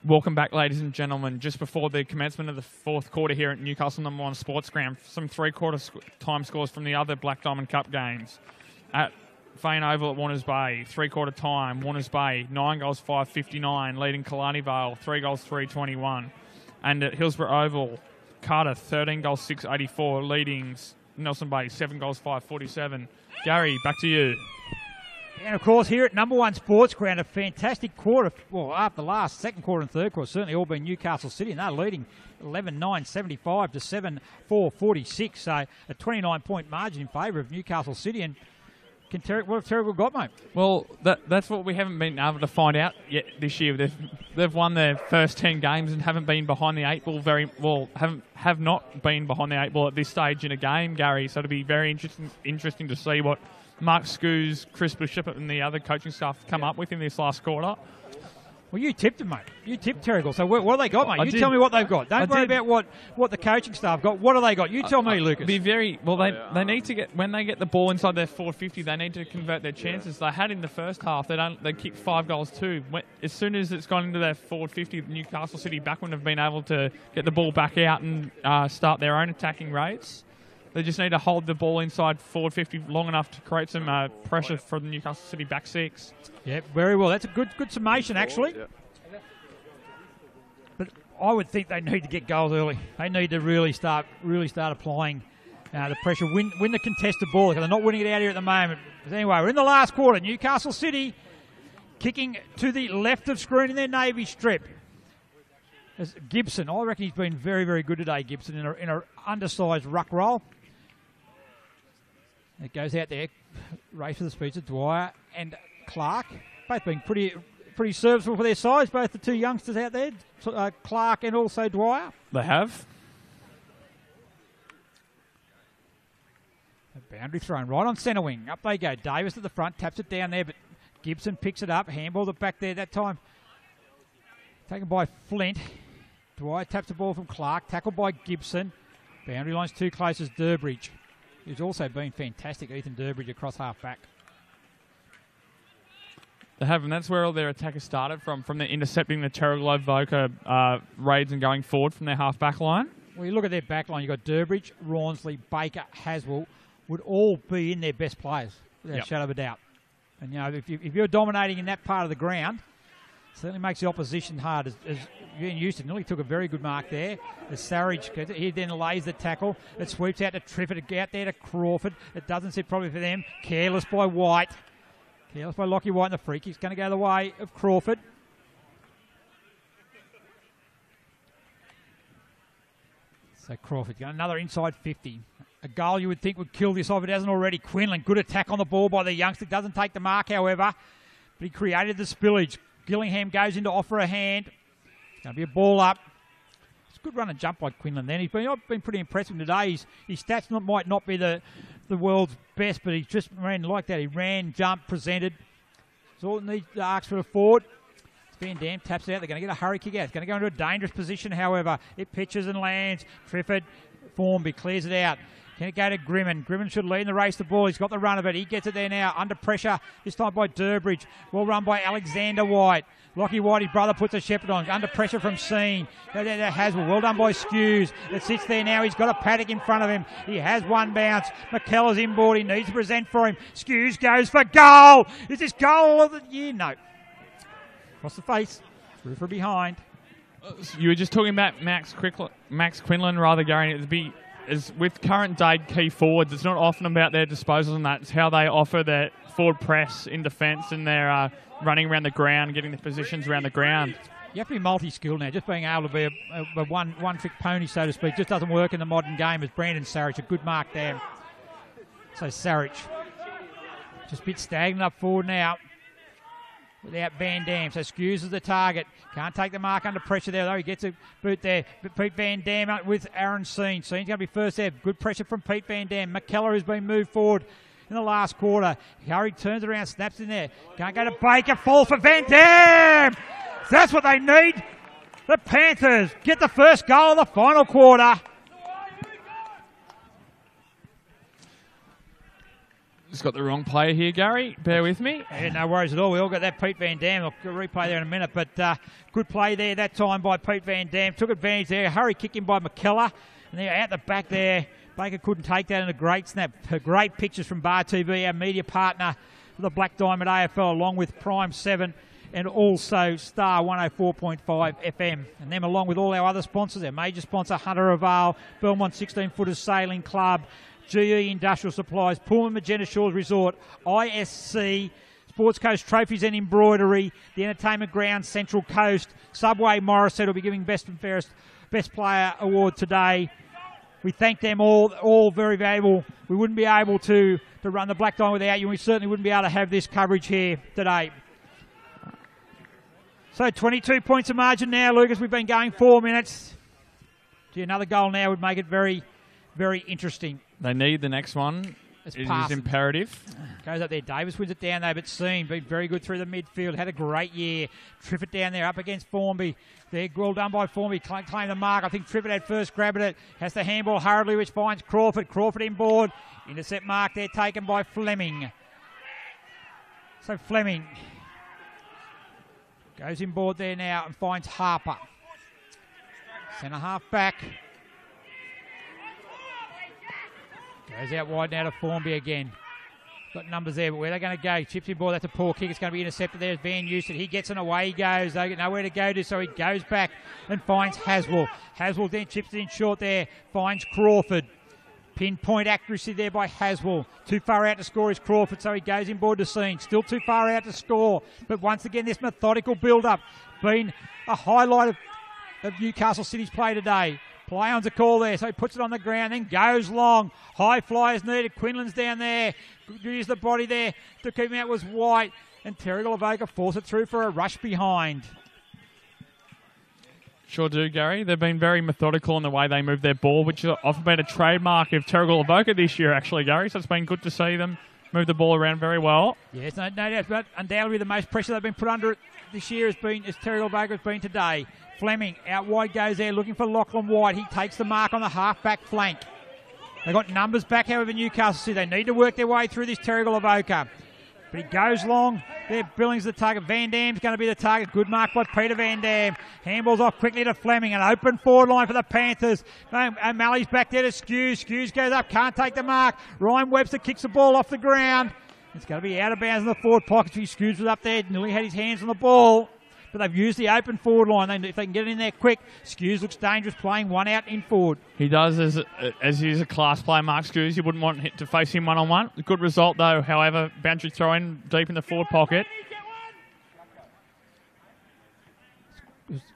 Welcome back, ladies and gentlemen. Just before the commencement of the fourth quarter here at Newcastle number 1 Sports Ground, some three-quarter time scores from the other Black Diamond Cup games. At Fane Oval at Warners Bay, three-quarter time, Warners Bay, 9 goals, 5.59, leading Killarney Vale, 3 goals, 3.21. And at Hillsborough Oval, Carter, 13 goals, 6.84, leading Nelson Bay, 7 goals, 5.47. Gary, back to you.
And, of course, here at number 1 Sports Ground, a fantastic quarter. Well, after the last second quarter and third quarter, certainly all been Newcastle City, and they're leading 11-9-75 to 7-4-46. So a 29-point margin in favour of Newcastle City. And what have Terrigal got, mate?
Well, that's what we haven't been able to find out yet this year. They've won their first 10 games and haven't been behind the 8 ball have not been behind the 8 ball at this stage in a game, Gary. So it'll be very interesting to see what Mark Scoos, Chris Bishop and the other coaching staff come up with in this last quarter.
Well, you tipped them, mate. You tipped Terrigal. So what have they got, mate? Tell me what they've got. Don't worry about what the coaching staff got. What have they got? You tell me, Lucas.
Be very well. They need to get, when they get the ball inside their 450, they need to convert their chances. They had in the first half. They kicked 5 goals too. As soon as it's gone into their 450, Newcastle City backmen have been able to get the ball back out and start their own attacking rates. They just need to hold the ball inside forward 50 long enough to create some pressure for the Newcastle City back six.
Yeah, very well. That's a good summation, actually. But I would think they need to get goals early. They need to really start applying the pressure, win the contested ball, because they're not winning it out here at the moment. But anyway, we're in the last quarter. Newcastle City kicking to the left of screen in their navy strip. As Gibson, I reckon he's been very, very good today, Gibson, in an undersized ruck roll. It goes out there, race for the speeds of Dwyer and Clark. Both being pretty serviceable for their size, both the two youngsters out there, Clark and also Dwyer.
They have.
A boundary thrown right on centre wing. Up they go. Davis at the front, taps it down there, but Gibson picks it up, handballs it back there that time. Taken by Flint. Dwyer taps the ball from Clark, tackled by Gibson. Boundary line's too close as Durbridge, who's also been fantastic, Ethan Durbridge, across half-back.
They have, and that's where all their attack has started from the intercepting the Terrigal Avoca raids and going forward from their half-back line.
Well, you look at their back line, you've got Durbridge, Rawnsley, Baker, Haswell, would all be in their best players, without a shadow of a doubt. And, you know, if you're dominating in that part of the ground, certainly makes the opposition hard. As Houston nearly took a very good mark there. As Sarridge, he then lays the tackle. It sweeps out to Trifford, it out there to Crawford. It doesn't sit probably for them. Careless by White. Careless by Lockie White, and the free kick's going to go the way of Crawford. So Crawford got another inside 50. A goal you would think would kill this off. It hasn't already. Quinlan, good attack on the ball by the youngster. Doesn't take the mark, however. But he created the spillage. Gillingham goes in to offer a hand. It's going to be a ball up. It's a good run and jump by Quinlan then. I've been pretty impressed with him today. His stats might not be the world's best, but he just ran like that. He ran, jumped, presented. That's all it needs to ask for a forward. Van Dam taps it out. They're going to get a hurry kick out. It's going to go into a dangerous position, however. It pitches and lands. Trifford, Formby clears it out. Can it go to Grimman? Grimman should lead in the race the ball. He's got the run of it. He gets it there now. Under pressure, this time by Durbridge. Well run by Alexander White. Lockie White, his brother, puts a shepherd on. Under pressure from Scene. Go down to Haswell. Well done by Skews. It sits there now. He's got a paddock in front of him. He has one bounce. McKellar's inboard. He needs to present for him. Skews goes for goal. Is this goal of the year? No. Across the face. Through for behind.
You were just talking about Max Quinlan, rather, Gary. It'd be... Is with current day key forwards, it's not often about their disposals and that. It's how they offer their forward press in defence and their running around the ground, getting the positions around the ground.
You have to be multi-skilled now. Just being able to be a one-trick pony, so to speak, just doesn't work in the modern game. As Brandon Sarich, a good mark there. So Sarich just a bit stagnant up forward now without Van Dam. So Skews is the target. Can't take the mark under pressure there, though. He gets a boot there. But Pete Van Dam up with Aaron Scene. Scene's going to be first there. Good pressure from Pete Van Dam. McKellar has been moved forward in the last quarter. Curry turns around, snaps in there. Can't go to Baker. Fall for Van Dam. That's what they need. The Panthers get the first goal of the final quarter.
Just got the wrong player here, Gary. Bear with me.
Yeah, no worries at all. We all got that Pete Van Dam. I'll replay there in a minute. But good play there that time by Pete Van Dam. Took advantage there. Hurry kick in by McKellar. And they're out the back there. Baker couldn't take that in a great snap. Great pictures from Bar TV, our media partner for the Black Diamond AFL, along with Prime 7 and also Star 104.5 FM. And them along with all our other sponsors, our major sponsor, Hunter Oval, Belmont 16-footers Sailing Club, GE Industrial Supplies, Pullman Magenta Shores Resort, ISC, Sports Coast Trophies and Embroidery, the Entertainment Ground Central Coast, Subway Morrisett will be giving Best and Fairest Best Player Award today. We thank them all very valuable. We wouldn't be able to run the Black Diamond without you, and we certainly wouldn't be able to have this coverage here today. So 22 points of margin now, Lucas. We've been going 4 minutes. Gee, another goal now would make it very, very interesting.
They need the next one. It is imperative.
Goes up there. Davis wins it down there, but Seam been very good through the midfield. Had a great year. Triffett down there up against Formby. They're well done by Formby. Claim the mark. I think Triffett had first grab at it. Has the handball hurriedly, which finds Crawford. Crawford inboard. Intercept mark there taken by Fleming. So Fleming goes inboard there now and finds Harper. Centre half back. Goes out wide now to Formby again. Got numbers there, but where they're going to go? Chips inboard, that's a poor kick. It's going to be intercepted there as Van Houston. He gets it away, he goes. They get nowhere to go to, so he goes back and finds Haswell. Haswell then chips it in short there, finds Crawford. Pinpoint accuracy there by Haswell. Too far out to score is Crawford, so he goes inboard to Scene. Still too far out to score. But once again, this methodical build-up been a highlight of Newcastle City's play today. Play on's a call there, so he puts it on the ground, then goes long. High flyers needed. Quinlan's down there. Use the body there to keep him out was White. And Terrigal Avoca force it through for a rush behind.
Sure do, Gary. They've been very methodical in the way they move their ball, which has often been a trademark of Terrigal Avoca this year, actually, Gary. So it's been good to see them move the ball around very well.
Yes, no doubt. But undoubtedly the most pressure they've been put under it this year as Terrigal Avoca has been today. Fleming out wide goes there looking for Lachlan White. He takes the mark on the half-back flank. They've got numbers back, however, Newcastle City. They need to work their way through this Terrigal Avoca. But he goes long. There, Billings the target. Van Dam's going to be the target. Good mark by Peter Van Dam. Handballs off quickly to Fleming. An open forward line for the Panthers. O'Malley's back there to Skews. Skews goes up. Can't take the mark. Ryan Webster kicks the ball off the ground. It's going to be out of bounds in the forward pocket. Skews was up there. Nearly had his hands on the ball. But they've used the open forward line. If they can get in there quick, Skews looks dangerous playing one out in forward.
He does, as he's a class player, Mark Skews. You wouldn't want to face him one-on-one. Good result, though, however, boundary throw in deep in the forward pocket.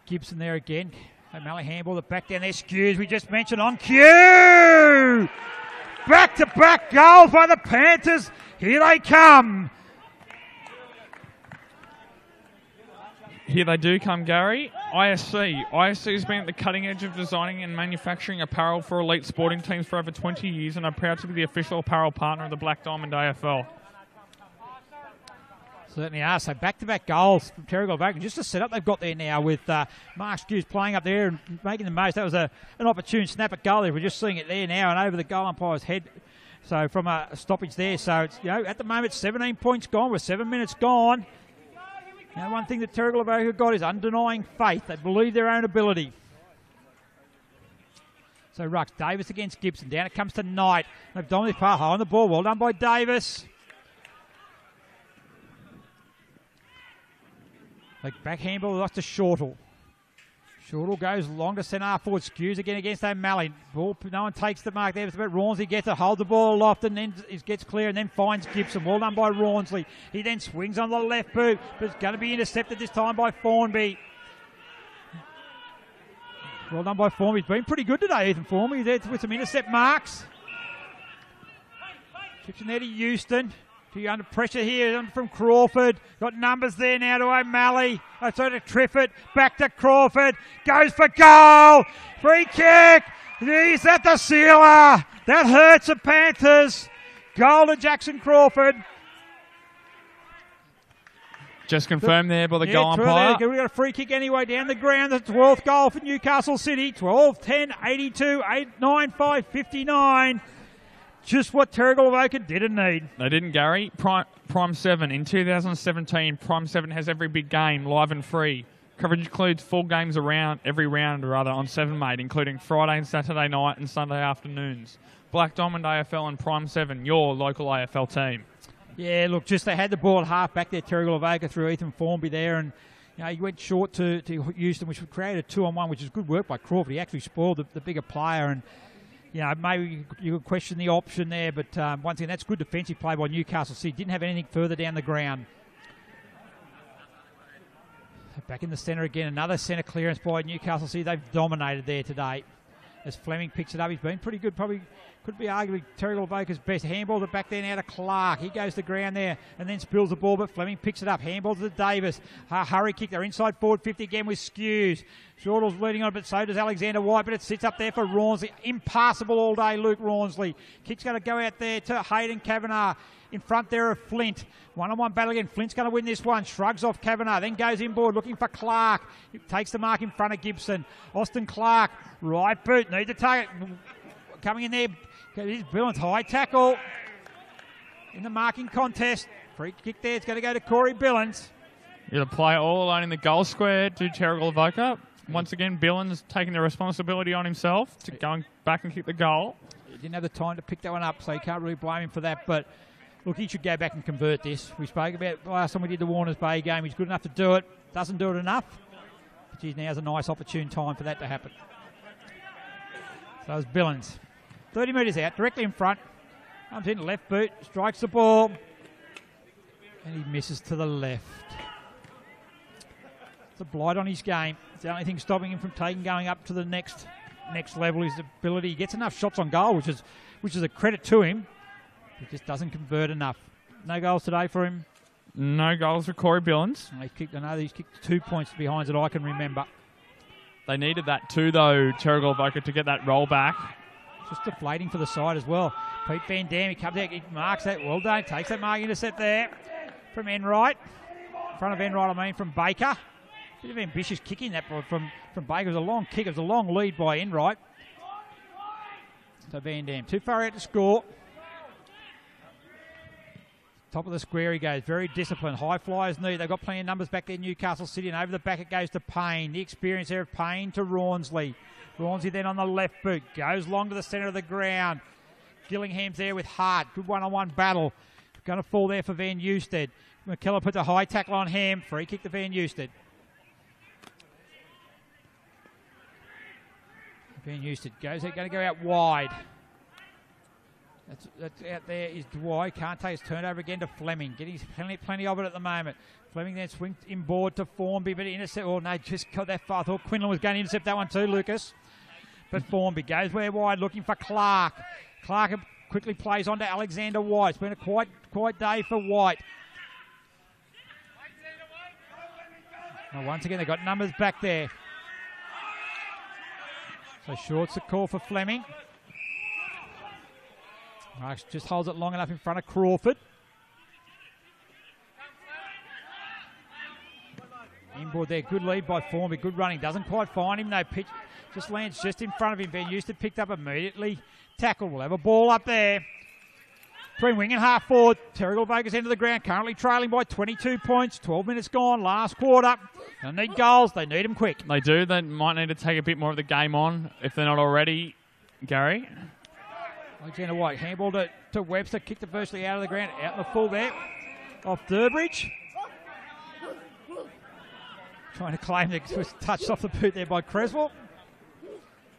Gibson there again. O'Malley handball it back down there. Skews, we just mentioned on cue. Back-to-back goals by the Panthers. Here they come.
Here they do come, Gary. ISC. ISC has been at the cutting edge of designing and manufacturing apparel for elite sporting teams for over 20 years and are proud to be the official apparel partner of the Black Diamond AFL.
Certainly are. So back-to-back goals from Terrigal Avoca. Just a setup they've got there now with Mark Skews playing up there and making the most. That was an opportune snap at goal there. We're just seeing it there now and over the goal umpire's head. So from a stoppage there. So it's, at the moment 17 points gone with 7 minutes gone. Now, one thing that Terrigal Avoca got is undenying faith. They believe their own ability. So Rux, Davis against Gibson. Down it comes to Knight. They've dominated far high on the ball. Well done by Davis. Back handball lost to Shortall. Shortall goes long to centre half forward. Skews again against O'Malley. Ball, no one takes the mark there. It's about Rawnsley gets it, holds the ball aloft and then gets clear and then finds Gibson. Well done by Rawnsley. He then swings on the left boot, but it's going to be intercepted this time by Formby. Well done by Formby. He's been pretty good today, Ethan Formby. He's there with some intercept marks. Chips in there to Houston. Under pressure here from Crawford. Got numbers there now to O'Malley. So to Triffett. Back to Crawford. Goes for goal. Free kick. He's at the sealer. That hurts the Panthers. Goal to Jackson Crawford.
Just confirmed there by the goal umpire.
We've got a free kick anyway down the ground. The 12th goal for Newcastle City. 12, 10, 82, 8, 9, 5, 59. Just what Terrigal Avoca didn't need.
They didn't, Gary. Prime 7 in 2017. Prime 7 has every big game live and free. Coverage includes full games every round on 7, mate, including Friday and Saturday night and Sunday afternoons. Black Diamond AFL and Prime 7, your local AFL team.
Yeah, look, just they had the ball at half back there, Terrigal Avoca through Ethan Formby there, and he went short to Houston, which created a 2-on-1, which is good work by Crawford. He actually spoiled the bigger player, and maybe you could question the option there, but once again, that's good defensive play by Newcastle City. Didn't have anything further down the ground. Back in the centre again, another centre clearance by Newcastle City. They've dominated there today. As Fleming picks it up, he's been pretty good. Probably could be arguably Terrigal Avoca's best. Handball to back there now to Clark. He goes to ground there and then spills the ball, but Fleming picks it up. Handball to Davis. Hurry kick. They're inside forward 50 again with Skews. Shortall's leading on, but so does Alexander White, but it sits up there for Rawnsley. Impassable all day, Luke Rawnsley. Kick's going to go out there to Hayden Kavanagh. In front there of Flint. One-on-one battle again. Flint's going to win this one. Shrugs off Kavanagh. Then goes inboard looking for Clark. He takes the mark in front of Gibson. Austin Clark. Right boot. Need the target. Coming in there. Here's Billings. High tackle. In the marking contest. Free kick there. It's going to go to Corey Billings.
You're the player all alone in the goal square to Terrigal Avoca. Once again, Billings taking the responsibility on himself to going back and kick the goal.
He didn't have the time to pick that one up, so you can't really blame him for that, but look, he should go back and convert this. We spoke about last time we did the Warners Bay game. He's good enough to do it. Doesn't do it enough. But geez, now's a nice opportune time for that to happen. So it's Billings. 30 metres out, directly in front. Comes in, left boot, strikes the ball. And he misses to the left. It's a blight on his game. It's the only thing stopping him from going up to the next level. His ability. He gets enough shots on goal, which is a credit to him. He just doesn't convert enough. No goals today for him.
No goals for Corey Billings.
I know he's kicked 2 points behind that I can remember.
They needed that too, though, Terrigal Avoca, to get that roll back.
Just deflating for the side as well. Pete Van Dam, he comes out, he marks that. Well done. Takes that mark intercept there from Enright. In front of Enright, from Baker. Bit of ambitious kicking that from Baker. It was a long kick. It was a long lead by Enright. So Van Dam, too far out to score. Top of the square he goes. Very disciplined. High flyers need. They've got plenty of numbers back there, Newcastle City. And over the back it goes to Payne. The experience there of Payne to Rawnsley. Rawnsley then on the left boot. Goes long to the centre of the ground. Gillingham's there with Hart. Good one-on-one battle. Going to fall there for Van Eusted. McKellar puts a high tackle on Ham. Free kick to Van Eusted. Van Eusted goes out. Going to go out wide. That's out there is Dwight. Can't take his turnover again to Fleming. Getting plenty of it at the moment. Fleming then swings inboard to Formby, but intercept. Oh no, just got that far. I thought Quinlan was going to intercept that one too, Lucas. But Formby goes way wide looking for Clark. Clark quickly plays on to Alexander White. It's been a quiet day for White. Well, once again, they've got numbers back there. So short's the call for Fleming. Marks just holds it long enough in front of Crawford. Inboard there, good lead by Formby, good running. Doesn't quite find him, no pitch. Just lands just in front of him. Van Eusted picked up immediately. Tackle, will have a ball up there. Between wing and half forward. Terrigal Avoca's into the ground, currently trailing by 22 points. 12 minutes gone, last quarter. They need goals, they need them quick.
They do, they might need to take a bit more of the game on if they're not already, Gary.
Alexander White, handball to Webster, kicked it virtually out of the ground, out in the full there, off Durbridge. Trying to claim that it was touched off the boot there by Creswell.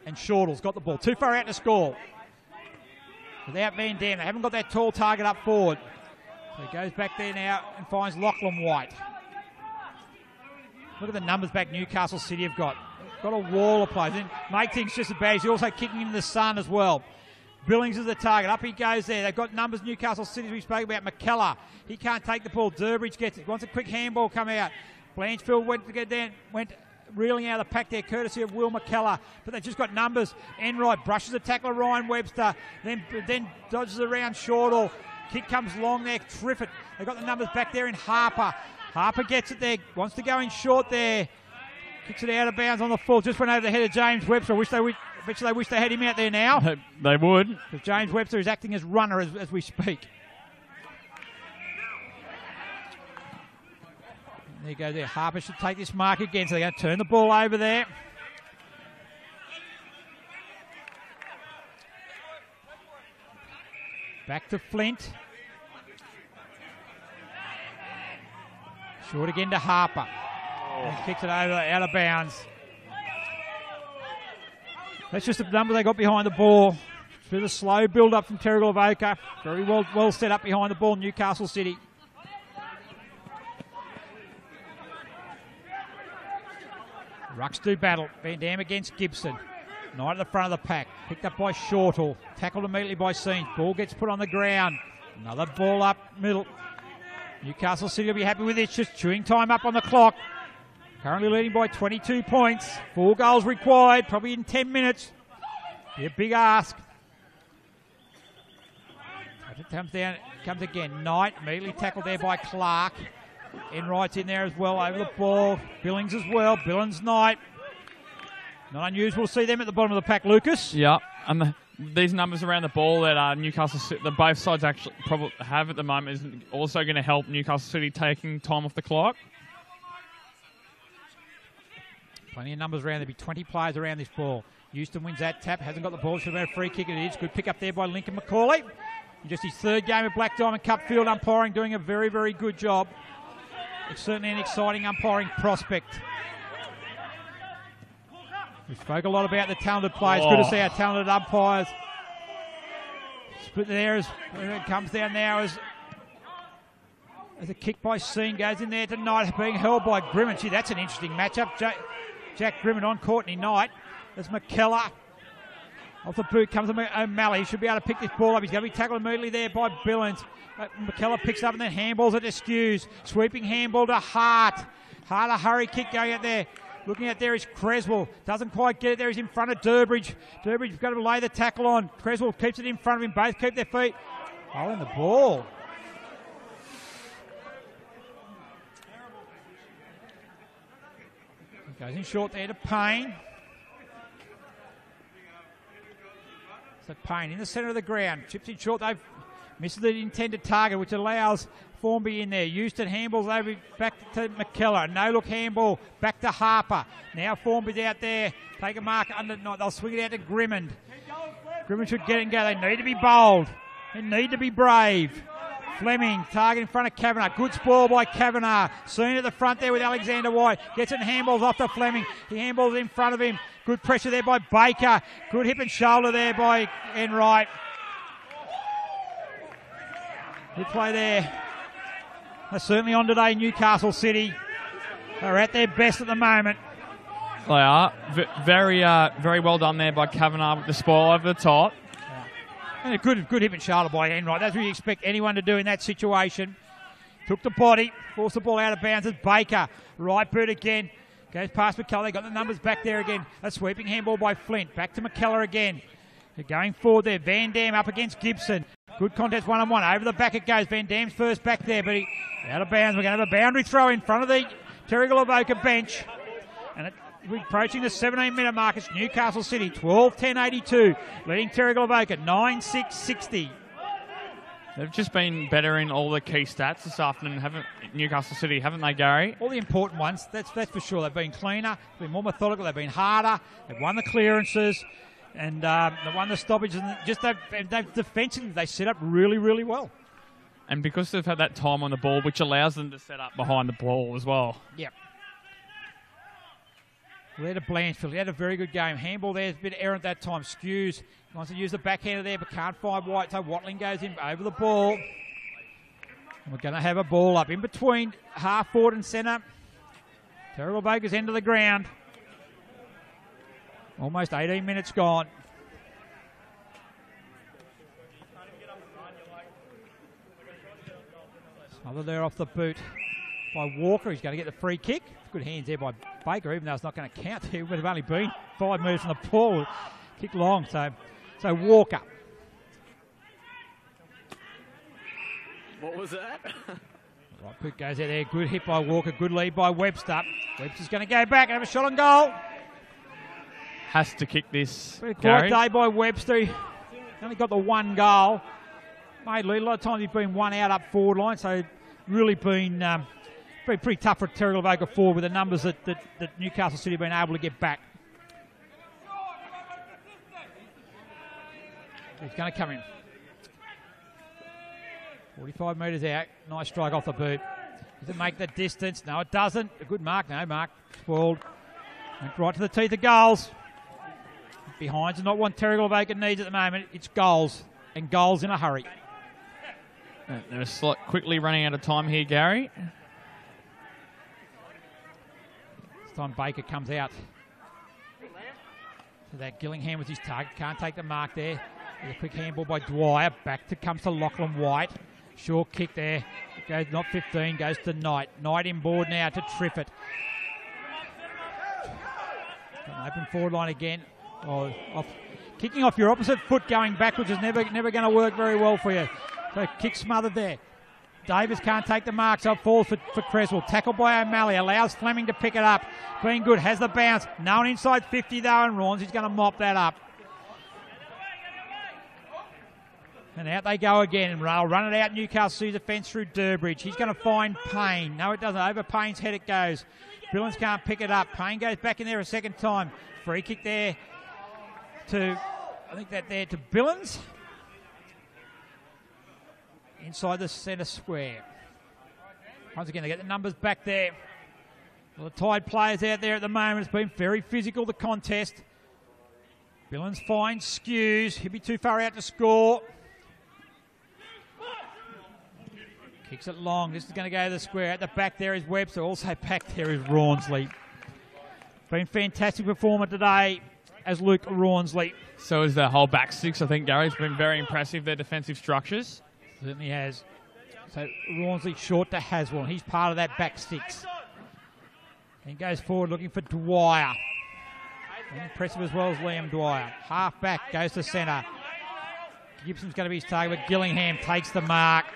And Shortall's got the ball, too far out to score. Without Van Dam, they haven't got that tall target up forward. So he goes back there now and finds Lachlan White. Look at the numbers back Newcastle City have got. Got a wall of players. And make things just as bad. He's also kicking into the sun as well. Billings is the target. Up he goes there. They've got numbers Newcastle City as we spoke about. McKellar. He can't take the ball. Durbridge gets it. Wants a quick handball come out. Blanchfield went reeling out of the pack there, courtesy of Will McKellar. But they've just got numbers. Enright brushes the tackler, Ryan Webster. Then dodges around Shortall. Kick comes long there. Triffett. They've got the numbers back there in Harper. Harper gets it there. Wants to go in short there. Kicks it out of bounds on the full. Just went over the head of James Webster. I wish they bet you they wish they had him out there now.
They would.
Because James Webster is acting as runner as we speak. There you go there. Harper should take this mark again, so they're going to turn the ball over there. Back to Flint. Short again to Harper. And kicks it over out of bounds. That's just the number they got behind the ball. Through the slow build-up from Terrigal Avoca. Very well set up behind the ball, Newcastle City. Rucks do battle. Van Dam against Gibson. Knight at the front of the pack. Picked up by Shortall. Tackled immediately by Sean. Ball gets put on the ground. Another ball up middle. Newcastle City will be happy with this. Just chewing time up on the clock. Currently leading by 22 points. 4 goals required, probably in 10 minutes. Be a big ask. It comes down, comes again. Knight immediately tackled there by Clark. Enright's in there as well over the ball. Billings as well. Billings, Knight. Not unusual to see them at the bottom of the pack, Lucas.
Yeah, and these numbers around the ball that Newcastle City, that both sides actually probably have at the moment, is also going to help Newcastle City taking time off the clock.
Plenty of numbers around. There'll be 20 players around this ball. Houston wins that tap. Hasn't got the ball. Should have had a free kick. It is. Good pick up there by Lincoln McCauley. Just his 3rd game of Black Diamond Cup field umpiring, doing a very, very good job. It's certainly an exciting umpiring prospect. We spoke a lot about the talented players. Good to see our talented umpires. Split there as it comes down now as a kick by Sean goes in there tonight, being held by Grimmett. Gee, that's an interesting matchup. Jack Grimmett on Courtney Knight. There's McKellar. Off the boot comes O'Malley. He should be able to pick this ball up. He's going to be tackled immediately there by Billings. McKellar picks up and then handballs it to Skews. Sweeping handball to Hart. Hart, a hurry kick going out there. Looking out there is Creswell. Doesn't quite get it there. He's in front of Durbridge. Durbridge's got to lay the tackle on. Creswell keeps it in front of him. Both keep their feet. Oh, in the ball. Goes in short there to Payne. So Payne in the centre of the ground. Chips in short. They've missed the intended target, which allows Formby in there. Houston handballs over back to McKellar. No look handball back to Harper. Now Formby's out there. Take a mark under. They'll swing it out to Grimmond. Grimmond should get it and go. They need to be bold. They need to be brave. Fleming, target in front of Kavanagh. Good spoil by Kavanagh. Soon at the front there with Alexander White. Gets it and handballs off to Fleming. He handballs in front of him. Good pressure there by Baker. Good hip and shoulder there by Enright. Good play there. They're certainly on today, Newcastle City. They're at their best at the moment.
They are. Very well done there by Kavanagh with the spoil over the top.
And a good hip and shoulder by Enright. That's what you expect anyone to do in that situation. Took the body, forced the ball out of bounds as Baker. Right boot again. Goes past McKellar. They got the numbers back there again. A sweeping handball by Flint. Back to McKellar again. They're going forward there. Van Dam up against Gibson. Good contest one-on-one. Over the back it goes. Van Dam's first back there, but he out of bounds. We're going to have a boundary throw in front of the Terrigal Avoca bench. And we're approaching the 17-minute mark. It's Newcastle City, 12-10-82. Leading Terrigal Avoca, 9-6-60.
They've just been better in all the key stats this afternoon, Newcastle City, haven't they, Gary?
All the important ones, that's for sure. They've been cleaner, they've been more methodical, they've been harder, they've won the clearances, and they've won the stoppages. And just they've defensively, they set up really, really well.
And because they've had that time on the ball, which allows them to set up behind the ball as well.
Yep. Led to Blanchfield. He had a very good game. Handball there's a bit errant that time. Skews wants to use the backhander there, but can't find White. So Watling goes in over the ball. And we're going to have a ball up in between half forward and centre. Terrigal Avoca's end of the ground. Almost 18 minutes gone. Smothered there off the boot by Walker. He's going to get the free kick. Good hands there by Baker, even though it's not going to count. It would have only been 5 moves from the ball. Kick long, so Walker.
What was that?
Right boot goes out there. Good hit by Walker. Good lead by Webster. Webster's going to go back and have a shot on goal.
has to kick this,
Very
Gary.
quiet day by Webster. He only got the one goal. Made lead. A lot of times he's been one out up forward line, so really been pretty tough for Terrigal Avoca forward with the numbers that Newcastle City have been able to get back. He's going to come in. 45 metres out. Nice strike off the boot. Does it make the distance? No, it doesn't. A good mark. No, mark. Spoiled. Went right to the teeth of goals. Behind's not what Terrigal Avoca needs at the moment. It's goals. And goals in a hurry.
They're quickly running out of time here, Gary.
This time Baker comes out. So that Gillingham was his target. Can't take the mark there. There's a quick handball by Dwyer. Comes to Lachlan White. Short kick there. It goes not 15, goes to Knight. Knight inboard now to Triffett. Open forward line again. Kicking off your opposite foot going backwards is never going to work very well for you. So kick smothered there. Davis can't take the mark, so it falls for Creswell. Tackled by O'Malley. Allows Fleming to pick it up. Being good. Has the bounce. No one inside 50 though, and Rawns is going to mop that up. And out they go again, and they'll run it out Newcastle City's defence through Durbridge. He's going to find Payne. No, it doesn't. Over Payne's head it goes. Billings can't pick it up. Payne goes back in there a second time. Free kick there to Billings. Inside the centre square. Once again, they get the numbers back there. Well, the Tide players out there at the moment. It's been very physical, the contest. Billings finds Skews. He'll be too far out to score. Kicks it long. This is going to go to the square. At the back there is Webster. Also back there is Rawnsley. Been fantastic performer today as Luke Rawnsley.
So is the whole back six, I think, Gary. It's been very impressive, their defensive structures.
Certainly has. So Rawnsley short to Haswell. He's part of that back six. And goes forward looking for Dwyer. Impressive as well as Liam Dwyer. Half back goes to centre. Gibson's going to be his target, but Gillingham takes the mark.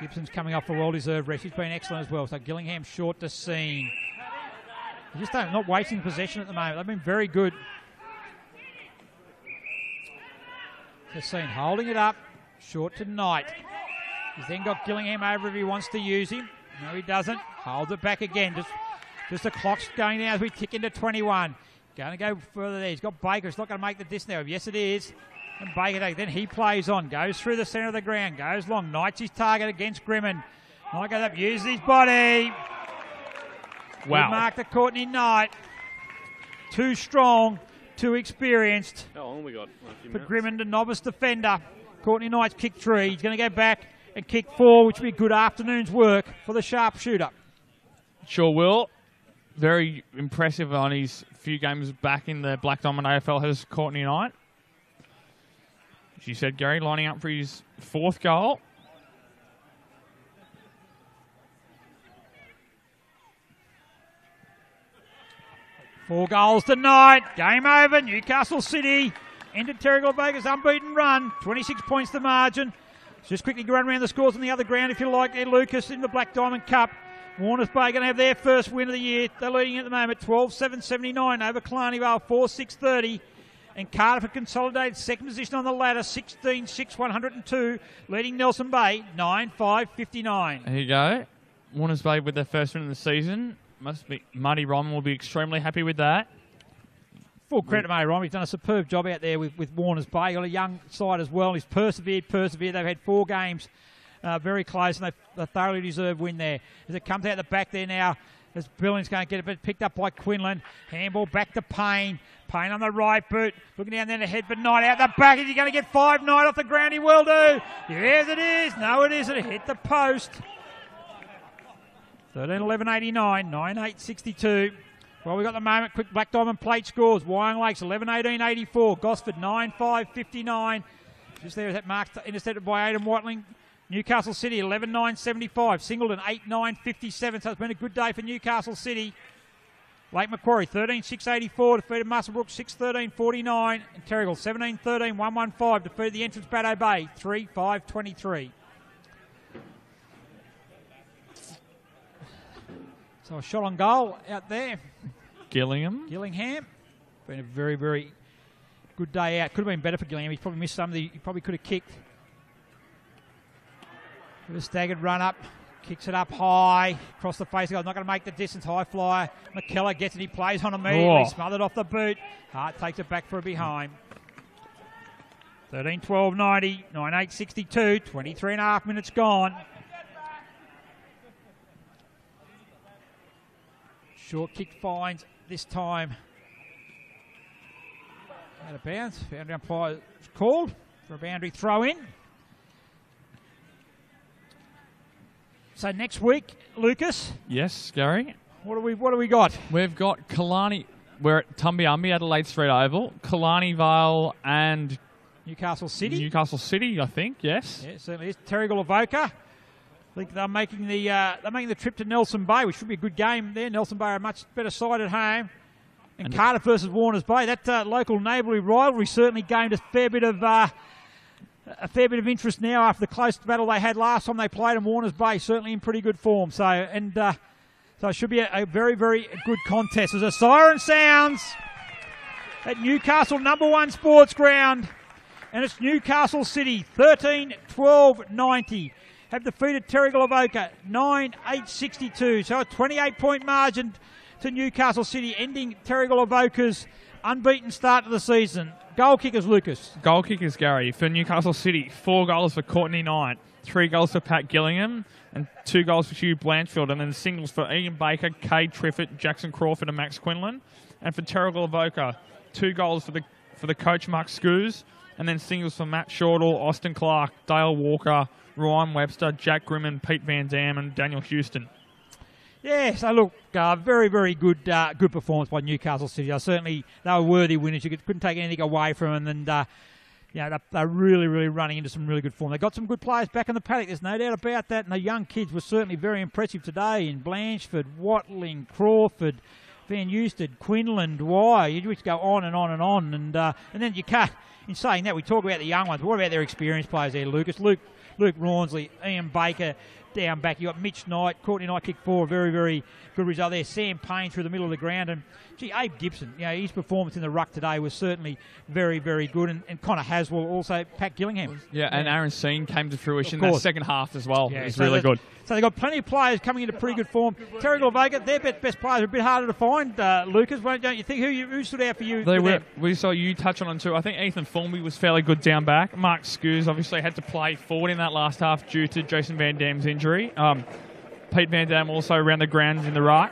Gibson's coming off a well-deserved rest. He's been excellent as well. So Gillingham short to Scene. They just not wasting possession at the moment. They've been very good. To Scene holding it up. Short to Knight. He's then got Gillingham over if he wants to use him. No, he doesn't. Holds it back again. Just the clock's going down as we tick into 21. Going to go further there. He's got Baker. It's not going to make the distance now. Yes, it is. And Baker, then he plays on, goes through the centre of the ground, goes long, Knight's his target against Grimond. Knight goes up, uses his body.
Wow.
Good mark to Courtney Knight. Too strong, too experienced.
How long have we got?
For Grimond, a novice defender. Courtney Knight's kick 3. He's going to go back and kick 4, which will be a good afternoon's work for the sharpshooter.
Sure will. Very impressive on his few games back in the Black Diamond AFL has Courtney Knight. As you said, Gary, lining up for his 4th goal.
Four goals tonight. Game over. Newcastle City ended Terrigal Avoca's unbeaten run. 26 points the margin. Just quickly run around the scores on the other ground if you like there, Lucas, in the Black Diamond Cup. Warners Bay going to have their first win of the year. They're leading at the moment 12-7-79 over Killarney Vale 4-6-30. And Cardiff have consolidated second position on the ladder, 16-6-102, leading Nelson Bay 9-5-59.
There you go. Warners Bay with their first win of the season. Must be Marty Ryman will be extremely happy with that.
Full credit to Marty Ryman. He's done a superb job out there with Warners Bay. Got a young side as well. He's persevered. They've had 4 games very close, and they thoroughly deserve win there. As it comes out the back there now, as Billings going to get it, but picked up by Quinlan. Handball back to Payne. Payne on the right boot. Looking down there to head, but Knight out the back. Is he going to get 5? Knight off the ground? He will do. Yes, it is. No, it isn't. It hit the post. 13-11-89. 9-8-62. Well, we got the moment. Quick Black Diamond plate scores. Wyong Lakes 11-18-84. Gosford 9-5-59. Just there is that mark intercepted by Aidan Watling. Newcastle City 11-9-75. Singleton 8-9-57. So it's been a good day for Newcastle City. Lake Macquarie 13-6-84 defeated Musselbrook 6-13-49. And Terrigal 17-13-115 defeated the entrance Baddo Bay 3-5-23. So a shot on goal out there.
Gillingham.
Gillingham. Been a very, very good day out. Could have been better for Gillingham. He's probably missed some of the... He probably could have kicked. With a staggered run up. Kicks it up high. Across the face. Not going to make the distance. High flyer. McKellar gets it. He plays on immediately. Smothered off the boot. Hart takes it back for a behind. 13-12-90. 9-8-62. 23 and a half minutes gone. Short kick finds this time. Out of bounds. Boundary umpire is called for a boundary throw in. So next week, Lucas.
Yes, Gary.
What do we got?
We've got Killarney. We're at Tumbiumbi, Adelaide Street Oval. Killarney Vale and
Newcastle City.
Newcastle City, I think. Yes.
Yeah, it certainly is. Terrigal Avoca. I think they're making the trip to Nelson Bay, which should be a good game there. Nelson Bay are a much better side at home. And Cardiff versus Warners Bay. That local neighbourly rivalry certainly gained a fair bit of interest now after the close battle they had last time they played. And Warners Bay certainly in pretty good form. So it should be a very, very good contest. As a siren sounds at Newcastle #1 Sports Ground, and it's Newcastle City 13-12-90. Have defeated Terrigal Avoca 9-8-62. So a 28-point margin to Newcastle City, ending Terrigal Avoca's unbeaten start to the season. Goal kickers, Lucas.
Goal kickers, Gary. For Newcastle City, 4 goals for Courtney Knight, 3 goals for Pat Gillingham, and 2 goals for Hugh Blanchfield, and then singles for Ian Baker, Cade Triffett, Jackson Crawford, and Max Quinlan. And for Terrigal Avoca, 2 goals for the coach Mark Scoos, and then singles for Matt Shortall, Austin Clark, Dale Walker, Ryan Webster, Jack Grimman, Pete Van Dam, and Daniel Houston.
Yeah, so look, very, very good performance by Newcastle City. They were worthy winners. You couldn't take anything away from them, and they're really, really running into some really good form. They got some good players back in the paddock. There's no doubt about that. And the young kids were certainly very impressive today in Blanchford, Watling, Crawford, Van Eusted, Quinlan, Dwyer. You just go on and on and on, and then you can't. In saying that, we talk about the young ones. What about their experienced players there, Lucas? Luke Rawnsley, Ian Baker down back. You got Mitch Knight, Courtney Knight kicked 4, very, very good result there. Sam Payne through the middle of the ground, and Abe Gibson. His performance in the ruck today was certainly very, very good. And Connor Haswell, also Pat Gillingham.
Yeah, and Aaron Seen came to fruition in that second half as well. Yeah, it was really good.
So they've got plenty of players coming into pretty good form. Terrigal Avoca, their best players are a bit harder to find, Lucas. Don't you think? Who stood out for you?
We saw you touch on them too. I think Ethan Formby was fairly good down back. Mark Scoos obviously had to play forward in that last half due to Jason Van Dam's injury. Pete Van Dam also around the grounds in the right.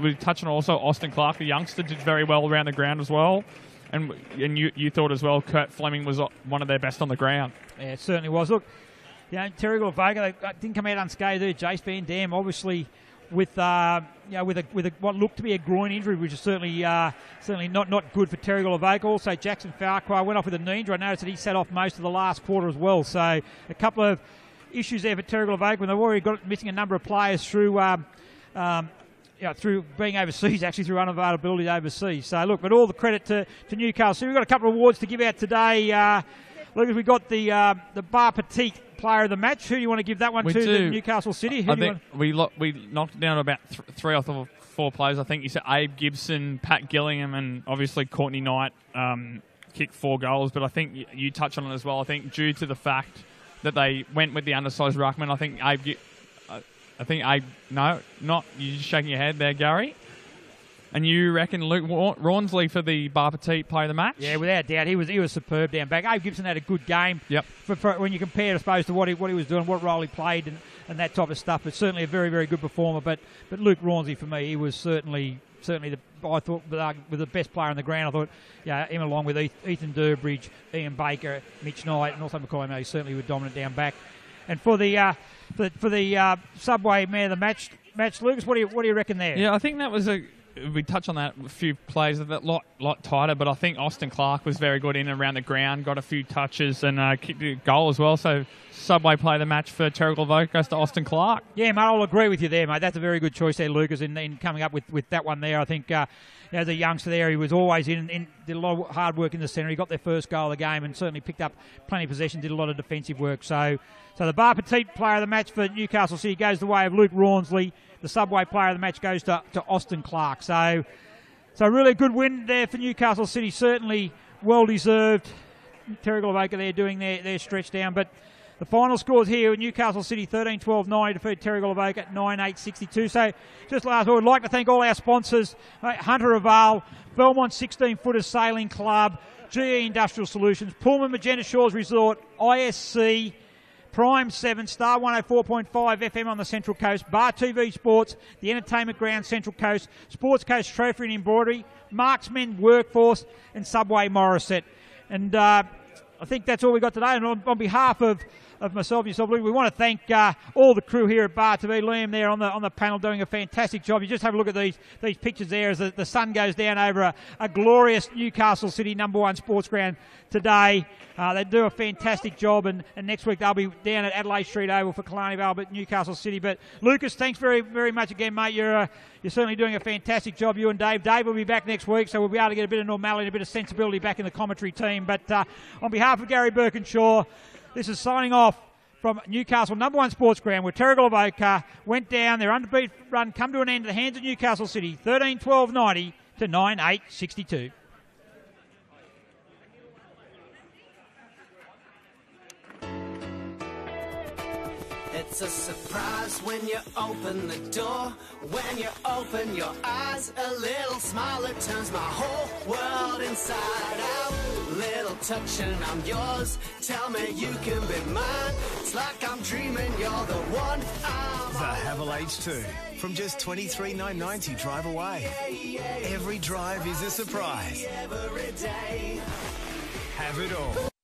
We touched on also Austin Clark, the youngster, did very well around the ground as well. And you thought as well, Kurt Fleming was one of their best on the ground.
Yeah, it certainly was. Look, Terrigal Avoca, they didn't come out unscathed there. Jace Van Dam, obviously, with what looked to be a groin injury, which is certainly not good for Terrigal Avoca. Also, Jackson Farquhar went off with a knee injury. I noticed that he sat off most of the last quarter as well. So a couple of issues there for Terrigal Avoca, when they've already got missing a number of players through through being overseas, actually through unavailability overseas. So look, but all the credit to Newcastle. So we've got a couple of awards to give out today. Lucas, we've got the Bar Petite Player of the Match. Who do you want to give that one to Newcastle City?
I think we knocked down about 3 off the 4 players. I think you said Abe Gibson, Pat Gillingham, and obviously Courtney Knight kicked 4 goals. But I think you touched on it as well. I think due to the fact that they went with the undersized ruckman, I think no, not you just shaking your head there, Gary. And you reckon Luke Rawnsley for the Bar Petite Player of the Match?
Yeah, without doubt. He was superb down back. Abe Gibson had a good game.
Yep.
For when you compare, I suppose, to what he was doing, what role he played, and that type of stuff. But certainly a very, very good performer. But Luke Rawnsley, for me, he was certainly I thought with the best player on the ground. I thought, him along with Ethan Durbridge, Ian Baker, Mitch Knight, and also McCoy May certainly were dominant down back. And for the Subway Man of the match, Lucas, what do you reckon there?
Yeah, I think that was we touched on that, a few plays a lot tighter, but I think Austin Clark was very good in and around the ground, got a few touches and kicked a goal as well. So Subway Player of the Match for Terrigal Avoca goes to Austin Clark.
Yeah, mate, I'll agree with you there, mate. That's a very good choice there, Lucas, in coming up with that one there. I think as a youngster there, he was always in did a lot of hard work in the centre. He got their first goal of the game and certainly picked up plenty of possession, did a lot of defensive work. So the Bar Petite player of the match for Newcastle City goes the way of Luke Rawnsley. The Subway player of the match goes to Austin Clark. So really good win there for Newcastle City. Certainly well-deserved. Terrigal Avoca there doing their stretch down. But the final scores here with Newcastle City 13-12-90 defeated Terrigal Avoca at 9-8-62. So just last, I would like to thank all our sponsors, Hunter Oval, Belmont 16-Footers Sailing Club, GE Industrial Solutions, Pullman Magenta Shores Resort, ISC, Prime 7, Star 104.5 FM on the Central Coast, Bar TV Sports, the Entertainment Ground Central Coast, Sports Coast Trophy and Embroidery, Marksmen Workforce, and Subway Morisset. And I think that's all we got today. And on behalf of myself and yourself, we want to thank all the crew here at Bar TV. Liam there on the panel doing a fantastic job. You just have a look at these pictures there as the sun goes down over a glorious Newcastle City #1 sports ground today. They do a fantastic job, and next week they'll be down at Adelaide Street Oval for Killarney Vale, but Newcastle City. But Lucas, thanks very, very much again, mate. You're certainly doing a fantastic job, you and Dave. Dave will be back next week, so we'll be able to get a bit of normality, a bit of sensibility back in the commentary team. But on behalf of Gary Birkinshaw, this is signing off from Newcastle #1 sports ground, where Terrigal Avoca went down. Their undefeated run come to an end at the hands of Newcastle City, 13-12-90 to 9-8-62.
It's a surprise when you open the door. When you open your eyes, a little smile that turns my whole world inside out. Little touch and I'm yours. Tell me you can be mine. It's like I'm dreaming you're the one I'm
The Havel H2 from just $23,990 drive away. Every drive is a surprise.
every day.
Have it all.